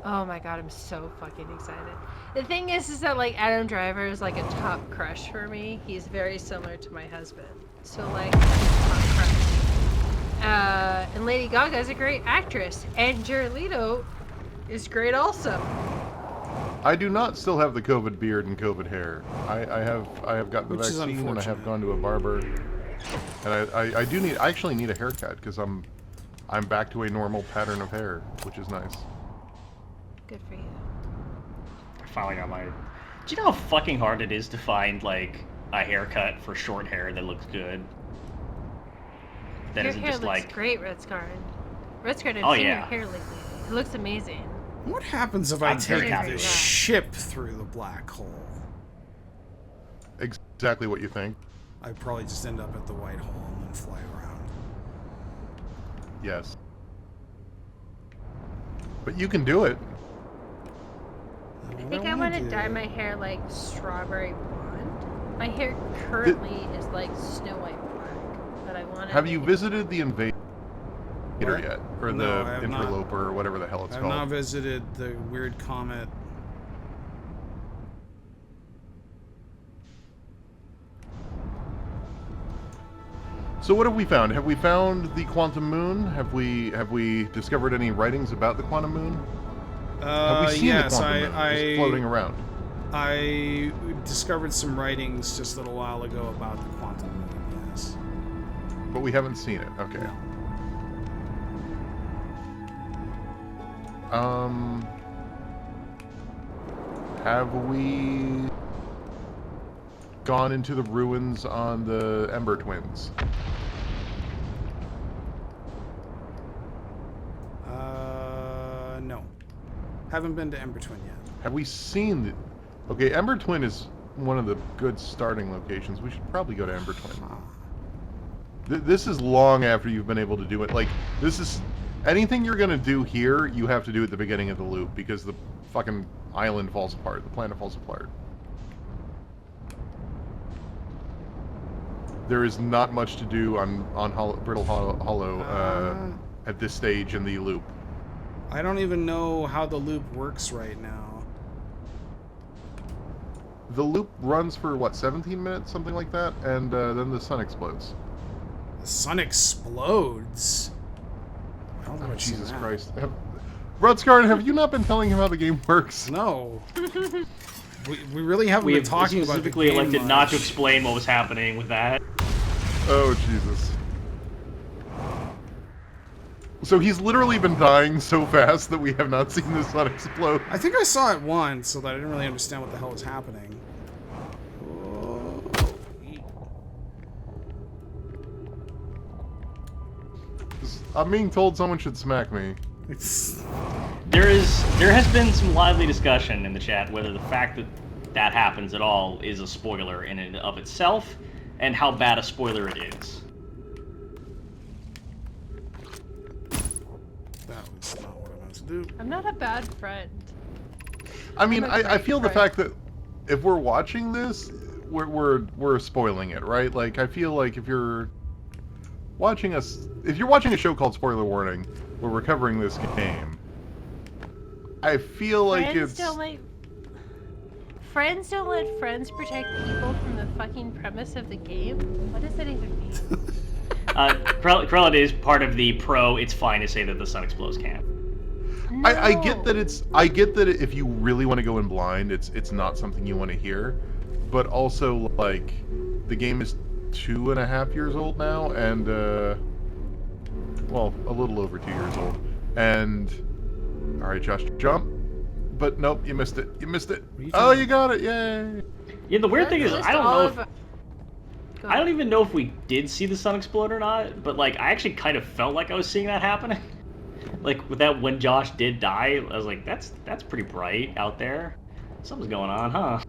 Oh my god, I'm so fucking excited. The thing is that like Adam Driver is like a top crush for me. He's very similar to my husband. So like, he's a top crush. And Lady Gaga is a great actress, and Jared Leto is great also. I do not still have the COVID beard and COVID hair. I have got the vaccine and I have gone to a barber, and I actually need a haircut because I'm back to a normal pattern of hair, which is nice. Good for you. I finally got my. Do you know how fucking hard it is to find like a haircut for short hair that looks good? That Your isn't hair just looks like great, Redscard. Redscard, I've seen your hair lately. It looks amazing. What happens if I I'm very take happy this with that. ship through the black hole? Exactly what you think. I'd probably just end up at the white hole and then fly around. Yes. But you can do it. I think I want to dye my hair like strawberry blonde. My hair currently is like snow white black, but I want to. Have you visited the Invader What? yet? Or No, I the have Interloper, or whatever the hell it's I've called? not visited the weird comet. So what have we found? Have we found the quantum moon? Have we discovered any writings about the quantum moon? Have we seen yes, the quantum moon just floating around? I discovered some writings just a little while ago about the quantum moon, yes. But we haven't seen it. Okay. No. Have we gone into the ruins on the Ember Twins? No. Haven't been to Ember Twin yet. Have we seen the... Okay, Ember Twin is one of the good starting locations. We should probably go to Ember Twin. This is long after you've been able to do it. Like, this is... Anything you're gonna do here, you have to do at the beginning of the loop, because the fucking island falls apart. The planet falls apart. There is not much to do on Brittle Hollow at this stage in the loop. I don't even know how the loop works right now. The loop runs for, what, 17 minutes? Something like that? And then the sun explodes. The sun explodes? I don't know Oh, what Jesus Christ. Rudscard, have you not been telling him how the game works? No. we really haven't we been have talking about the specifically game elected much. not to explain what was happening with that. Oh, Jesus. So he's literally been dying so fast that we have not seen the sun explode. I think I saw it once, so that I didn't really understand what the hell was happening. Oh. I'm being told someone should smack me. It's... There has been some lively discussion in the chat whether the fact that that happens at all is a spoiler in and of itself, and how bad a spoiler it is. do. I'm not a bad friend. I mean, I'm a I great feel the friend. fact that if we're watching this, we're spoiling it, right? Like, I feel like if you're watching a show called Spoiler Warning, where we're covering this game, I feel like Friends don't let friends protect people from the fucking premise of the game? What does that even mean? Krellin is part of the pro, it's fine to say that the sun explodes camp. No. I get that if you really want to go in blind, it's not something you want to hear, but also like the game is 2.5 years old now, and well, a little over 2 years old. And all right, Josh, jump. But nope, you missed it. You missed it. Oh, you got it! Yay! Yeah, the weird thing is, I don't know if Go I don't ahead. even know if we did see the sun explode or not, but like I actually kind of felt like I was seeing that happening. Like with that when Josh did die, I was like, that's pretty bright out there. Something's going on, huh?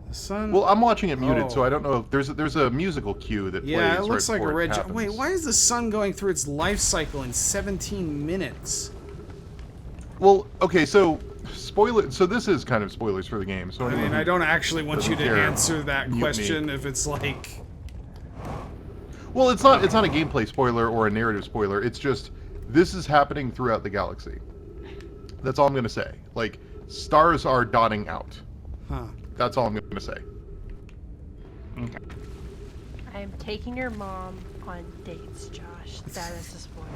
The sun. Well, I'm watching it muted, so Oh. I don't know if there's a musical cue that Yeah, plays it looks right like a before it red. happens. Wait, why is the sun going through its life cycle in 17 minutes? Well, okay, so spoiler. So this is kind of spoilers for the game. So I anyone mean, who I don't actually want you doesn't to care, answer that mute me. question if it's like. Well, it's not a gameplay spoiler or a narrative spoiler. It's just this is happening throughout the galaxy. That's all I'm gonna say. Like, stars are dotting out. Huh. That's all I'm gonna say. Okay. I am taking your mom on dates, Josh. That is a spoiler.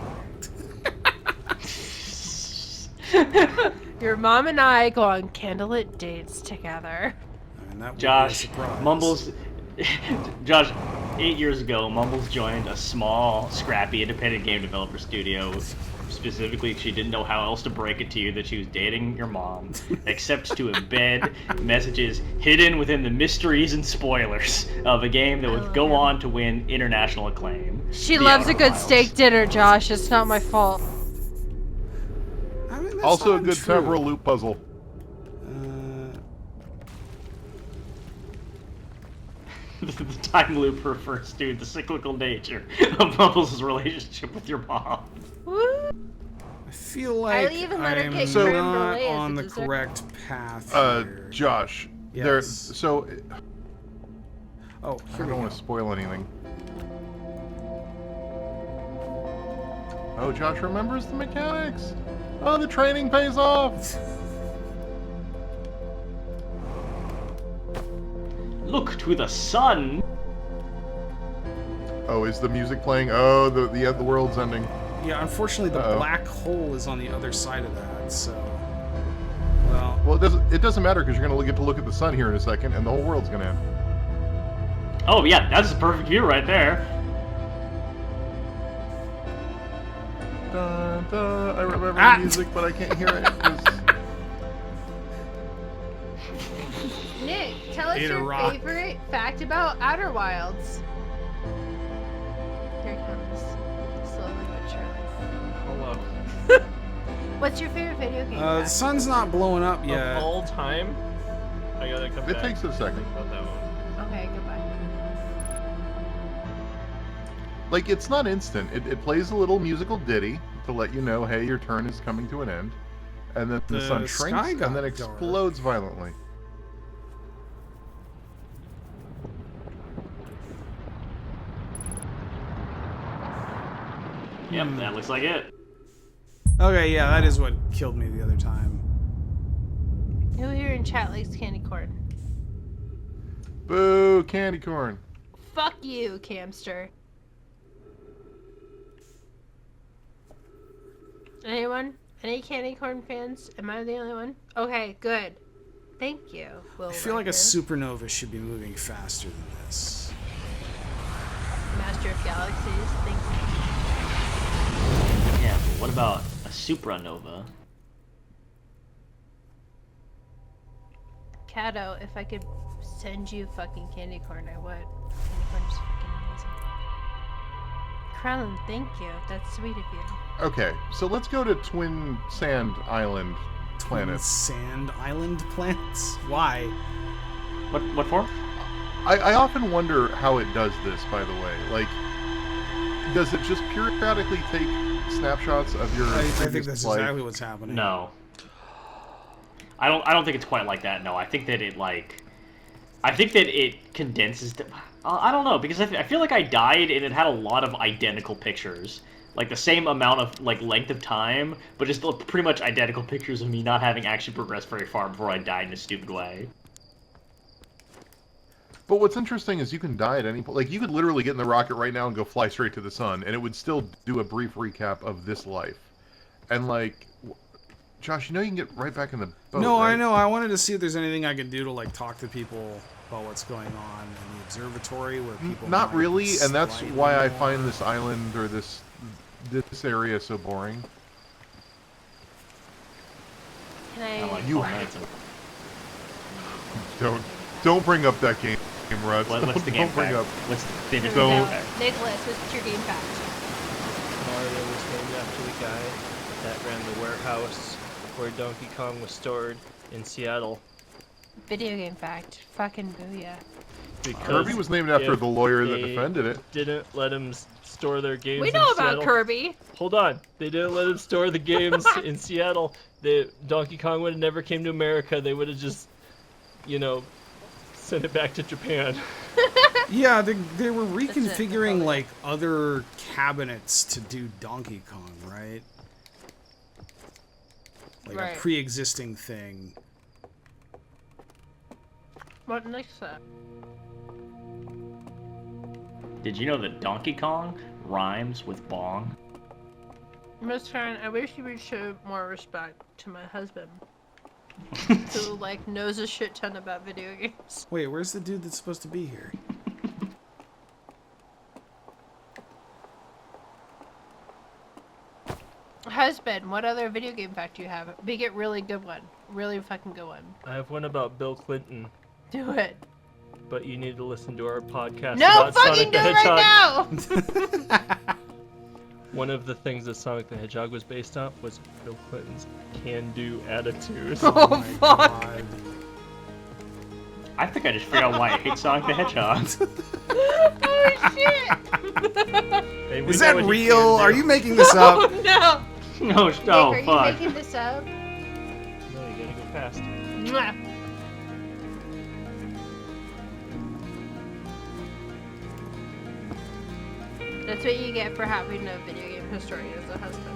Your mom and I go on candlelit dates together. I mean, that would Josh, be a surprise. Mumbles. Josh, 8 years ago, Mumbles joined a small, scrappy, independent game developer studio. Specifically, she didn't know how else to break it to you that she was dating your mom, except to embed messages hidden within the mysteries and spoilers of a game that would go on to win international acclaim. She The loves a Outer good Wilds. steak dinner, Josh. It's not my fault. I mean, that's Also, a not good untrue. temporal loop puzzle. The time loop refers to the cyclical nature of Mumbles' relationship with your mom. Woo! I feel like even let her I'm get So- creme not brulee as on a the dessert. correct path here. Josh. Yes. So Oh, I here we don't go. want to spoil anything. Oh, Josh remembers the mechanics. Oh, the training pays off. Look to the sun. Oh, is the music playing? Oh, the world's ending. Yeah, unfortunately, the Uh-oh. black hole is on the other side of that, so. Well, it doesn't matter because you're gonna get to look at the sun here in a second, and the whole world's gonna end. Oh yeah, that's the perfect view right there. Dun, dun. I remember Ah! the music, but I can't hear it. 'Cause Nick, tell us Ate a your rock. favorite fact about Outer Wilds. Here it comes. Slowly but surely. Hello. What's your favorite video game? The fact? sun's not blowing up yet. Of all time, I gotta come It back. takes a second. Think about that one. Okay, goodbye. Like, it's not instant. It plays a little musical ditty to let you know, hey, your turn is coming to an end. And then the The sun sky shrinks got and then dark. explodes violently. Yep, that looks like it. Okay, yeah, that is what killed me the other time. Who here in chat likes candy corn? Boo, candy corn. Fuck you, Camster. Anyone? Any candy corn fans? Am I the only one? Okay, good. Thank you, Will I feel like a Riker. supernova should be moving faster than this. Master of Galaxies. Thank you. Yeah, but what about a supernova? Kato, if I could send you fucking candy corn, I would. Candy corn's fucking amazing. Krellin, thank you. That's sweet of you. Okay, so let's go to Twin Sand Island Twin planets. Sand Island planets? Why? What for? I often wonder how it does this, by the way. Like, does it just periodically take snapshots of your? I think previous that's life? exactly what's happening. No. I don't think it's quite like that. No, I think that it condenses. I don't know, because I feel like I died and it had a lot of identical pictures, like the same amount of length of time, but just pretty much identical pictures of me not having actually progressed very far before I died in a stupid way. But what's interesting is you can die at any point. Like, you could literally get in the rocket right now and go fly straight to the sun, and it would still do a brief recap of this life. And, like, Josh, you know you can get right back in the boat, No, right? I know. I wanted to see if there's anything I could do to, like, talk to people about what's going on in the observatory where people Not might really, and that's slightly why I more- find this island or this area so boring. Can I like You Paul have- Manson. Don't bring up that game, Russ. What's the game Don't bring fact? up. What's the favorite So- game fact? Nicholas, what's your game fact? Mario was named after the guy that ran the warehouse where Donkey Kong was stored in Seattle. Video game fact. Fucking booyah. Because Kirby was named after if the lawyer that they defended it. Didn't let him store their games We in know about Seattle. Kirby. Hold on. They didn't let him store the games in Seattle. Donkey Kong would have never came to America. They would have just, sent it back to Japan. Yeah, they were reconfiguring, probably. like, other cabinets to do Donkey Kong, right? Like Right. a pre-existing thing. What next up? Did you know that Donkey Kong rhymes with bong? Miss Karen, I wish you would show more respect to my husband, who like knows a shit ton about video games. Wait, where's the dude that's supposed to be here? Husband, what other video game fact do you have? Make it really good one, really fucking good one. I have one about Bill Clinton, Do it. but you need to listen to our podcast No, about fucking Sonic do the it Hedgehog. right now. One of the things that Sonic the Hedgehog was based on was Bill Clinton's can-do attitude. Oh, my fuck. God. I think I just figured out why I hate Sonic the Hedgehog. Oh shit! Hey, we Is know that what he real? can do. Are you making this up? Oh no! No, Nick, oh, are you fuck. making this up? No, you gotta go fast. Mwah. That's what you get for having a video game historian as a husband.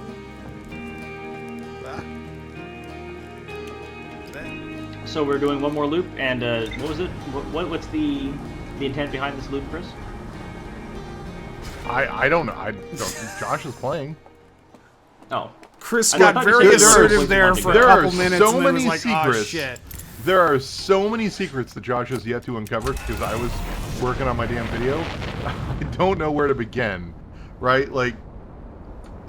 So we're doing one more loop, and what was it? What's the intent behind this loop, Chris? I don't know. I don't think Josh is playing. Oh, Chris I know, I got thought you very said there assertive was there one for a to go. There are couple minutes so and then was many like, oh secrets. shit. There are so many secrets that Josh has yet to uncover because I was working on my damn video. I don't know where to begin, right? Like,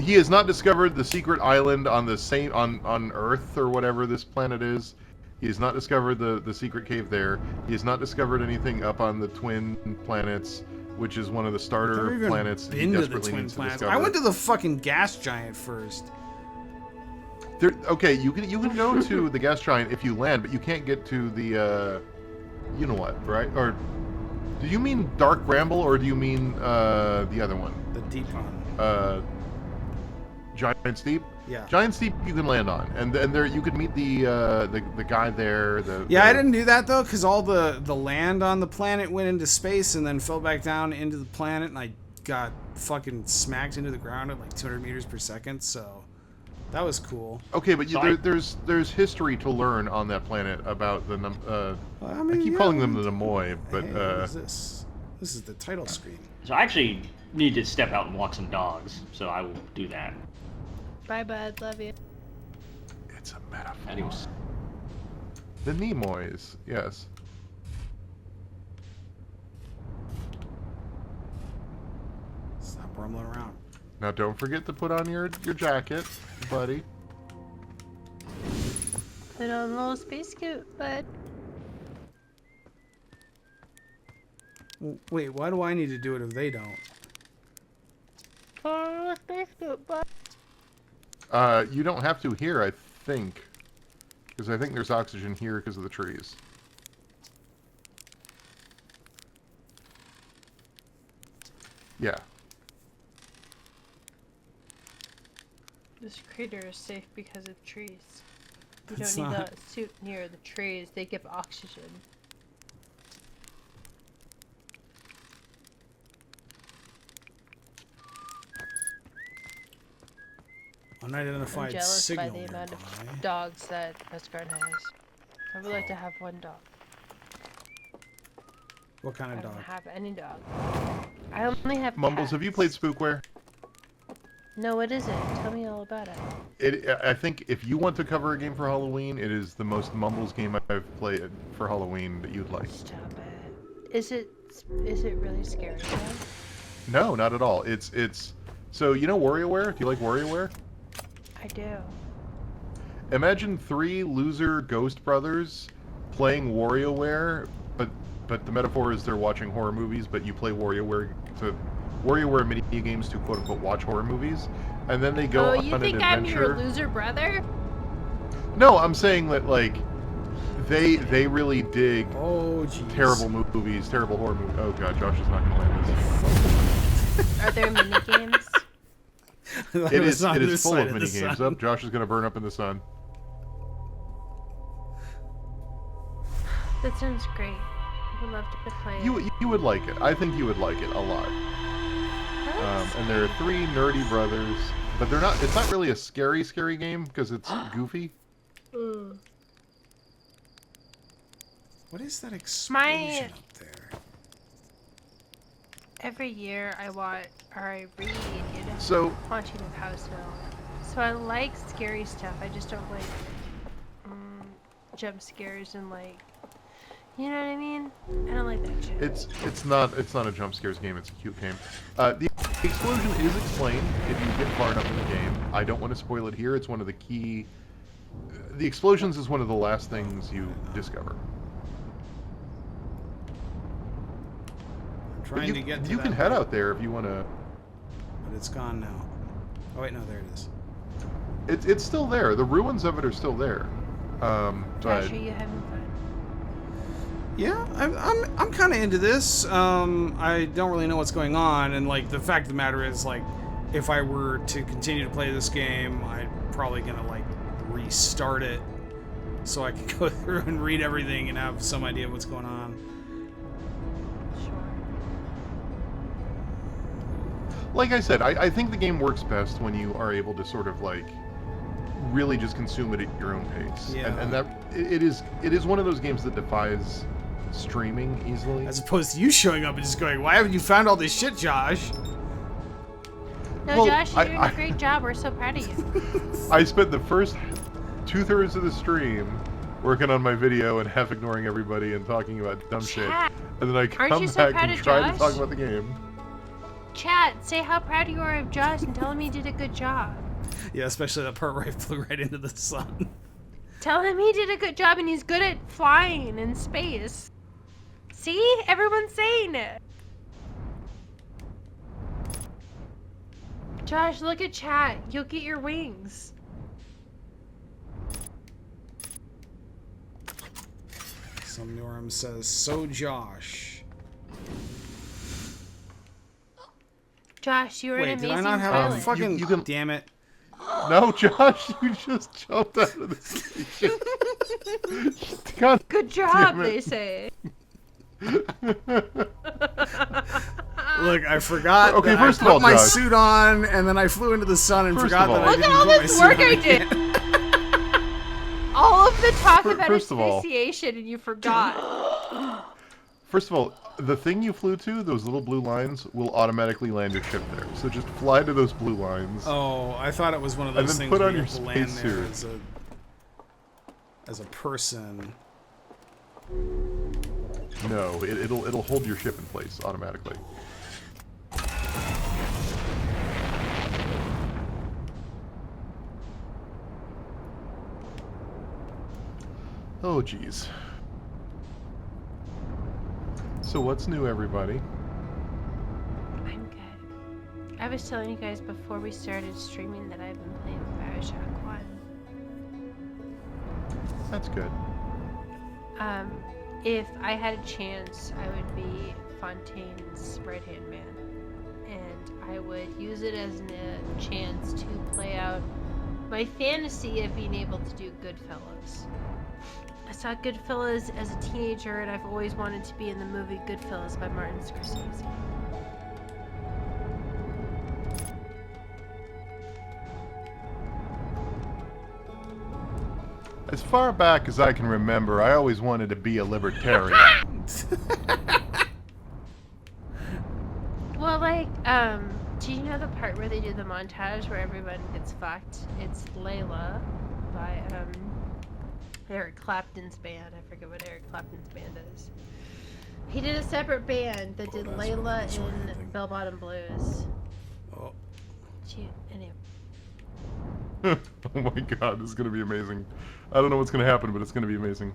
he has not discovered the secret island on the same on Earth or whatever this planet is. He has not discovered the secret cave there. He has not discovered anything up on the twin planets, which is one of the I've starter never even planets that he been to the desperately twin needs to planets. discover. I went to the fucking gas giant first. There, okay, you can go to the gas giant if you land, but you can't get to the you know what, right? Or do you mean Dark Bramble or do you mean the other one? The deep one. Giant Steep? Yeah. Giant Steep you can land on. And there you could meet the guy there, Yeah, I didn't do that though, because all the land on the planet went into space and then fell back down into the planet, and I got fucking smacked into the ground at like 200 meters per second. So that was cool. Okay, but So there's history to learn on that planet about the Well, I keep calling them the Namoi, but Hey, what is this? This is the title screen. so I actually need to step out and walk some dogs, so I will do that. Bye, bud. Love you. it's a metaphor. Adios. The Nemois, yes. Stop rumbling around. Now don't forget to put on your jacket, buddy. Put on a little space scoot, bud. Wait, why do I need to do it if they don't? Put on a little space scoot, bud. You don't have to here, I think. Because I think there's oxygen here because of the trees. Yeah. This crater is safe because of trees. You That's don't need not- a suit near the trees. They give oxygen. I'm Unidentified jealous by signal the amount nearby. of dogs that Westgard has. I would like to have one dog. What kind I of don't dog? have any dog. I only have Mumbles, have you played cats. Spookware? No, what is it? Tell me all about it. I think if you want to cover a game for Halloween, it is the most Mumbles game I've played for Halloween that you'd like. Stop it. Is it really scary though? No, not at all. It's so you know WarioWare? Do you like WarioWare? I do. Imagine 3 loser ghost brothers playing WarioWare, but the metaphor is they're watching horror movies, but you play WarioWare mini games to quote unquote watch horror movies, and then they go Oh, on you an think I'm your adventure. loser brother? No, I'm saying that like they really dig Oh, jeez. terrible movies, terrible horror movies. Oh god, Josh is not going to land this. Are there mini games? It is full of mini games. Oh, Josh is going to burn up in the sun. That sounds great. I would love to play it. You would like it. I think you would like it a lot. And there are 3 nerdy brothers, but they're not. It's not really a scary game because it's goofy. What is that explosion up there? Every year I read So Haunting of Houseville. So I like scary stuff. I just don't like jump scares and like, you know what I mean? I don't like that shit. it's not a jump scares game. It's a cute game. The explosion is explained if you get far enough in the game. I don't want to spoil it here. It's one of the key. The explosions is one of the last things you discover. I'm trying to get to You that can head bit, out there if you want to. but it's gone now. Oh wait, no, there it is. It's still there. The ruins of it are still there. But Josh, are you having fun? Yeah, I'm kind of into this. I don't really know what's going on, and like the fact of the matter is, like, if I were to continue to play this game, I'm probably gonna like restart it so I can go through and read everything and have some idea of what's going on. Sure. like I said, I think the game works best when you are able to sort of like really just consume it at your own pace. Yeah. And that it is one of those games that defies streaming easily. As opposed to you showing up and just going, "Why haven't you found all this shit, Josh?" No, Well, Josh, you're doing I- a great job. We're so proud of you. I spent the first 2/3 of the stream working on my video and half ignoring everybody and talking about dumb shit. Chat. And then I Aren't come you so back proud and of try to Josh? talk about the game. Chat, say how proud you are of Josh and tell him he did a good job. Yeah, especially that part where I flew right into the sun. Tell him he did a good job and he's good at flying in space. See? Everyone's saying it. Josh, look at chat. You'll get your wings. Some Norm says, "So Josh." Josh, you were Wait, an did amazing I not have pilot. a fucking? you can- Damn it! No, Josh, you just jumped out of the station. God Good job, damn it. they say. Look, I forgot. Okay, that first I of put all, my Josh. suit on, and then I flew into the sun and First forgot of that all. I Look didn't at all put my this suit work on I did. again. All of the talk about First of all- asphyxiation and you forgot. First of all, the thing you flew to, those little blue lines, will automatically land your ship there. So just fly to those blue lines. Oh, I thought it was one of And those then things put where on you your have to land there spacesuit. as a person. No, it'll hold your ship in place automatically. Oh, geez. So what's new, everybody? I'm good. I was telling you guys before we started streaming that I've been playing Bioshock 1. That's good. If I had a chance, I would be Fontaine's right-hand man. And I would use it as a chance to play out My fantasy of being able to do Goodfellas. I saw Goodfellas as a teenager, and I've always wanted to be in the movie Goodfellas by Martin Scorsese. As far back as I can remember, I always wanted to be a libertarian. Well, like, do you know the part where they do the montage where everyone gets fucked? It's Layla by, Eric Clapton's band. I forget what Eric Clapton's band is. He did a separate band that did Layla in Bell Bottom Blues. Oh. Anyway. Oh my god, this is gonna be amazing. I don't know what's gonna happen, but it's gonna be amazing.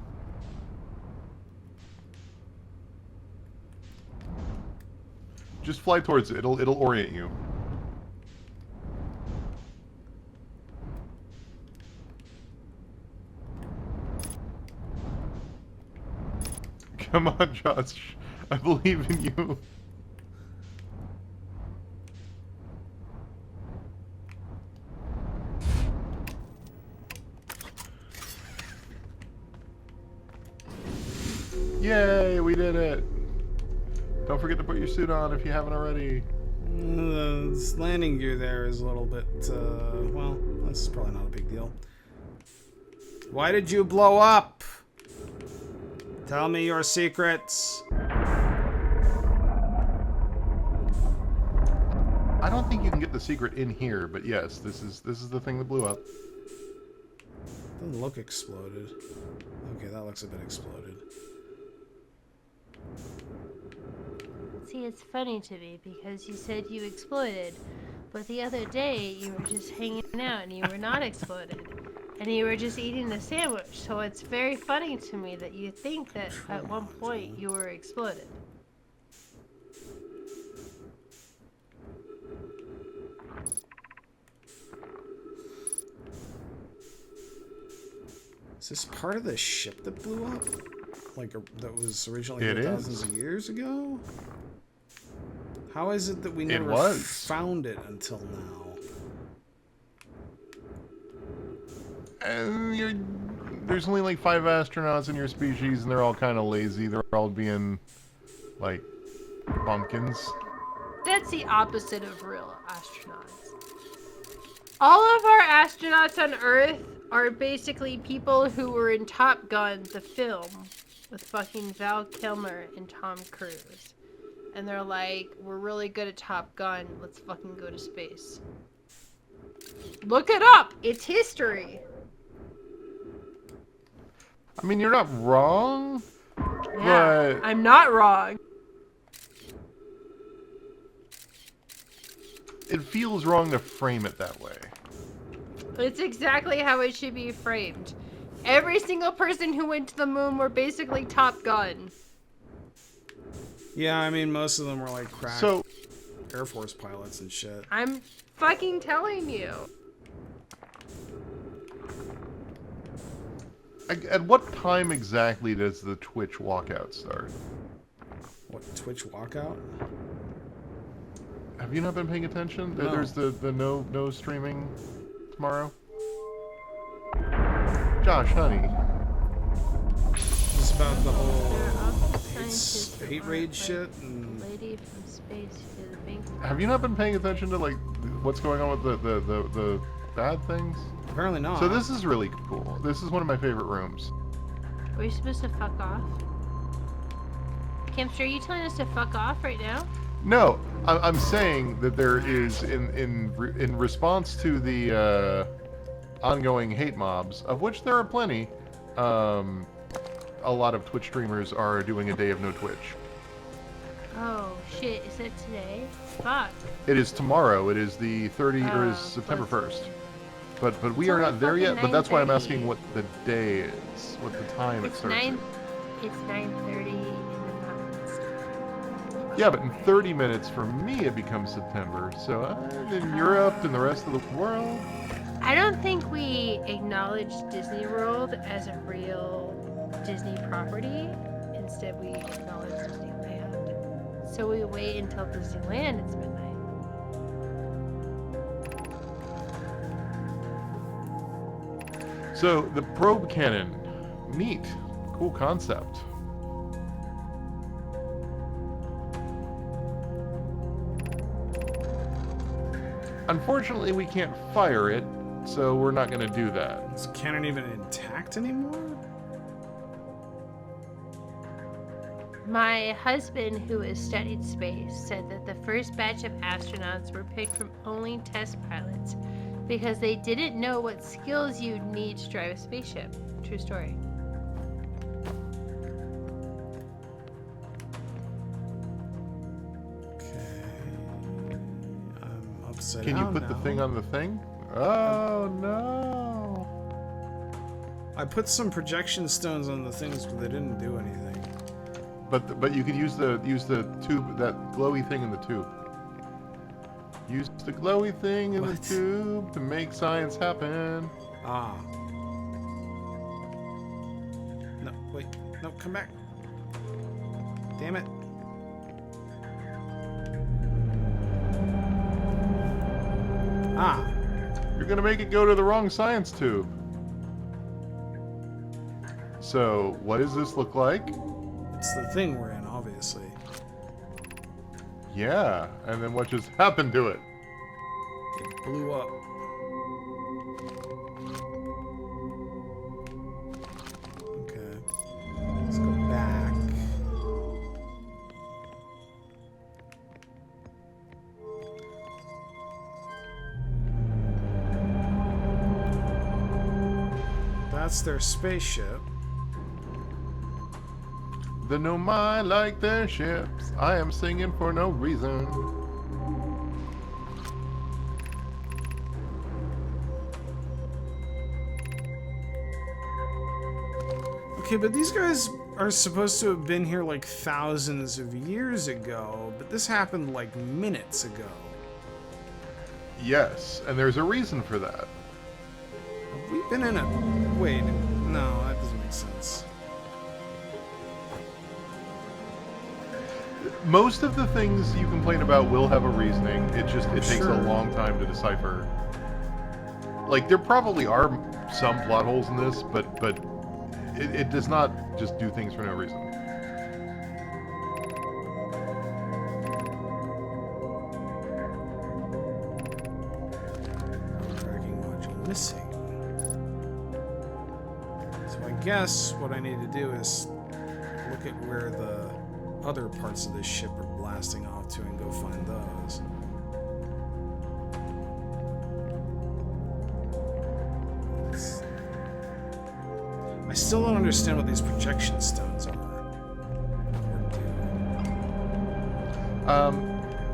Just fly towards it. It'll orient you. Come on, Josh. I believe in you. Yay, we did it. Don't forget to put your suit on if you haven't already. This landing gear there is a little bit, well, this is probably not a big deal. Why did you blow up? Tell me your secrets. I don't think you can get the secret in here, but yes, this is the thing that blew up. Doesn't look exploded. Okay, that looks a bit exploded. See, it's funny to me because you said you exploded, but the other day you were just hanging out and you were not exploded. And you were just eating a sandwich, so it's very funny to me that you think that at one point you were exploded. Is this part of the ship that blew up? Like, that was originally It here is. thousands of years ago? How is it that we never was. found it until now? And there's only like 5 astronauts in your species, and they're all kind of lazy. They're all being, like, bumpkins. That's the opposite of real astronauts. All of our astronauts on Earth are basically people who were in Top Gun, the film, with fucking Val Kilmer and Tom Cruise. And they're like, we're really good at Top Gun, let's fucking go to space. Look it up! It's history! I mean, you're not wrong, Yeah, but I'm not wrong. it feels wrong to frame it that way. It's exactly how it should be framed. Every single person who went to the moon were basically Top Gun. Yeah, I mean, most of them were like cracked So, Air Force pilots and shit. I'm fucking telling you. at what time exactly does the Twitch walkout start? What, Twitch walkout? Have you not been paying attention? No. There's the no streaming tomorrow. Josh, honey. It's about the whole Scientists that hate aren't raid like shit and... Lady from space who did the bank. Have you not been paying attention to like what's going on with the bad things? Apparently not. So this is really cool. This is one of my favorite rooms. Were you supposed to fuck off? Camster, are you telling us to fuck off right now? No, I'm saying that there is in response to the ongoing hate mobs, of which there are plenty. A lot of Twitch streamers are doing a day of no Twitch. Oh shit, is it today? Fuck. It is tomorrow. It is the 30th or is Oh, September close 1st. to- But we It's are only not there yet. fucking But that's why I'm 9:30. asking what the day is, what the time it It's starts. 9. It's 9:30 in the mountains. Yeah, but in 30 minutes for me it becomes September. So in Europe and the rest of the world. I don't think we acknowledge Disney World as a real Disney property. Instead, we acknowledge Disneyland. So we wait until Disneyland it's midnight. So the probe cannon, neat, cool concept. Unfortunately, we can't fire it, so we're not going to do that. Is the cannon even intact anymore? My husband, who has studied space, said that the first batch of astronauts were picked from only test pilots because they didn't know what skills you'd need to drive a spaceship. True story. Can you put the thing on the thing? Oh no! I put some projection stones on the things, but they didn't do anything. But you could use the tube, that glowy thing in the tube. Use the glowy thing in the tube to make science happen. Ah. No, wait. No, come back. Damn it. Ah. You're gonna make it go to the wrong science tube. So, what does this look like? It's the thing we're in, obviously. Yeah, and then what just happened to it? It blew up. Okay. Let's go back. That's their spaceship. The Nomai like their ships. I am singing for no reason. Okay, but these guys are supposed to have been here like thousands of years ago, but this happened like minutes ago. Yes, and there's a reason for that. Have we been in a... Wait, no, that doesn't make sense. Most of the things you complain about will have a reasoning. It takes Sure. a long time to decipher. Like, there probably are some plot holes in this, but it does not just do things for no reason. Tracking module missing. So I guess what I need to do is look at where the other parts of this ship are blasting off to and go find those. I still don't understand what these projection stones are.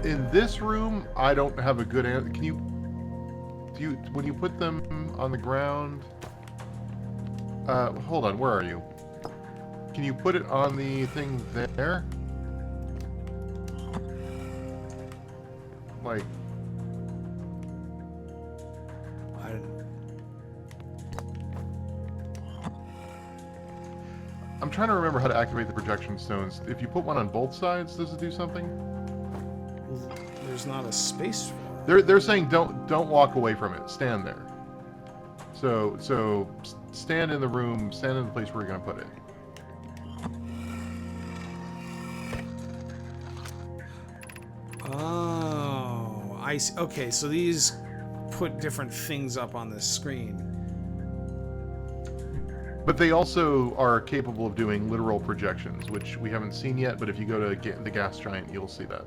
In this room, I don't have a good answer. Can you... when you put them on the ground... hold on, where are you? Can you put it on the thing there? Like... I don't... I'm trying to remember how to activate the projection stones. If you put one on both sides, does it do something? There's not a space for it. They're saying don't walk away from it. Stand there. So stand in the room. Stand in the place where you're gonna put it. Oh, I see. Okay, so these put different things up on this screen. But they also are capable of doing literal projections, which we haven't seen yet. But if you go to the gas giant, you'll see that.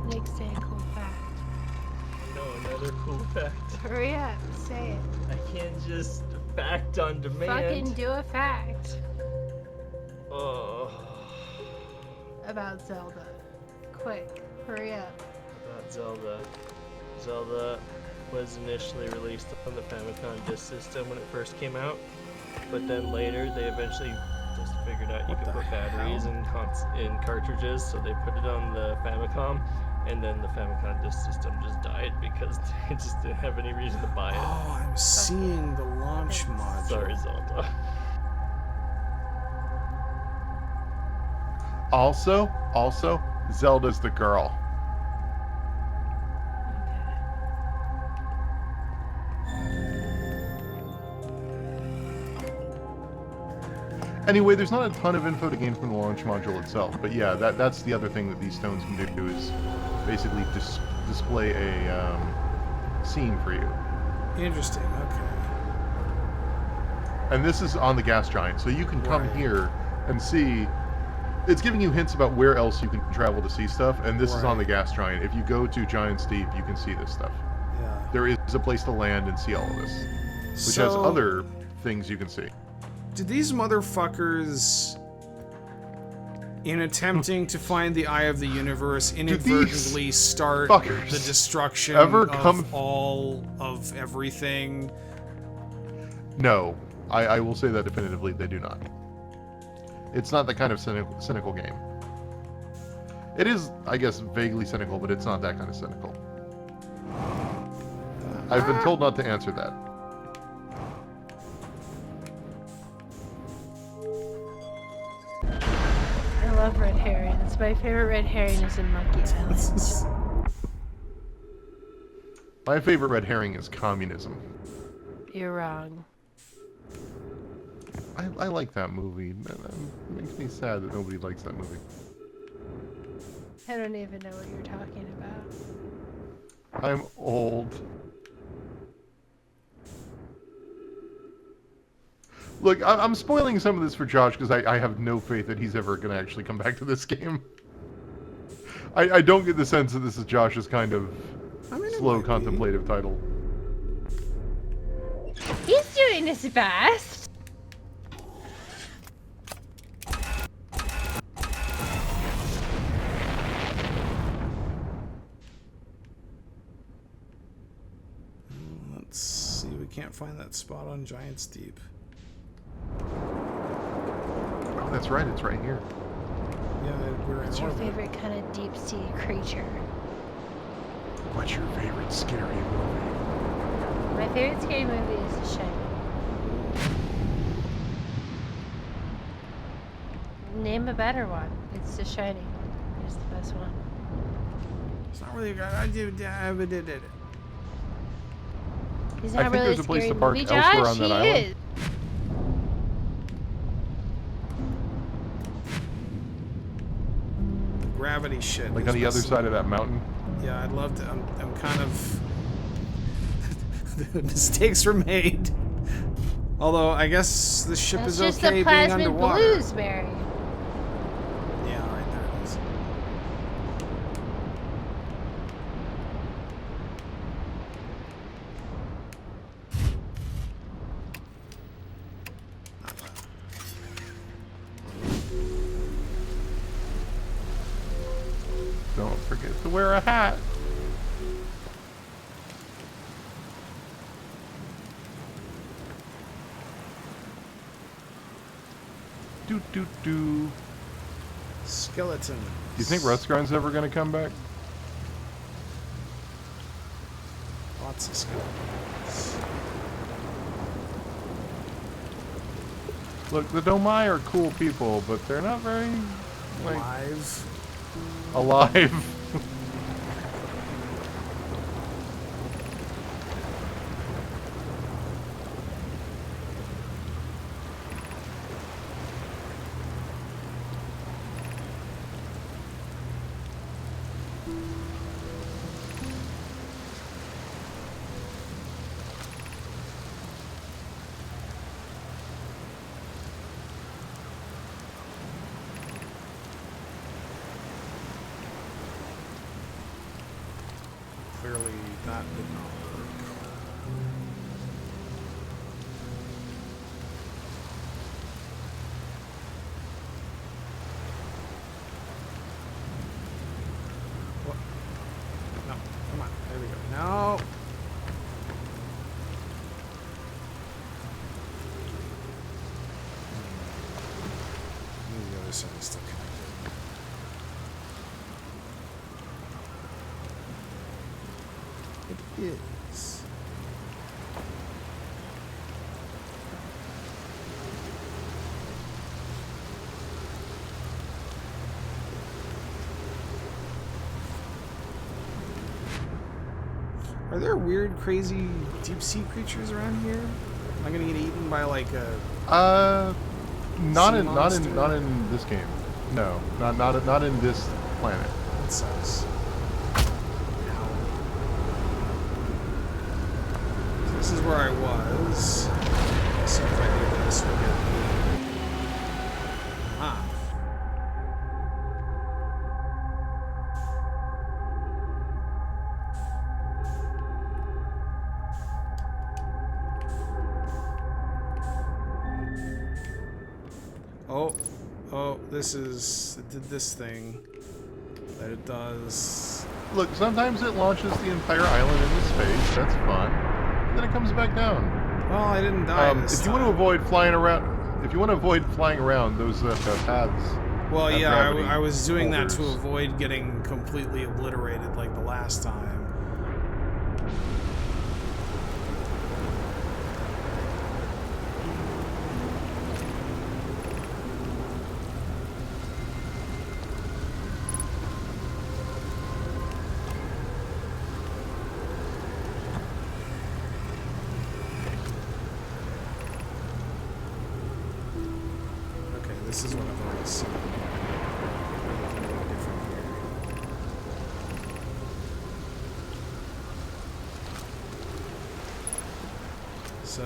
Nick, say a cool fact. No, another cool fact. Hurry up, say it. I can't just fact on demand. Fucking do a fact Oh. about Zelda. Quick, hurry up. About Zelda. Zelda was initially released on the Famicom Disk System when it first came out, but then later they eventually just figured out you could put batteries in cartridges, so they put it on the Famicom, and then the Famicom Disk System just died because they just didn't have any reason to buy it. Oh, I'm seeing the launch module. Sorry, Zelda. Also, Zelda's the girl. Anyway, there's not a ton of info to gain from the launch module itself, but yeah, that's the other thing that these stones can do is basically display a scene for you. Interesting, okay. And this is on the gas giant, so you can come here and see. It's giving you hints about where else you can travel to see stuff, and this is on the gas giant. If you go to Giant's Deep, you can see this stuff. Yeah. There is a place to land and see all of this, which has other things you can see. Did these motherfuckers, in attempting to find the eye of the universe, inadvertently start the destruction of all of everything? No, I will say that definitively, they do not. It's not that kind of cynical game. It is, I guess, vaguely cynical, but it's not that kind of cynical. I've been told not to answer that. I love red herrings. My favorite red herring is in Monkey Island. My favorite red herring is communism. You're wrong. I like that movie. That makes me sad that nobody likes that movie. I don't even know what you're talking about. I'm old. Look, I'm spoiling some of this for Josh because I have no faith that he's ever going to actually come back to this game. I don't get the sense that this is Josh's kind of slow, contemplative title. He's doing his best. Let's see, we can't find that spot on Giant's Deep. Oh, that's right, it's right here. Yeah, we're in What's your orbit. favorite kind of deep sea creature? What's your favorite scary movie? My favorite scary movie is The Shining. Name a better one. It's The Shining. It's the best one. It's not really good. I did it. He's I not think really there's a place scary to park movie, elsewhere Josh. on that He island. is. Gravity shit. Like is on the other messing- side of that mountain? Yeah, I'd love to. I'm kind of. The mistakes were made. Although I guess the ship That's is just okay the being plasmid underwater. blues, Mary. Yeah, right there it is. Not bad. Don't forget to wear a hat. Do. Skeleton. Do you think Rustgrind's ever going to come back? Lots of skeletons. Look, the Domai are cool people, but they're not very, like, alive. Clearly that did not work. What? No, come on. There we go. No. other side is still connected. It is. Are there weird, crazy deep sea creatures around here? Am I gonna get eaten by like a? Not Sea in monster? not in this game. No, not in this planet. That sucks. Ow. So this is where I was. Let's see if I do this. We'll get ah. Oh, this is, it did this thing that it does. Look, sometimes it launches the entire island into space. That's fun. And then it comes back down. Well, I didn't die this If you want to time. avoid flying around, those paths. Well, have yeah, gravity I was doing that to holders. avoid getting completely obliterated like the last time. Okay, this is what I've already seen. Different here. So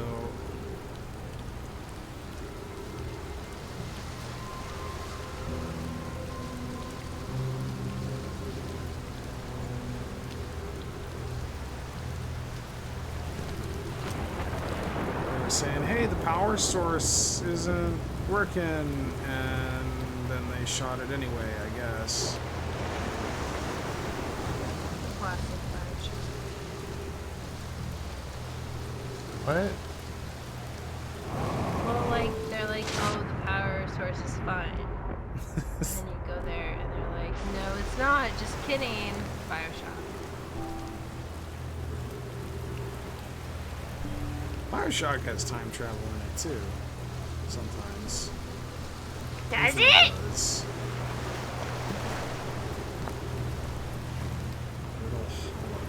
they were saying, hey, the power source isn't working, and then they shot it anyway, I guess. Classic Bioshock. What? Well, like, they're like, oh, the power source is fine. And then you go there and they're like, no, it's not, just kidding. Bioshock. Bioshock has time travel in it too. Sometimes. Does Usually it? does. Little hollow.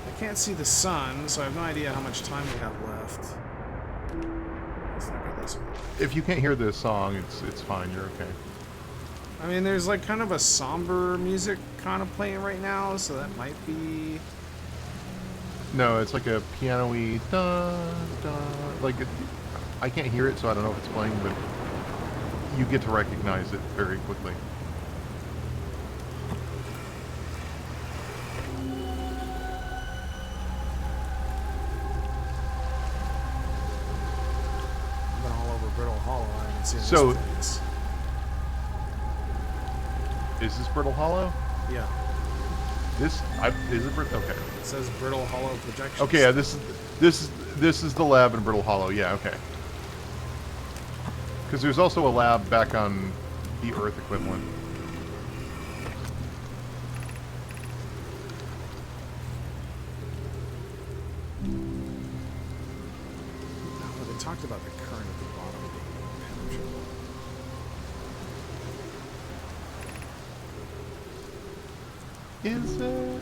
I can't see the sun, so I have no idea how much time we have left. Let's not go this way. If you can't hear this song, it's fine. You're okay. I mean, there's like kind of a somber music kind of playing right now, so that might be. No, it's like a piano-y dun, dun, like I can't hear it, so I don't know if it's playing, but you get to recognize it very quickly. I've been all over Brittle Hollow. I haven't seen So- this place. Is this Brittle Hollow? Yeah, Is it Brittle? Okay. it says Brittle Hollow Projections. Okay, yeah, this is the lab in Brittle Hollow. Yeah, okay. Because there's also a lab back on the Earth equivalent. Oh, they talked about the current at the bottom being penetrable. Is it?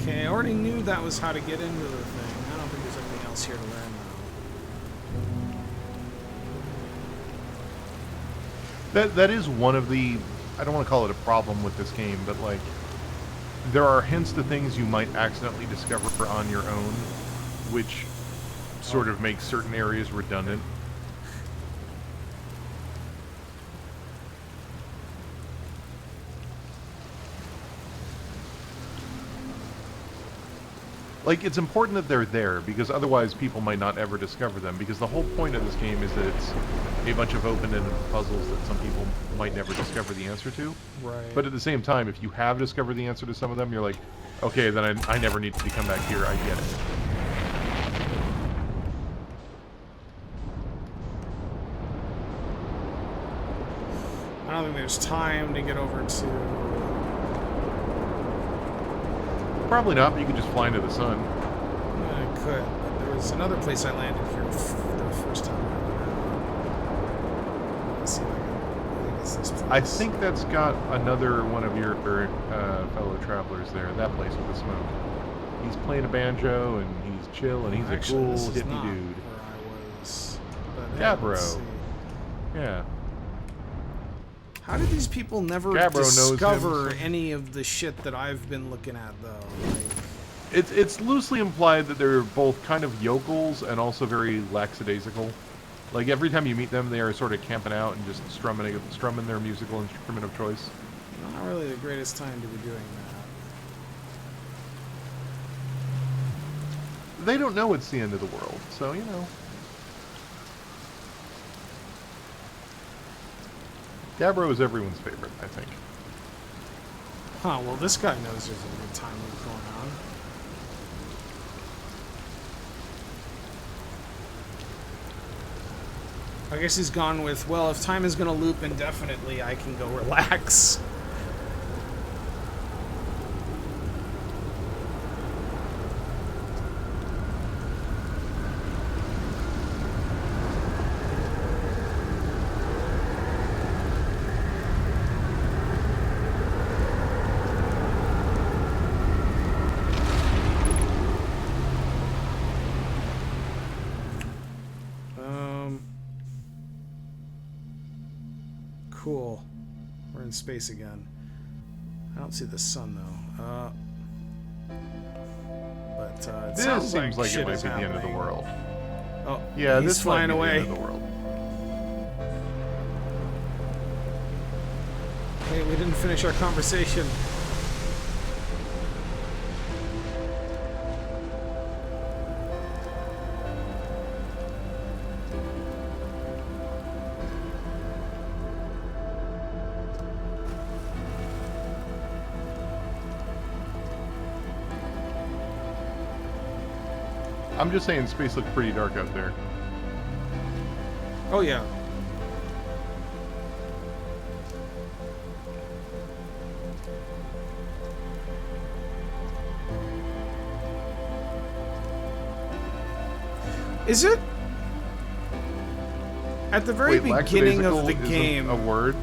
Okay, I already knew that was how to get into the thing. I don't think there's anything else here to learn now. That is one of the, I don't want to call it a problem with this game, but like there are hints to things you might accidentally discover on your own which sort of makes certain areas redundant. Like, it's important that they're there, because otherwise people might not ever discover them, because the whole point of this game is that it's a bunch of open-ended puzzles that some people might never discover the answer to. Right. But at the same time, if you have discovered the answer to some of them, you're like, okay, then I never need to come back here, I get it. I don't think there's time to get over to... Probably not, but you could just fly into the sun. I could, but there was another place I landed here the first time. Let's see if I think it's this place. I think that's got another one of your fellow travelers there, that place with the smoke. He's playing a banjo, and he's chill, and he's Actually, a cool this is hippie not dude. where I was. But, Yeah, let's bro. see. Yeah. How did these people never Gabbro knows him, discover so- any of the shit that I've been looking at, though? Like, It's loosely implied that they're both kind of yokels and also very lackadaisical. Like, every time you meet them, they are sort of camping out and just strumming their musical instrument of choice. not really the greatest time to be doing that. They don't know it's the end of the world, so, you know. Gabbro is everyone's favorite, I think. Huh, well, this guy knows there's a good time loop going on. I guess he's gone with, well, if time is going to loop indefinitely, I can go relax. Cool. We're in space again. I don't see the sun though. But it This sounds seems like shit it might is be the end of the happening. world. Oh, Yeah, he's this flying might be away. the end of the world. Wait, we didn't finish our conversation. I'm just saying space looks pretty dark out there. Oh yeah. Is it? At the very Wait, beginning of lackadaisical the isn't game. a word?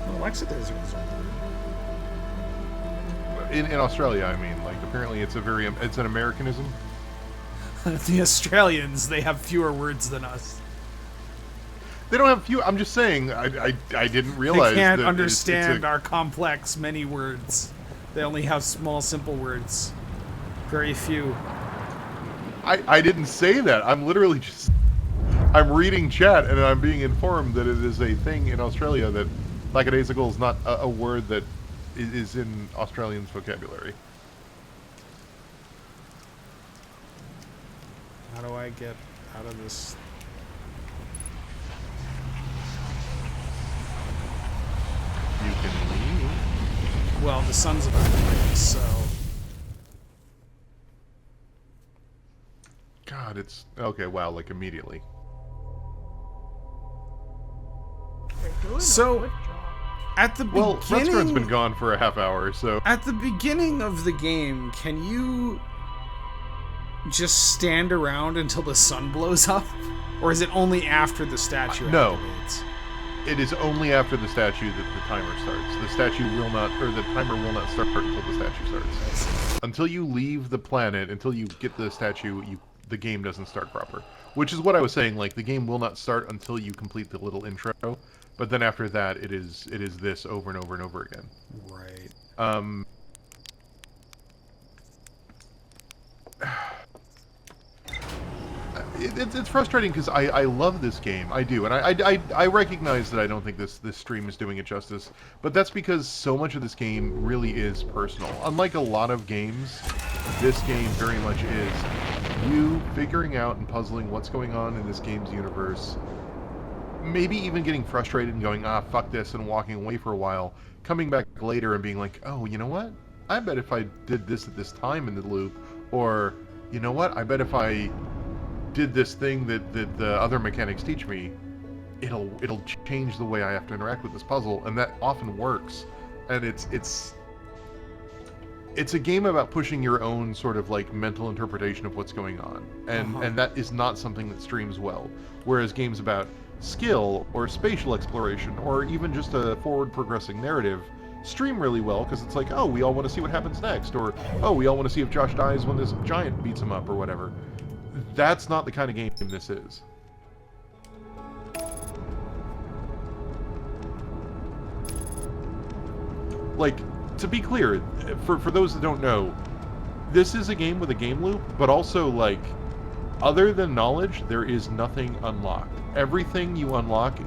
No, lackadaisical is a In Australia, I mean. Like, apparently it's an Americanism. word. The Australians, they have fewer words than us. They don't have few. I'm just saying. I didn't realize They can't that understand it's our complex many words. They only have small, simple words. Very few. I didn't say that. I'm literally just. I'm reading chat and I'm being informed that it is a thing in Australia that lackadaisical is not a word that is in Australians' vocabulary. How do I get out of this? You can leave. Well, the sun's about to rise, so... God, it's okay. Wow, like immediately. So, at the Well, beginning... Restaurant's been gone for a half hour, so At the beginning of the game, can you just stand around until the sun blows up? Or is it only after the statue no. activates? it is only after the statue that the timer starts. The statue will not, or the timer will not start until the statue starts. Until you leave the planet, until you get the statue, the game doesn't start proper. Which is what I was saying, like, the game will not start until you complete the little intro, but then after that, it is this over and over and over again. Right. it's frustrating because I love this game. I do, and I recognize that I don't think this stream is doing it justice. But that's because so much of this game really is personal. Unlike a lot of games, this game very much is you figuring out and puzzling what's going on in this game's universe. Maybe even getting frustrated and going, ah, fuck this, and walking away for a while. Coming back later and being like, oh, you know what? I bet if I did this at this time in the loop, or you know what? I bet if I did this thing that the other mechanics teach me, it'll change the way I have to interact with this puzzle, and that often works. And it's a game about pushing your own sort of like mental interpretation of what's going on, and that is not something that streams well. Whereas games about skill or spatial exploration or even just a forward progressing narrative stream really well because it's like, oh, we all want to see what happens next, or oh, we all want to see if Josh dies when this giant beats him up or whatever. That's not the kind of game this is. Like, to be clear, for those that don't know, this is a game with a game loop, but also, like, other than knowledge, there is nothing unlocked. Everything you unlock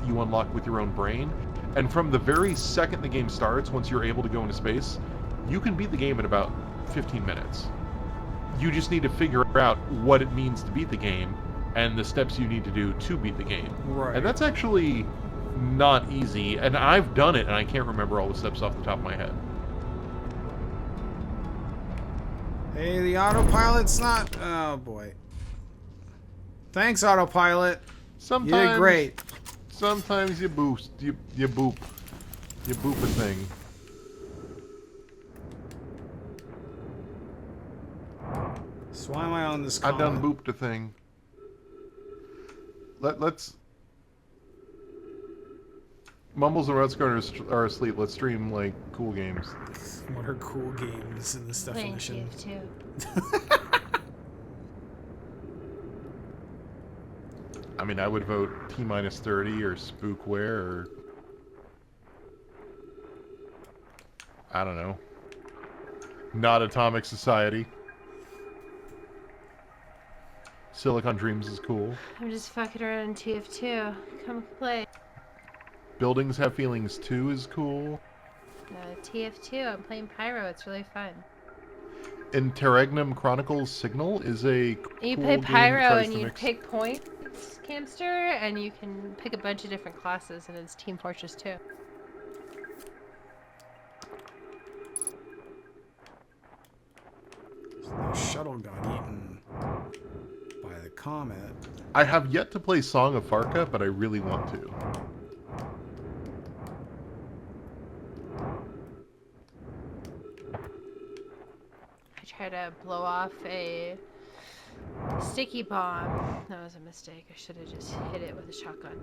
with your own brain, and from the very second the game starts, once you're able to go into space, you can beat the game in about 15 minutes. You just need to figure out what it means to beat the game, and the steps you need to do to beat the game. Right. And that's actually not easy, and I've done it, and I can't remember all the steps off the top of my head. Hey, the autopilot's not... Oh, boy. Thanks, autopilot. Sometimes... You did great. Sometimes you boost. You boop. You boop a thing. So why am I on this I call? done booped a thing. Let's... Mumbles and Rutscorn are asleep. Let's stream, like, cool games. What are cool games in this definition? Playing TF2. I mean, I would vote T-30 or Spookware or... I don't know. Not Atomic Society. Silicon Dreams is cool. I'm just fucking around in TF2. Come play. Buildings Have Feelings 2 is cool. TF2. I'm playing Pyro. It's really fun. Interregnum Chronicles Signal is a cool You play game that Pyro tries and to you mix- pick points, Camster, and you can pick a bunch of different classes, and it's Team Fortress 2. The shuttle got eaten by the comet. I have yet to play Song of Farka, but I really want to. I tried to blow off a sticky bomb. That was a mistake. I should have just hit it with a shotgun.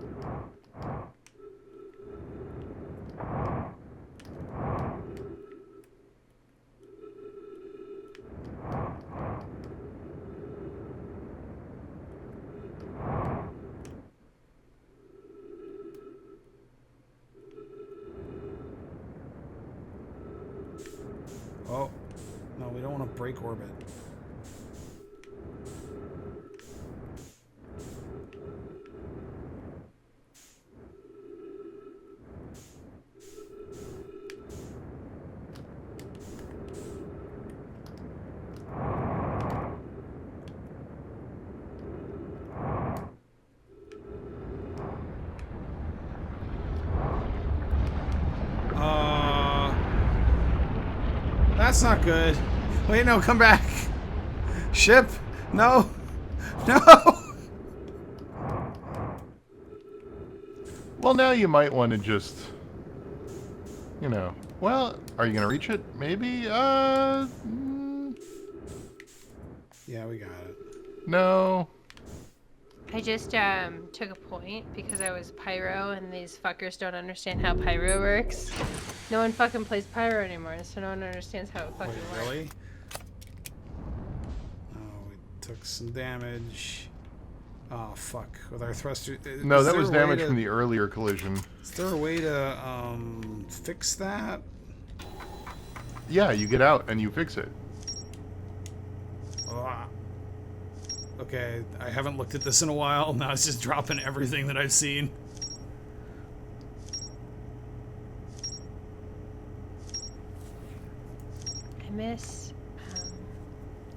Oh, no, we don't want to break orbit. That's not good. Wait, no, come back. Ship? No. No. Well, now you might want to just, you know, well, are you going to reach it? Maybe? Yeah, we got it. No. I just took a point because I was Pyro and these fuckers don't understand how Pyro works. No one fucking plays Pyro anymore, so no one understands how it fucking Wait, works. really? Oh, we took some damage. Oh, fuck. With our thruster... No, is that there was a way damage to- from the earlier collision. Is there a way to, fix that? Yeah, you get out and you fix it. Ah. Okay, I haven't looked at this in a while. Now it's just dropping everything that I've seen. I miss.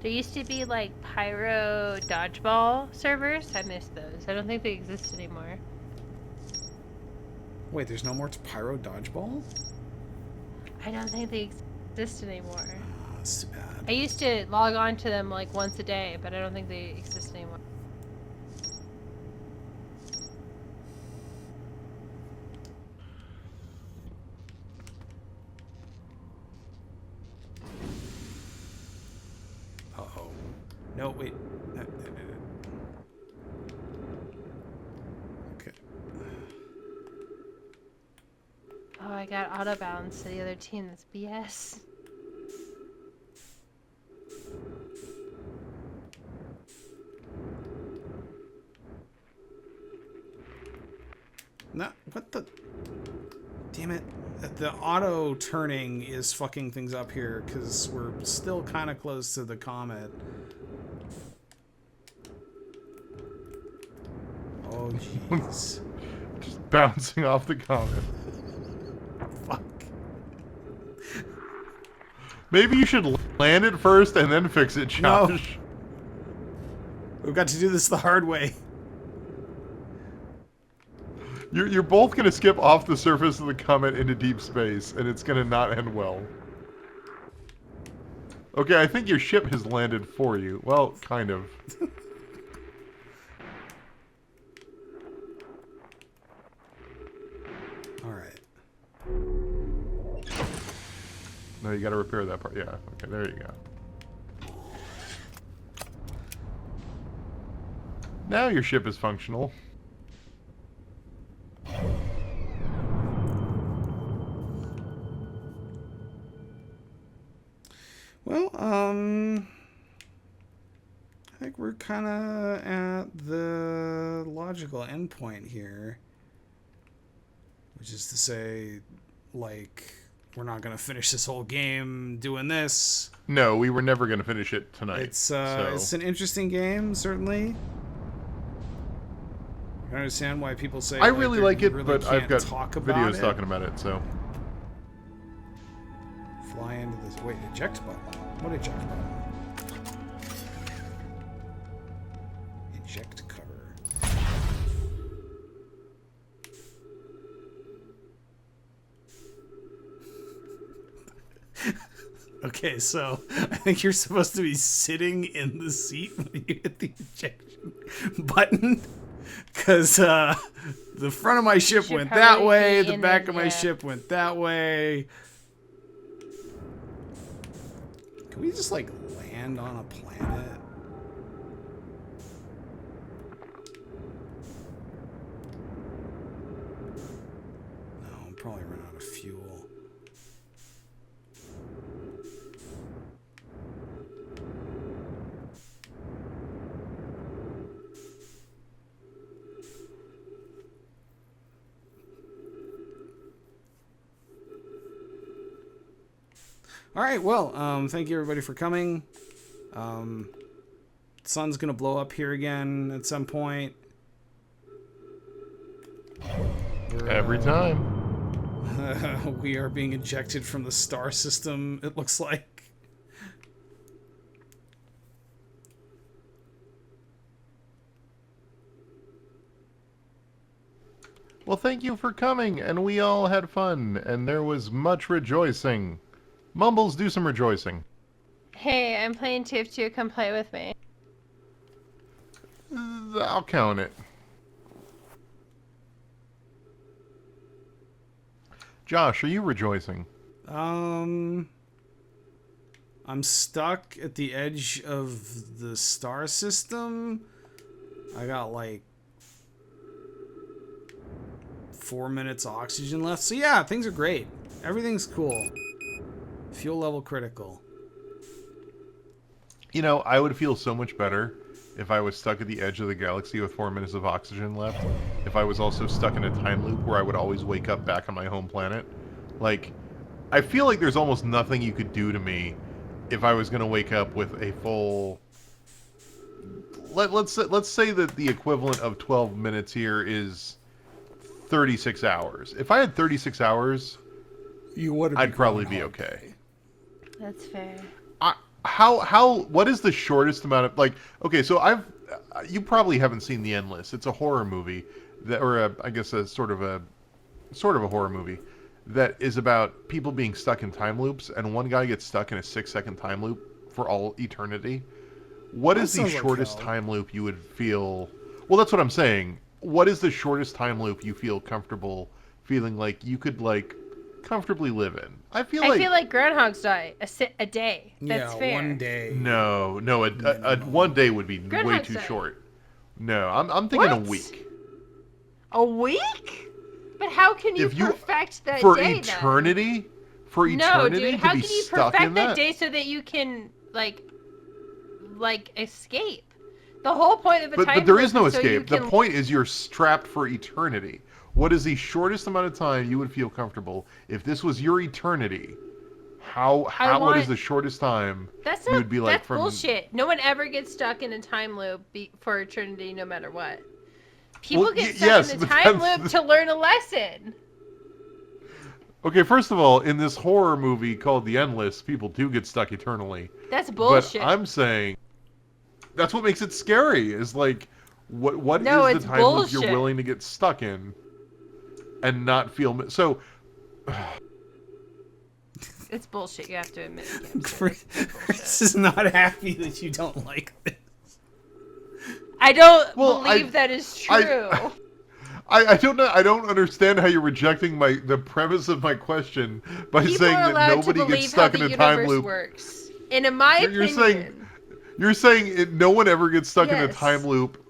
There used to be like Pyro dodgeball servers. I miss those. I don't think they exist anymore. Wait, there's no more Pyro Dodgeball? I don't think they exist anymore. Oh, that's too bad. I used to log on to them like once a day, but I don't think they exist anymore. Uh-oh. No, wait. No. Okay. Oh, I got auto balance to the other team. That's BS. No, what the? Damn it. The auto turning is fucking things up here because we're still kind of close to the comet. Oh, jeez. Just bouncing off the comet. Fuck. Maybe you should land it first and then fix it, Josh. No. We've got to do this the hard way. You're both going to skip off the surface of the comet into deep space, and it's going to not end well. Okay, I think your ship has landed for you. Well, kind of. Alright. No, you got to repair that part. Yeah, okay, there you go. Now your ship is functional. Well, I think we're kind of at the logical endpoint here. Which is to say, like, we're not going to finish this whole game doing this. No, we were never going to finish it tonight. It's an interesting game, certainly. I understand why people say I really like it, really but I've can't got talk about videos it. talking about it, so. Fly into this. Wait, eject button. What eject button? Eject cover. Okay, so I think you're supposed to be sitting in the seat when you hit the ejection button. Because the front of my ship went that way, the back of my ship went that way. Can we just, like, land on a planet? No, I'm probably run out of fuel. All right, well, thank you everybody for coming. Sun's gonna blow up here again at some point. Every time. We are being ejected from the star system, it looks like. Well, thank you for coming, and we all had fun, and there was much rejoicing. Mumbles, do some rejoicing. Hey, I'm playing TF2. Come play with me. I'll count it. Josh, are you rejoicing? I'm stuck at the edge of the star system. I got like 4 minutes oxygen left. So yeah, things are great. Everything's cool. Fuel level critical. You know, I would feel so much better if I was stuck at the edge of the galaxy with 4 minutes of oxygen left. If I was also stuck in a time loop where I would always wake up back on my home planet. Like, I feel like there's almost nothing you could do to me if I was going to wake up with a full let's say that the equivalent of 12 minutes here is 36 hours. If I had 36 hours, I'd probably be okay. That's fair. What is the shortest amount of, like, okay, so you probably haven't seen The Endless. It's a horror movie I guess a sort of a horror movie that is about people being stuck in time loops, and one guy gets stuck in a 6-second time loop for all eternity. What is the shortest time loop you would feel? Well, that's what I'm saying. What is the shortest time loop you feel comfortable feeling like you could, like, comfortably live in? I feel like Groundhog's Day, a day. That's fair. 1 day. No, a 1 day would be way too short. No, I'm thinking a week. A week? But how can you perfect that for day eternity? Then? For eternity, no, dude. to How be can you stuck perfect in that day so that you can like escape? The whole point of a time but there is no so escape. The point is you're strapped for eternity. What is the shortest amount of time you would feel comfortable if this was your eternity? What is the shortest time you would be like? That's bullshit. No one ever gets stuck in a time loop for eternity, no matter what. People get stuck in the time loop to learn a lesson. Okay, first of all, in this horror movie called The Endless, people do get stuck eternally. That's bullshit. But I'm saying that's what makes it scary. Is like, what is the time loop you're willing to get stuck in and not feel so? It's bullshit. You have to admit. Chris is not happy that you don't like this. I don't believe that is true. I don't know. I don't understand how you're rejecting the premise of my question by saying that nobody gets stuck in a time loop. Works. And in my opinion, you're saying no one ever gets stuck in a time loop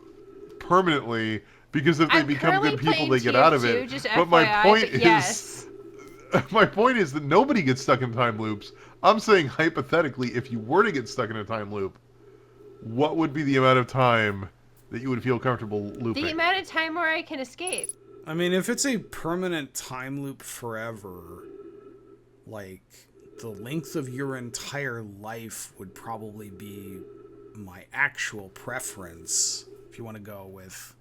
permanently because if they become good people, they get out of it. But my point is that nobody gets stuck in time loops. I'm saying hypothetically, if you were to get stuck in a time loop, what would be the amount of time that you would feel comfortable looping? The amount of time where I can escape. I mean, if it's a permanent time loop forever, like, the length of your entire life would probably be my actual preference, if you want to go with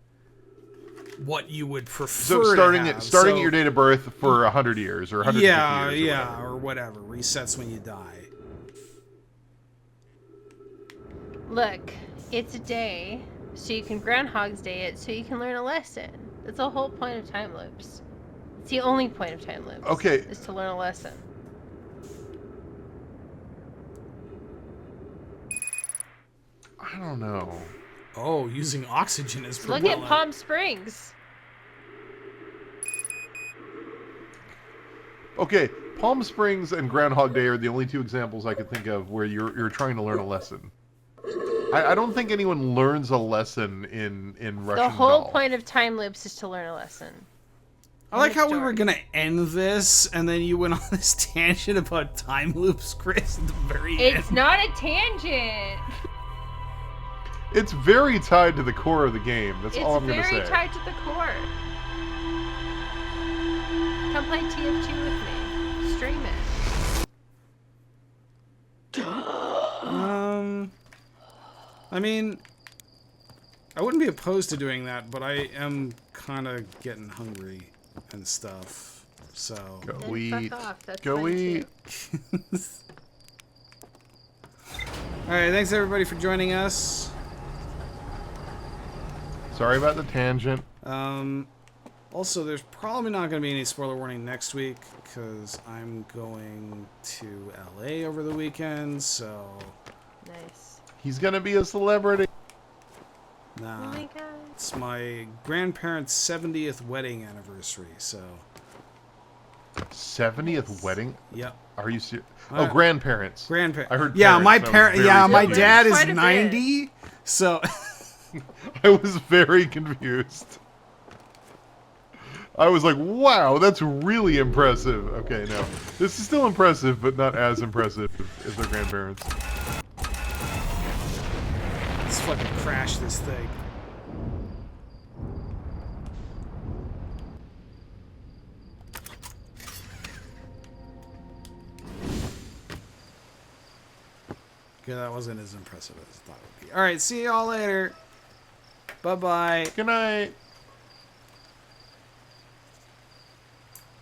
what you would prefer. So starting at your date of birth for 100 years or 150 years. Or whatever. Resets when you die. Look, it's a day, so you can Groundhog's Day it, so you can learn a lesson. That's the whole point of time loops. It's the only point of time loops. Okay. Is to learn a lesson. I don't know. Oh, using oxygen is propellant. Look at Palm Springs. Okay, Palm Springs and Groundhog Day are the only two examples I could think of where you're trying to learn a lesson. I don't think anyone learns a lesson in Russian The whole Doll. point of time loops is to learn a lesson. I like how we were going to end this, and then you went on this tangent about time loops, Chris, at the very end. It's not a tangent. It's very tied to the core of the game. That's all I'm going to say. It's very tied to the core. Come play TF2 with me. Stream it. I mean, I wouldn't be opposed to doing that, but I am kind of getting hungry and stuff. So go eat. Go eat. All right, thanks everybody for joining us. Sorry about the tangent. Also, there's probably not going to be any spoiler warning next week because I'm going to LA over the weekend, so... Nice. He's going to be a celebrity. Nah. Oh my God. It's my grandparents' 70th wedding anniversary, so... 70th wedding? Yep. Are you serious? Oh, grandparents. Grandparents. I heard yeah, parents. my dad is 90, so... I was very confused. I was like, wow, that's really impressive. Okay, no. This is still impressive, but not as impressive as their grandparents. Let's fucking crash this thing. Yeah, that wasn't as impressive as I thought it would be. All right, see y'all later. Bye-bye. Good night.